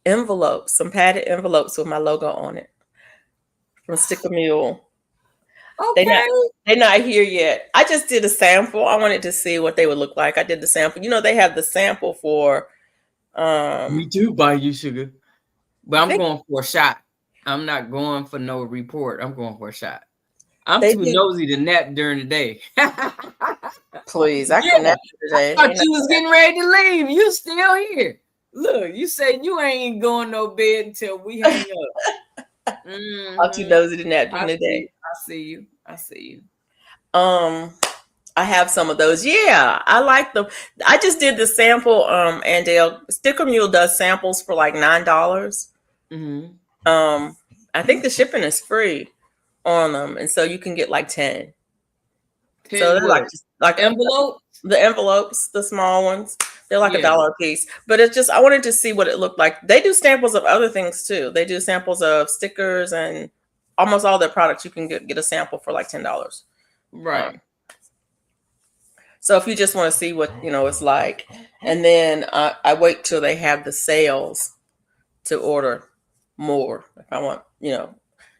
envelopes, some padded envelopes with my logo on it from Sticker Mule. They not Okay. they're not here yet. I just did a sample. I wanted to see what they would look like. I did the sample. You know, they have the sample for Me too, buy you sugar. But I I'm think going for a shot. I'm not going for no report. I'm going for a shot. I'm they too did. nosy to nap during the day. Please, I can Yeah, nap today. thought Ain't you was getting ready to leave. You still here. Look, you said you ain't going no bed until we hang up. I'm too Mm-hmm. nosy to nap during I the see. day. I see you. I see you. I have some of those. Yeah, I like them. I just did the sample. And Dale Sticker Mule does samples for like $9. Mm-hmm. Um, I think the shipping is free on them, and so you can get like 10. So 10 they're like what? just like Envelope? the envelopes, the small ones. They're like a Yeah. dollar a piece. But it's just I wanted to see what it looked like. They do samples of other things too. They do samples of stickers and almost all their products. You can get a sample for like $10. Right. So if you just want to see what it's like, and then I wait till they have the sales to order more. If I want,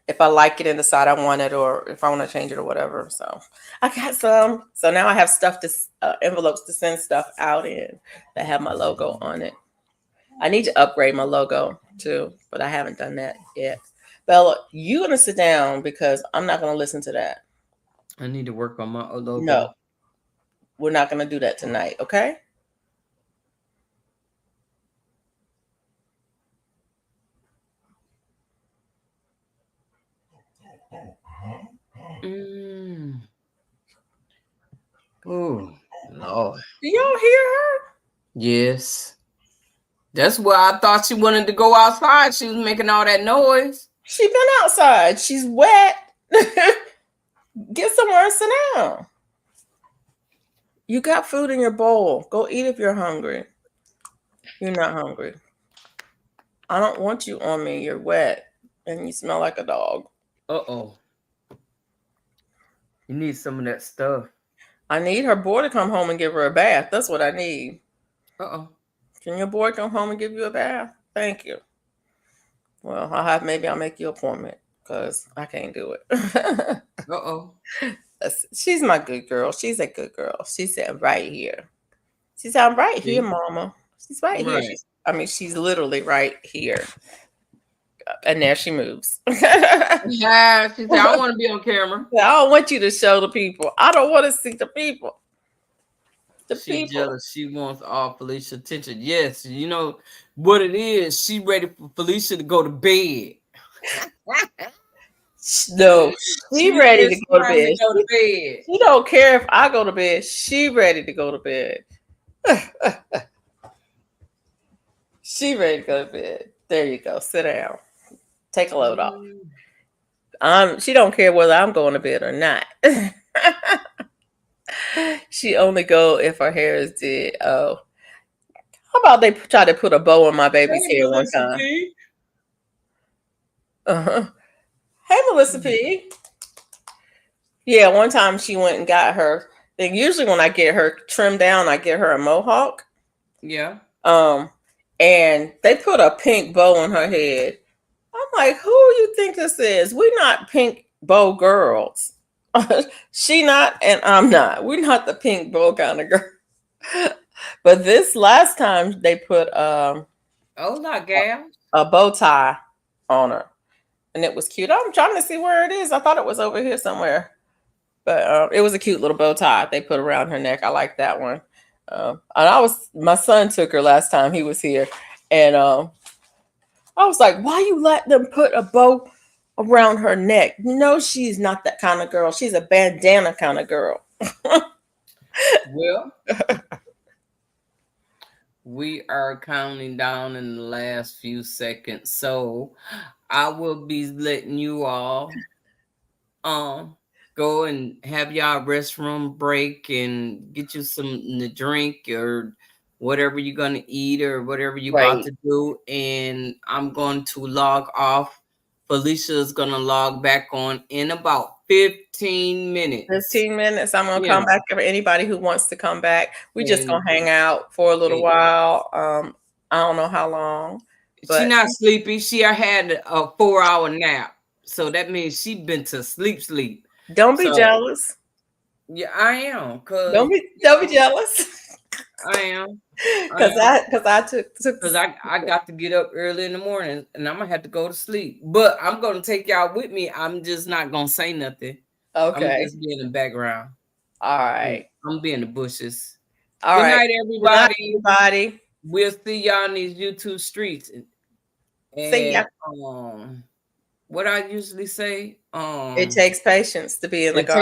if I like it and decide I want it, or if I want to change it or whatever. So I got some. So now I have stuff to envelopes to send stuff out in that have my logo on it. I need to upgrade my logo too, but I haven't done that yet. Bella, you gonna sit down because I'm not gonna listen to that. I need to work on my No, logo. we're not gonna do that tonight. Okay. Mm. Oh, Lord. Do y'all hear her? Yes. That's why I thought she wanted to go outside. She was making all that noise. She been outside. She's wet. Get somewhere and sit down. You got food in your bowl. Go eat if you're hungry. You're not hungry. I don't want you on me. You're wet and you smell like a dog. Uh-oh. You need some of that stuff. I need her boy to come home and give her a bath. That's what I need. Uh-oh. Can your boy come home and give you a bath? Thank you. Well, maybe I'll make you an appointment because I can't do it. Uh-oh. She's my good girl. She's a good girl. She said right here. She said, I'm right here, See? Mama. She's right here. Right. She's literally right here. And there she moves. Yeah, she said, I want to be on camera. I don't want you to show the people. I don't want to see the people. The She people. jealous. She wants all Felicia's attention. Yes, you know what it is. She ready for Felicia to go to bed. No, she ready to It's go to time bed. to go to bed. She don't care if I go to bed. She ready to go to bed. She ready to go to bed. There you go. Sit down. Take a load off. She don't care whether I'm going to bed or not. She only go if her hair is dead. Oh, how about they try to put a bow on my baby's Hey, hair one Melissa time? P. Uh-huh. Hey, Melissa P. Yeah, one time she went and got her. Then usually when I get her trimmed down, I get her a mohawk. Yeah. And they put a pink bow on her head. I'm like, who you think this is? We're not pink bow girls. She not, and I'm not. We're not the pink bow kind of girl. But this last time they put Hola, gal. a bow tie on her, and it was cute. I'm trying to see where it is. I thought it was over here somewhere, but it was a cute little bow tie they put around her neck. I like that one. And my son took her last time he was here, and I was like, why you let them put a bow around her neck? No, she's not that kind of girl. She's a bandana kind of girl. Well, we are counting down in the last few seconds. So I will be letting you all go and have y'all restroom break and get you something to drink or whatever you're gonna eat or whatever you're about Right. to do. And I'm going to log off. Felicia is gonna log back on in about 15 minutes. 15 minutes. I'm gonna Yeah. come back for anybody who wants to come back. We just And- gonna hang out for a little and- while. I don't know how long. She But not sleepy. She had a 4-hour nap. So that means she been to sleep. don't be So- jealous. Yeah, I am. Don't be jealous. I am. Cause I took Because I got to get up early in the morning and I'm gonna have to go to sleep. But I'm gonna take y'all with me. I'm just not gonna say nothing. okay. I'm just be in the background. All right. I'm be in the bushes. All Good right. night, everybody. Good night, everybody. We'll see y'all in these YouTube streets. See ya. What I usually say, It takes patience to be in the it garden.